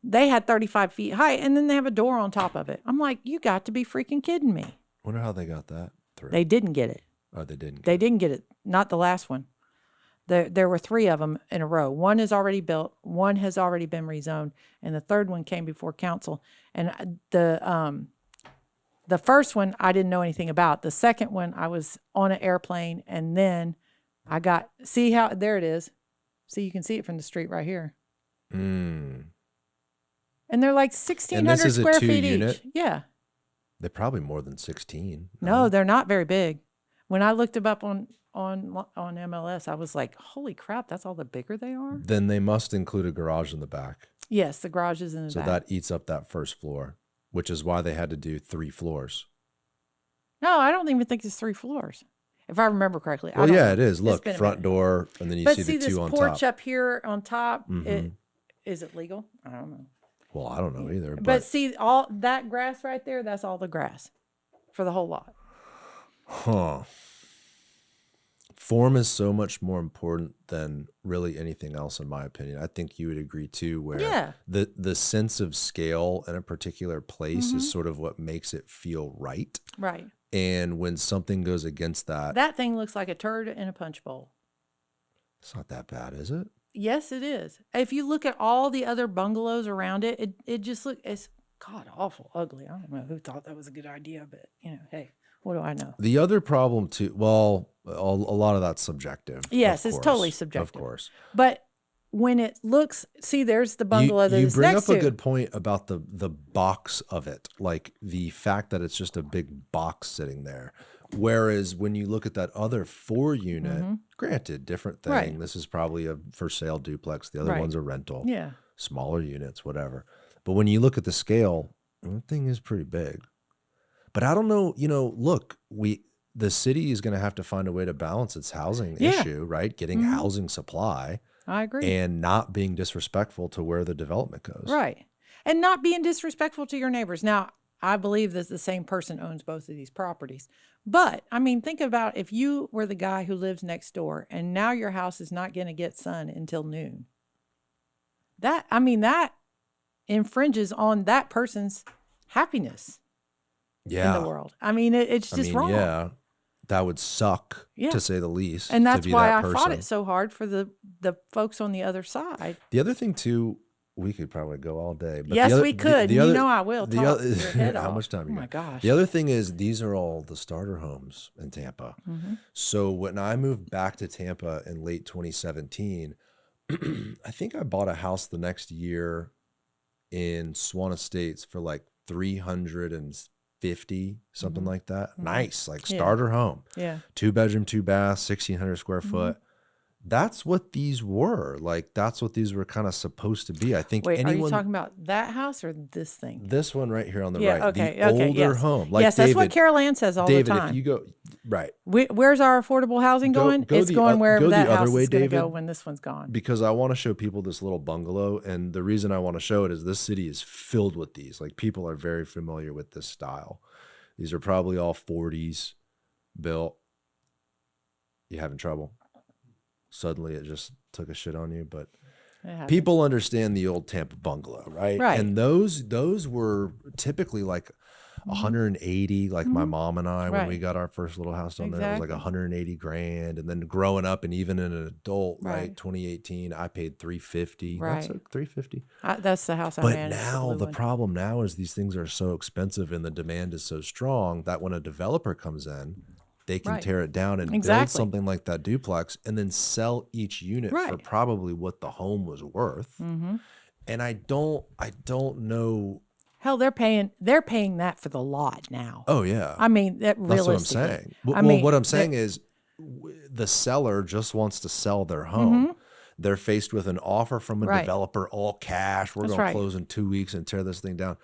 they had 35 feet high and then they have a door on top of it. I'm like, you got to be freaking kidding me. Wonder how they got that through. They didn't get it. Oh, they didn't. They didn't get it. Not the last one. There were 3 of them in a row. One is already built. One has already been rezoned, and the third one came before council. And the first one I didn't know anything about. The second one I was on an airplane, and then I got there it is. See, you can see it from the street right here. And they're like 1,600 is a square feet 2-unit? each. Yeah. They're probably more than 16. No, they're not very big. When I looked them up on MLS, I was like, holy crap, that's all the bigger they are? Then they must include a garage in the back. Yes, the garage is in the So back. that eats up that first floor, which is why they had to do 3 floors. No, I don't even think it's 3 floors, if I remember correctly. I Well, don't yeah, know. it is. It's Look, been a front minute. door, and then you But see see the this 2 on porch top. up here on top? Mhm. Is it legal? I don't know. Well, I don't know either. But see, all that grass right there, that's all the grass for the whole lot. Huh. Form is so much more important than really anything else, in my opinion. I think you would agree too, where Yeah. the sense of scale in a particular place Mm-hmm. is sort of what makes it feel right. Right. And when something goes against that, That thing looks like a turd in a punch bowl. it's not that bad, is it? Yes, it is. If you look at all the other bungalows around it, it just it's god awful ugly. I don't know who thought that was a good idea, but hey, what do I know? The other problem too, well, a lot of that's subjective. Yes, of it's course, totally subjective. Of course. But when it looks, see, there's the bungalow that You is bring next up a to. good point about the box of it, like the fact that it's just a big box sitting there. Whereas when you look at that other 4-unit, granted, different thing. Right. This is probably a for sale duplex. The other Right. one's a rental. Yeah. Smaller units, whatever. But when you look at the scale, that thing is pretty big. But I don't know, look, the city is going to have to find a way to balance its housing Yeah. issue, right? Getting housing supply I agree. and not being disrespectful to where the development goes. Right. And not being disrespectful to your neighbors. Now, I believe that the same person owns both of these properties. But, I mean, think about if you were the guy who lives next door and now your house is not going to get sun until noon. That infringes on that person's happiness Yeah. in the world. I mean, it's just wrong. Yeah, that would suck, Yeah. to say the least. And to that's be why that I fought person. it so hard for the folks on the other side. The other thing too, we could probably go all day. But Yes, the other, we could. The other, I will the talk other- your head how off. much time? Oh You my got? gosh. The other thing is these are all the starter homes in Tampa. Mm-hmm. So when I moved back to Tampa in late 2017, I think I bought a house the next year in Swan Estates for like 350, something like that. Nice, like Yeah. starter home. Yeah. 2-bedroom, 2-bath, 1,600 square foot. That's what these were. Like, that's what these were kind of supposed to be. I think Wait, are you anyone, talking about that house or this thing? this one right here on the Yeah, right, okay, the okay, older yes. home. Like Yes, David, that's what Carol Ann says all David, the time. if you go, right. Where's our affordable housing going? Go It's the going oth- wherever go the that other house way, is going to go David. when this one's gone. Because I want to show people this little bungalow. And the reason I want to show it is this city is filled with these. Like, people are very familiar with this style. These are probably all 40s built. You having trouble? Suddenly it just took a shit on you. But It happens. people understand the old Tampa bungalow, right? Right. And those were typically like 180, like my mom and I, when Right. we got our first little house down there, it was like Exactly. 180 grand. And then growing up and even in an adult, right? Right. 2018, I paid 350. Right. That's like 350. That's the house I But managed. now the one. problem now is these things are so expensive and the demand is so strong that when a developer comes in, they can Right. tear it down and build Exactly. something like that duplex and then sell each unit for Right. probably what the home was worth. And I don't know. Hell, they're paying that for the lot now. Oh yeah, I mean, that's what I'm realistically. saying. Well, I mean, what I'm saying is the seller just wants to sell their home. They're faced with an offer from a Right. developer, all cash. We're That's going to right. close in 2 weeks and tear this thing down.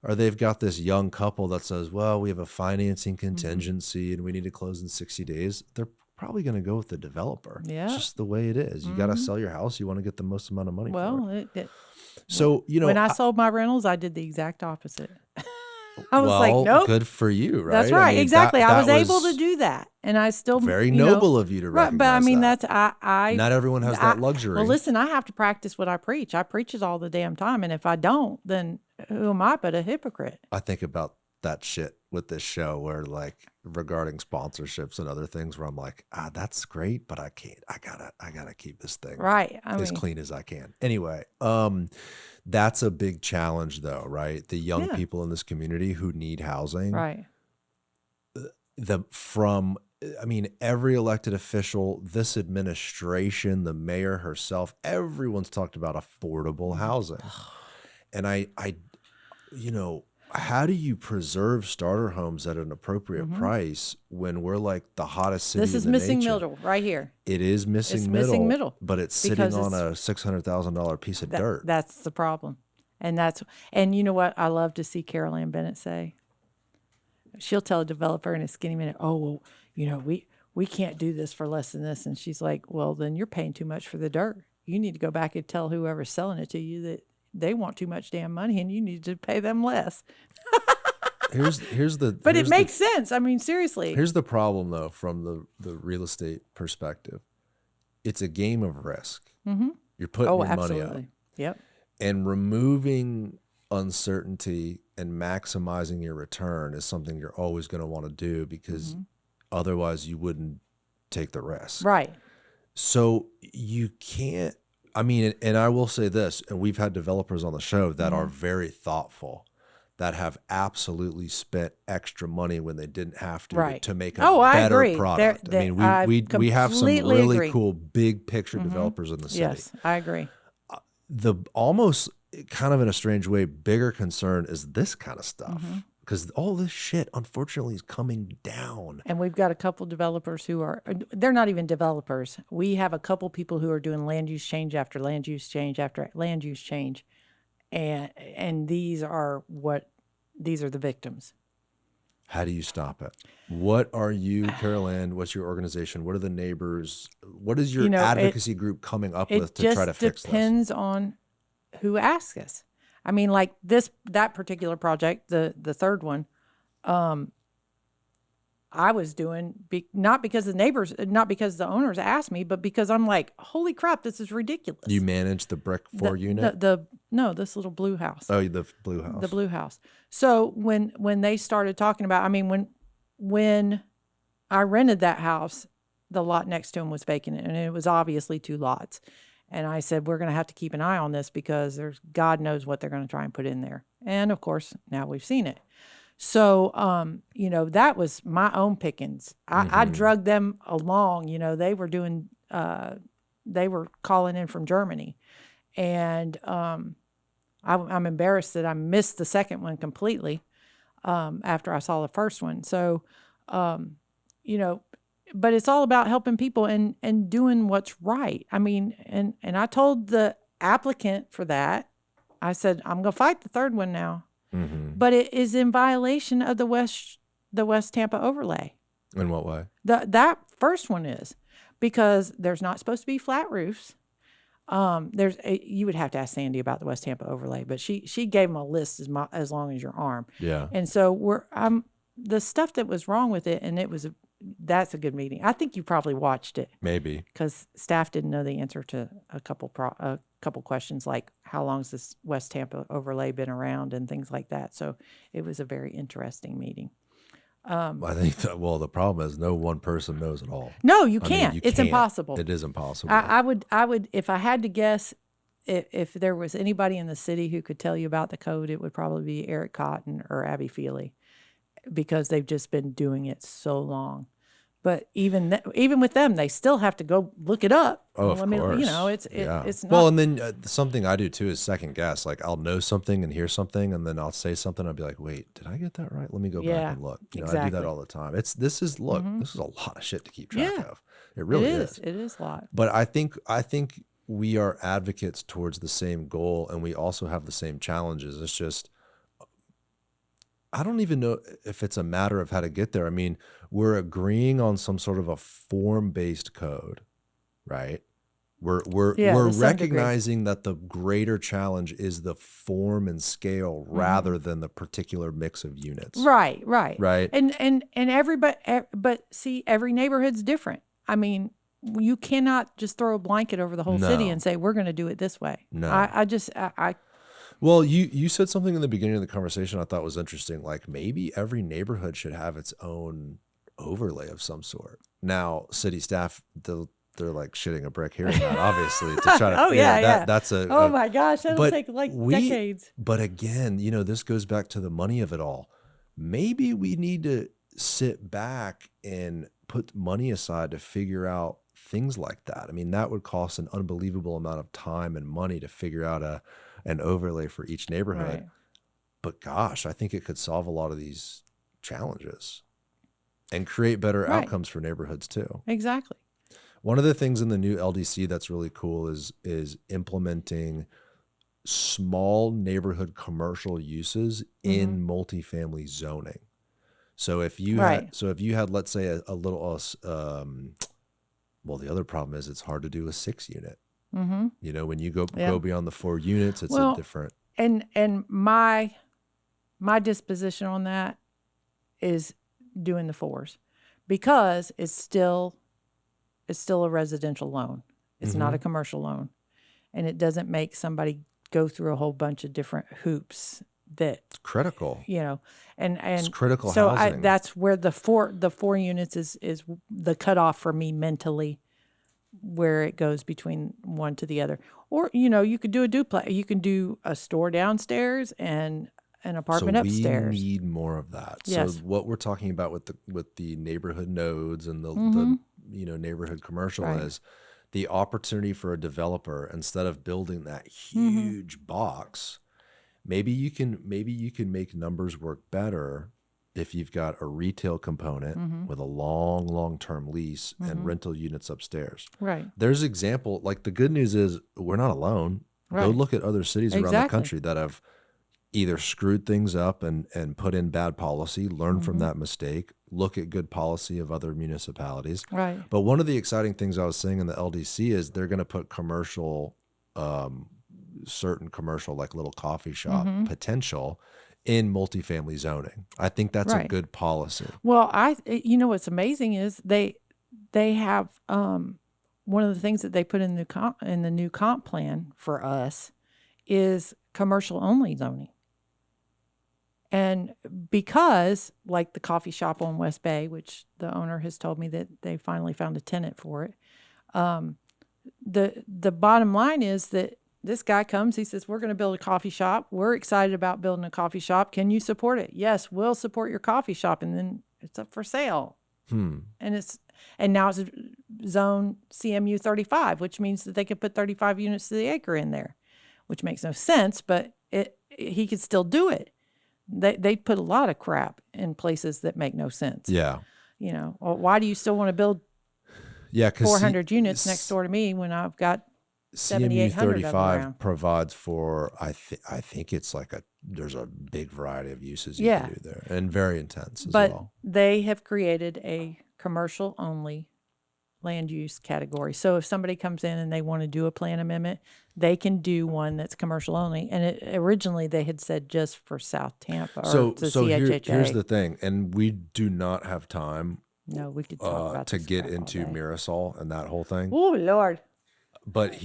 Or they've got this young couple that says, well, we have a financing contingency and we need to close in 60 days. They're probably going to go with the developer. Yeah. It's just the way it is. You got to sell your house. You want to get the most amount of money for it. Well, So, you know, when I sold my rentals, I did the exact opposite. I was like, well, nope. good for you, right? That's right. I mean, exactly. that I was able was to do that. And I still, very you know, noble of you to right. recognize But I mean, that. I Not everyone has that luxury. Well, listen, I have to practice what I preach. I preach it all the damn time. And if I don't, then who am I but a hypocrite? I think about that shit with this show where like regarding sponsorships and other things where I'm like, that's great, but I can't. I gotta keep this thing Right. as clean as I can. Anyway, that's a big challenge though, right? The young people in this community who need housing. Right. Every elected official, this administration, the mayor herself, everyone's talked about affordable housing. And how do you preserve starter homes at an appropriate price when we're like the hottest city This is in the missing nation? middle right here. It is missing It's middle. missing middle. But it's Because sitting on a $600,000 piece of dirt. That's the problem. And you know what I love to see Carol Ann Bennett say? She'll tell a developer in a skinny minute, oh, well, you know, we can't do this for less than this. And she's like, well, then you're paying too much for the dirt. You need to go back and tell whoever's selling it to you that they want too much damn money and you need to pay them less. But it makes sense. I mean, seriously. Here's the problem, though, from the real estate perspective. It's a game of risk. Mm-hmm. You're putting your money up. Yep. And removing uncertainty and maximizing your return is something you're always going to want to do because otherwise you wouldn't take the risk. Right. So you can't, and I will say this, and we've had developers on the show that are very thoughtful, that have absolutely spent extra money when they didn't have to make a better product. We have some really cool big picture developers in the city. Yes, I agree. The almost kind of in a strange way, bigger concern is this kind of stuff. Because all this shit, unfortunately, is coming down. And we've got a couple developers they're not even developers. We have a couple people who are doing land use change after land use change after land use change. And these are the victims. How do you stop it? What are you, Carol Ann? What's your organization? What are the neighbors? What is your advocacy group coming up with to try to fix this? It depends on who asks us. I mean, like that particular project, the third one, I was doing not because the owners asked me, but because I'm like, holy crap, this is ridiculous. You manage the brick 4-unit? This little blue house. Oh, the blue house. The blue house. So when they started talking about, when I rented that house, the lot next to him was vacant, and it was obviously 2 lots. And I said, we're going to have to keep an eye on this because there's God knows what they're going to try and put in there. And of course, now we've seen it. So, that was my own pickings. I drug them along. They were doing, they were calling in from Germany. And I'm embarrassed that I missed the second one completely after I saw the first one. So, but it's all about helping people and doing what's right. And I told the applicant for that, I said, I'm going to fight the third one now. But it is in violation of the West Tampa overlay. In what way? That first one is because there's not supposed to be flat roofs. You would have to ask Sandy about the West Tampa overlay, but she gave him a list as long as your arm. Yeah. And so the stuff that was wrong with it, and that's a good meeting. I think you probably watched it. Maybe. Because staff didn't know the answer to a couple questions like how long's this West Tampa overlay been around and things like that. So it was a very interesting meeting. I think the problem is no one person knows it all. No, you can't. It's impossible. It is impossible. I would, if I had to guess, if there was anybody in the city who could tell you about the code, it would probably be Eric Cotton or Abby Feely, because they've just been doing it so long. But even with them, they still have to go look it up. Oh, of course. It's not. Well, and then something I do too is second guess. Like I'll know something and hear something, and then I'll say something. I'll be like, "Wait, did I get that right? Let me go back and look." Exactly. I do that all the time. This is a lot of shit to keep track of. It really is. It is a lot. But I think we are advocates towards the same goal, and we also have the same challenges. It's just, I don't even know if it's a matter of how to get there. I mean, we're agreeing on some sort of a form-based code, right? We're Yeah, we're to some degree. recognizing that the greater challenge is the form and scale rather than the particular mix of units. Right. Right. And everybody, but see, every neighborhood's different. I mean, you cannot just throw a blanket over the whole city No. and say we're going to do it this way. No. I Well, you said something in the beginning of the conversation I thought was interesting. Like maybe every neighborhood should have its own overlay of some sort. Now, city staff, they're like shitting a brick hearing that, obviously, to try to. Oh, yeah. That's Oh my gosh, that'll but take like we- decades. But again, this goes back to the money of it all. Maybe we need to sit back and put money aside to figure out things like that. I mean, that would cost an unbelievable amount of time and money to figure out an overlay for each neighborhood. Right. But gosh, I think it could solve a lot of these challenges and create better Right. outcomes for neighborhoods too. Exactly. One of the things in the new LDC that's really cool is implementing small neighborhood commercial uses in multifamily zoning. So if you Right. had, let's say a little, well, the other problem is it's hard to do a 6-unit. Mm-hmm. When you go Yeah. beyond the 4 units, it's Well, a different. And my disposition on that is doing the 4s because it's still a residential loan. It's not a commercial loan, and it doesn't make somebody go through a whole bunch of different hoops that It's critical. and It's critical so housing. that's where the 4 units is the cutoff for me mentally, where it goes between one to the other. Or you could do a duplex. You can do a store downstairs and an apartment upstairs. We need more of that. Yes. So what we're talking about with the neighborhood nodes and the neighborhood commercial Right. is the opportunity for a developer, instead of building that huge box, maybe you can make numbers work better if you've got a retail component with a long-term lease and rental units upstairs. Right. There's example, like the good news is we're not alone. Go Right. look at other cities around the Exactly. country that have either screwed things up and put in bad policy, learn from that mistake, look at good policy of other municipalities. Right. But one of the exciting things I was saying in the LDC is they're going to put certain commercial, like little coffee shop potential in multifamily zoning. I think that's a Right. good policy. Well, what's amazing is they have one of the things that they put in the new comp plan for us is commercial only zoning. And because like the coffee shop on West Bay, which the owner has told me that they finally found a tenant for it, the bottom line is that this guy comes, he says, we're going to build a coffee shop. We're excited about building a coffee shop. Can you support it? Yes, we'll support your coffee shop. And then it's up for sale. And now it's zone CMU 35, which means that they could put 35 units to the acre in there, which makes no sense, but he could still do it. They put a lot of crap in places that make no sense. Yeah. Well, why do you still want to build 400 units next door to me when I've got CMU 7,800 of them 35 around? provides for, I think it's like there's a big variety of uses you Yeah. can do there, and very intense as But well. they have created a commercial only land use category. So if somebody comes in and they want to do a plan amendment, they can do one that's commercial only. And originally they had said just for South Tampa or So the here's CHHA. the thing, and we do not have time No, we could talk about to this get crap all into day. Mirasol and that whole thing. Oh, Lord. But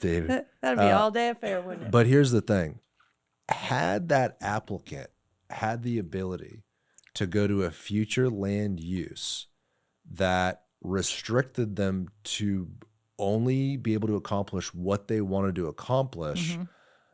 David. That'd be all day affair, wouldn't it? But here's the thing. Had that applicant had the ability to go to a future land use that restricted them to only be able to accomplish what they wanted to accomplish,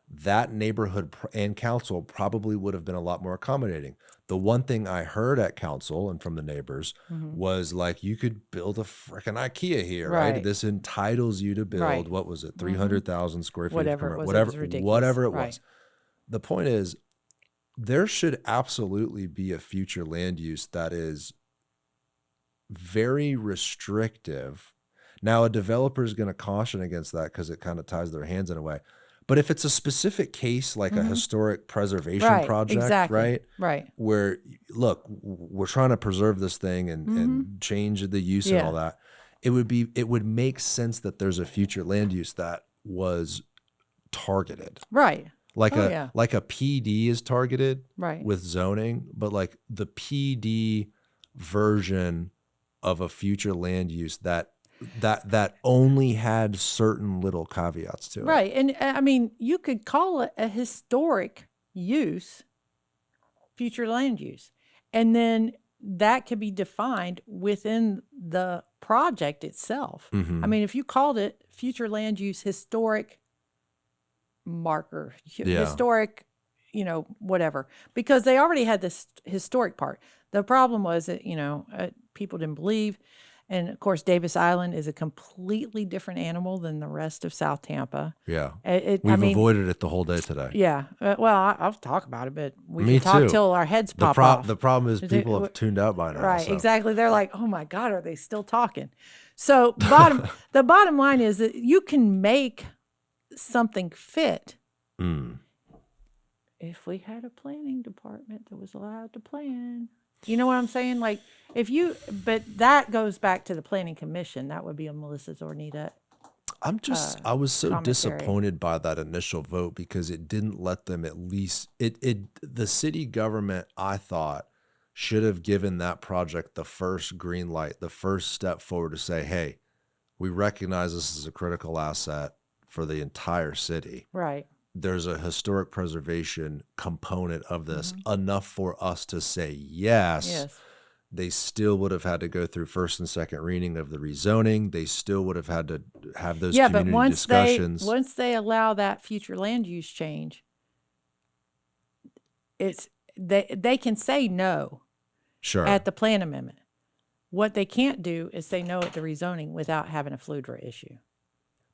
that neighborhood and council probably would have been a lot more accommodating. The one thing I heard at council and from the neighbors was like, you could build a freaking IKEA here, right? Right. This entitles you to build, Right. what was it, 300,000 square feet? Whatever it was, it was ridiculous. Whatever it Right. was. The point is, there should absolutely be a future land use that is very restrictive. Now, a developer is going to caution against that because it kind of ties their hands in a way. But if it's a specific case, like a historic preservation Right. project, Exactly. right? Right. Where, look, we're trying to preserve this thing and change the use and all that. It would make sense that there's a future land use that was targeted. Right. Like yeah. like a PD is targeted Right. with zoning, but like the PD version of a future land use that only had certain little caveats to it. Right. And I mean, you could call it a historic use, future land use. And then that could be defined within the project itself. Mhm. I mean, if you called it future land use historic marker, historic, whatever, because they already had this historic part. The problem was that, people didn't believe. And of course, Davis Island is a completely different animal than the rest of South Tampa. Yeah. We've Avoided it the whole day today. Yeah. Well, I'll talk about it, but we Me can talk too. till our heads pop off. The problem is people have tuned out by now. Right. So. Exactly. They're like, oh my God, are they still talking? So the bottom line is that you can make something fit if we had a planning department that was allowed to plan. You know what I'm saying? Like but that goes back to the planning commission. That would be a Melissa Zornita. I was so commentary. disappointed by that initial vote because it didn't let them at least, the city government, I thought, should have given that project the first green light, the first step forward to say, hey, we recognize this is a critical asset for the entire city. Right. There's a historic preservation component of this enough for us to say yes. They still would have had to go through first and second reading of the rezoning. They still would have had to have those community discussions. Once they allow that future land use change, they can say no at the plan amendment. What they can't do is say no at the rezoning without having a FLUDRA issue.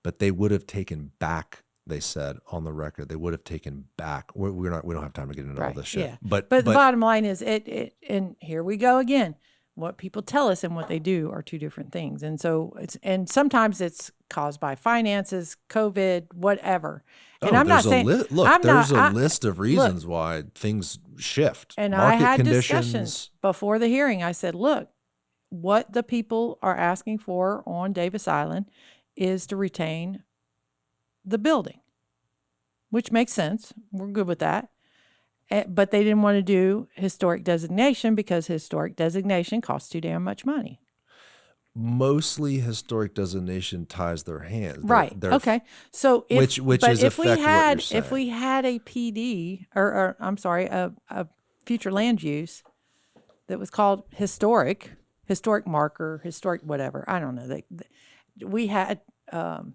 But they would have taken back, they said on the record, they would have taken back. We don't have time to get into all this shit. Yeah. But the bottom line is and here we go again. What people tell us and what they do are two different things. And so sometimes it's caused by finances, COVID, whatever. And I'm not saying there's a list of reasons why things shift. And Market I had conditions. discussions before the hearing. I said, look, what the people are asking for on Davis Island is to retain the building, which makes sense. We're good with that. But they didn't want to do historic designation because historic designation costs too damn much money. Mostly historic designation ties their hands. Right. Okay. So if we had a PD or I'm sorry, a future land use that was called historic marker, historic whatever. I don't know. We had How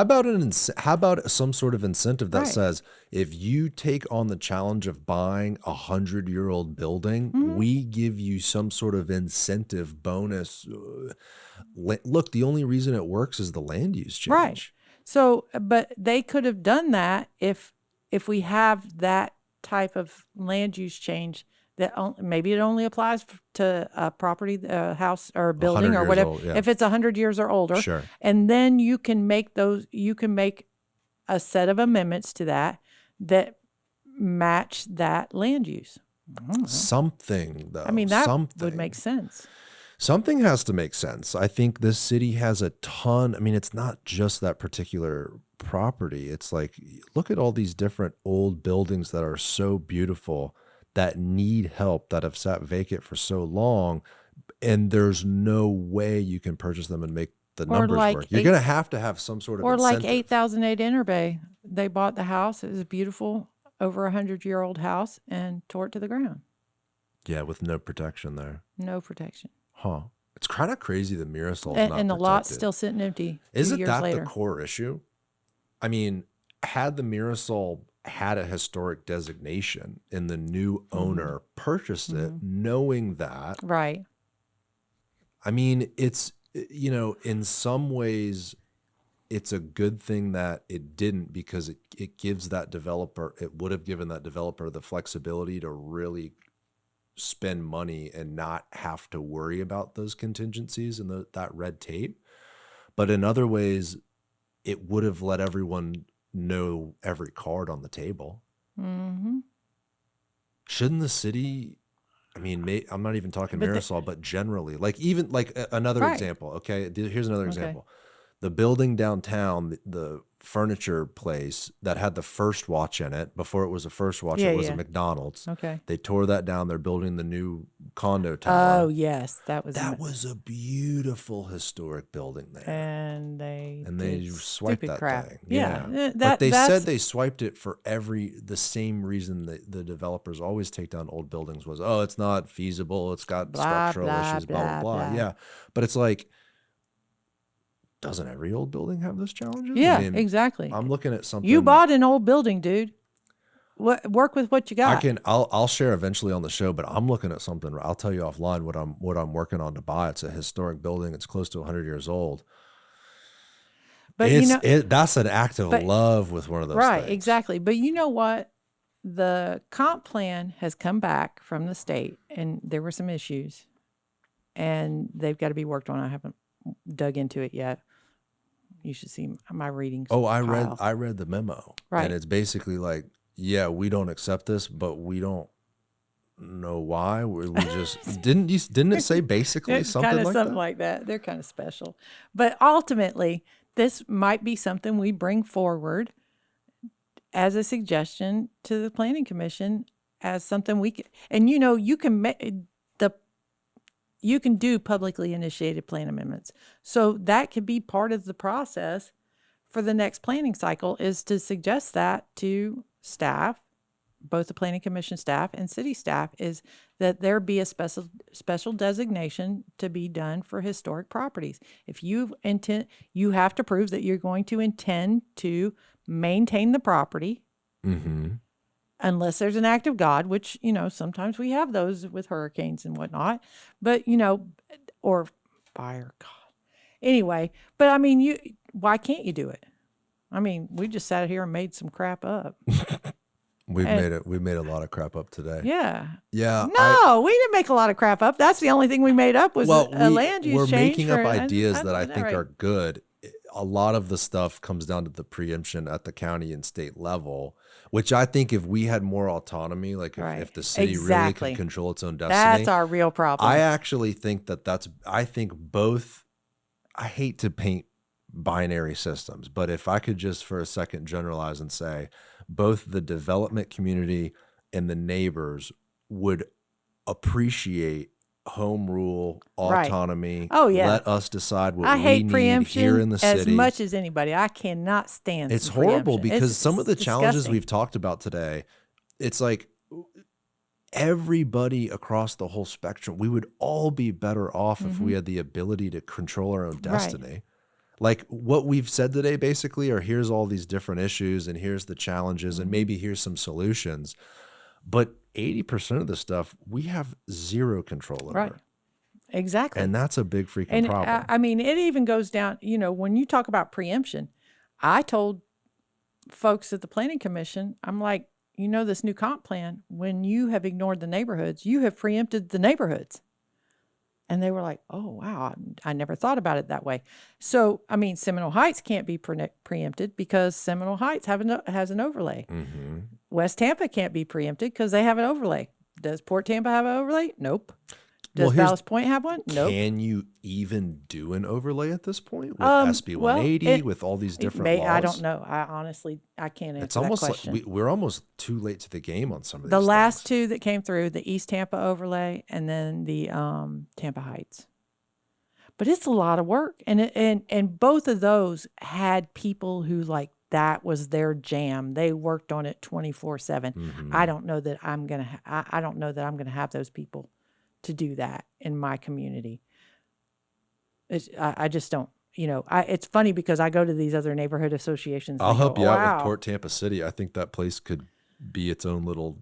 about some sort of incentive that says if you take on the challenge of buying 100-year-old building, we give you some sort of incentive bonus. Look, the only reason it works is the land use change. Right. So, but they could have done that if we have that type of land use change that maybe it only applies to a property, a house or a building or whatever. Old, yeah. If it's 100 years or older, sure. And then you can make a set of amendments to that match that land use. Something though. I mean, that would make sense. Something has to make sense. I think this city has a ton. I mean, it's not just that particular property. It's like, look at all these different old buildings that are so beautiful that need help, that have sat vacant for so long, and there's no way you can purchase them and make the numbers work. You're going to have some sort of incentive. Like 8008 Interbay. They bought the house. It was a beautiful, over 100-year-old house and tore it to the ground. Yeah, with no protection there. No protection. Huh. It's kind of crazy the Mirasol's not and the protected. lot's still sitting empty. Isn't that later. The core issue? I mean, had the Mirasol had a historic designation and the new owner purchased it knowing that. Right. I mean, it's, in some ways it's a good thing that it didn't, because it gives that developer, it would have given that developer the flexibility to really spend money and not have to worry about those contingencies and that red tape. But in other ways, it would have let everyone know every card on the table. Mm-hmm. Shouldn't the city, I mean, I'm not even talking But Marisol, but generally, like even like another Right. example. Okay. Here's another Okay. example. The building downtown, the furniture place that had the First Watch in it, before it was a First Watch, Yeah, it was a yeah. McDonald's. Okay. They tore that down. They're building the new condo Oh, tower. yes. That was a beautiful historic building there. and they did swiped stupid that crap. thing. Yeah. But they that's said they swiped it for the same reason that the developers always take down old buildings was, oh, it's not feasible. It's got blah, structural blah, issues, blah, blah, blah, blah. blah. Yeah. But it's like, doesn't every old building have those challenges? Yeah, I mean, exactly. I'm looking at something. You bought an old building, dude. Work with what you got. I'll share eventually on the show, but I'm looking at something. I'll tell you offline what I'm working on to buy. It's a historic building. It's close to 100 years old. But that's an act of love with one of those right, things. exactly. But you know what? The comp plan has come back from the state, and there were some issues, and they've got to be worked on. I haven't dug into it yet. You should see my readings. Oh, I read the memo, Right. And it's basically like, yeah, we don't accept this, but we don't know why. We just didn't it say basically something like that? They're kind of special, but ultimately, this might be something we bring forward as a suggestion to the Planning Commission as something we can. And you can do publicly initiated plan amendments, so that could be part of the process for the next planning cycle. Is to suggest that to staff, both the Planning Commission staff and city staff, is that there be a special designation to be done for historic properties. If you have to prove that you're going to intend to maintain the property, Mm-hmm. unless there's an act of God, which, sometimes we have those with hurricanes and whatnot, but, or fire, God. Anyway, but I mean, why can't you do it? I mean, we just sat here and made some crap up. We made a lot of crap up today. Yeah. Yeah. No, we didn't make a lot of crap up. That's the only thing we made up was a land use change. We're making up ideas that I think are good. A lot of the stuff comes down to the preemption at the county and state level, which I think if we had more autonomy, like if the city really could control its own destiny. That's our real problem. I actually think I think both, I hate to paint binary systems, but if I could just for a second generalize and say both the development community and the neighbors would appreciate home rule, autonomy. Oh, yeah. Let us decide what I we hate need preemption here in the city. as much as anybody. I cannot stand It's some horrible preemption. because some of the challenges disgusting. we've talked about today, it's like everybody across the whole spectrum, we would all be better off if we had the ability to control our own destiny. Like what we've said today basically are here's all these different issues and here's the challenges and maybe here's some solutions. But 80% of the stuff we have zero control over. Right. Exactly. And that's a big freaking problem. I mean, it even goes down, when you talk about preemption, I told folks at the Planning Commission, I'm like, this new comp plan, when you have ignored the neighborhoods, you have preempted the neighborhoods. And they were like, oh, wow, I never thought about it that way. So, I mean, Seminole Heights can't be preempted because Seminole Heights has an overlay. Mm-hmm. West Tampa can't be preempted because they have an overlay. Does Port Tampa have an overlay? Nope. Does Ballast Point have one? Nope. Can you even do an overlay at this point with SB 180, with all these different laws? I don't know. I honestly can't answer it's almost that question. like we're almost too late to the game on some of these The last things. two that came through, the East Tampa overlay and then the Tampa Heights. But it's a lot of work. And both of those had people who that was their jam. They worked on it 24/7. Mm-hmm. I don't know that I'm going to I don't know that I'm going to have those people to do that in my community. I just don't, it's funny because I go to these other neighborhood associations. I'll help you out with Port Tampa City. I think that place could be its own little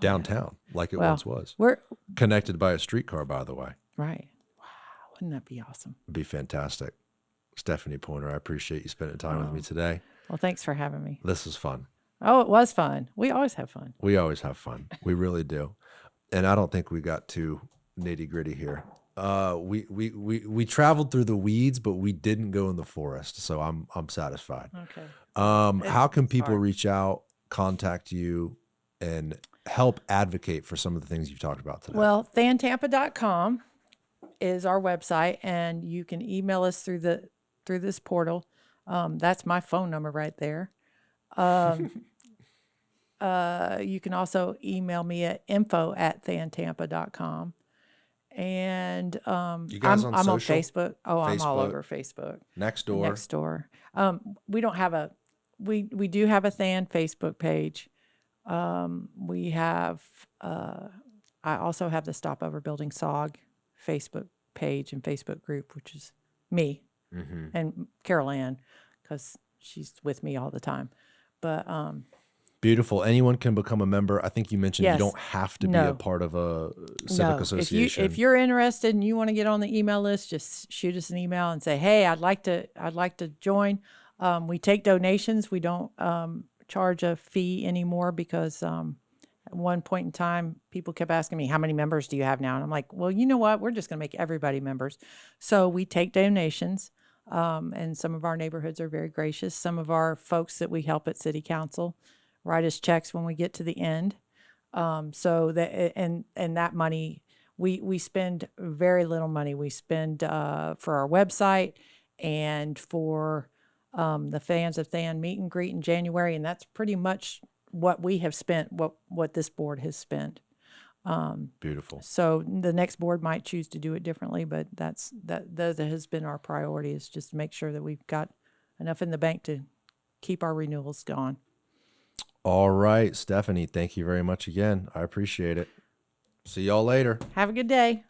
downtown like it once was. We're connected by a streetcar, by the way. Right. Wow. Wouldn't that be awesome? It'd be fantastic. Stephanie Poynor, I appreciate you spending time with me today. Well, thanks for having me. This was fun. Oh, it was fun. We always have fun. We always have fun. We really do. and I don't think we got too nitty gritty here. We traveled through the weeds, but we didn't go in the forest, so I'm satisfied. Okay. How can It's people hard. reach out, contact you, and help advocate for some of the things you've talked about today? Well, thantampa.com is our website, and you can email us through this portal. That's my phone number right there. You can also email me at info@thantampa.com. And You guys I'm on on social? Facebook. Oh, I'm all Facebook, over Facebook. next door. Next door. We don't have we do have a Than Facebook page. We have I also have the Stopover Building SOG Facebook page and Facebook group, which is me and Carol Ann, because she's with me all the time. But Beautiful. Anyone can become a member. I think you mentioned you Yes. don't have to be No. a part of a civic association. If you're interested and you want to get on the email list, just shoot us an email and say, "Hey, I'd like to join." We take donations. We don't charge a fee anymore because at one point in time, people kept asking me, "How many members do you have now?" And I'm like, "Well, you know what? We're just going to make everybody members." So we take donations, and some of our neighborhoods are very gracious. Some of our folks that we help at City Council write us checks when we get to the end. So that and that money, we spend very little money. We spend for our website and for the Fans of Than meet and greet in January, and that's pretty much what we have spent. What this board has spent. Beautiful. So the next board might choose to do it differently, but that has been our priority, is just to make sure that we've got enough in the bank to keep our renewals going. All right, Stephanie, thank you very much again. I appreciate it. See y'all later. Have a good day.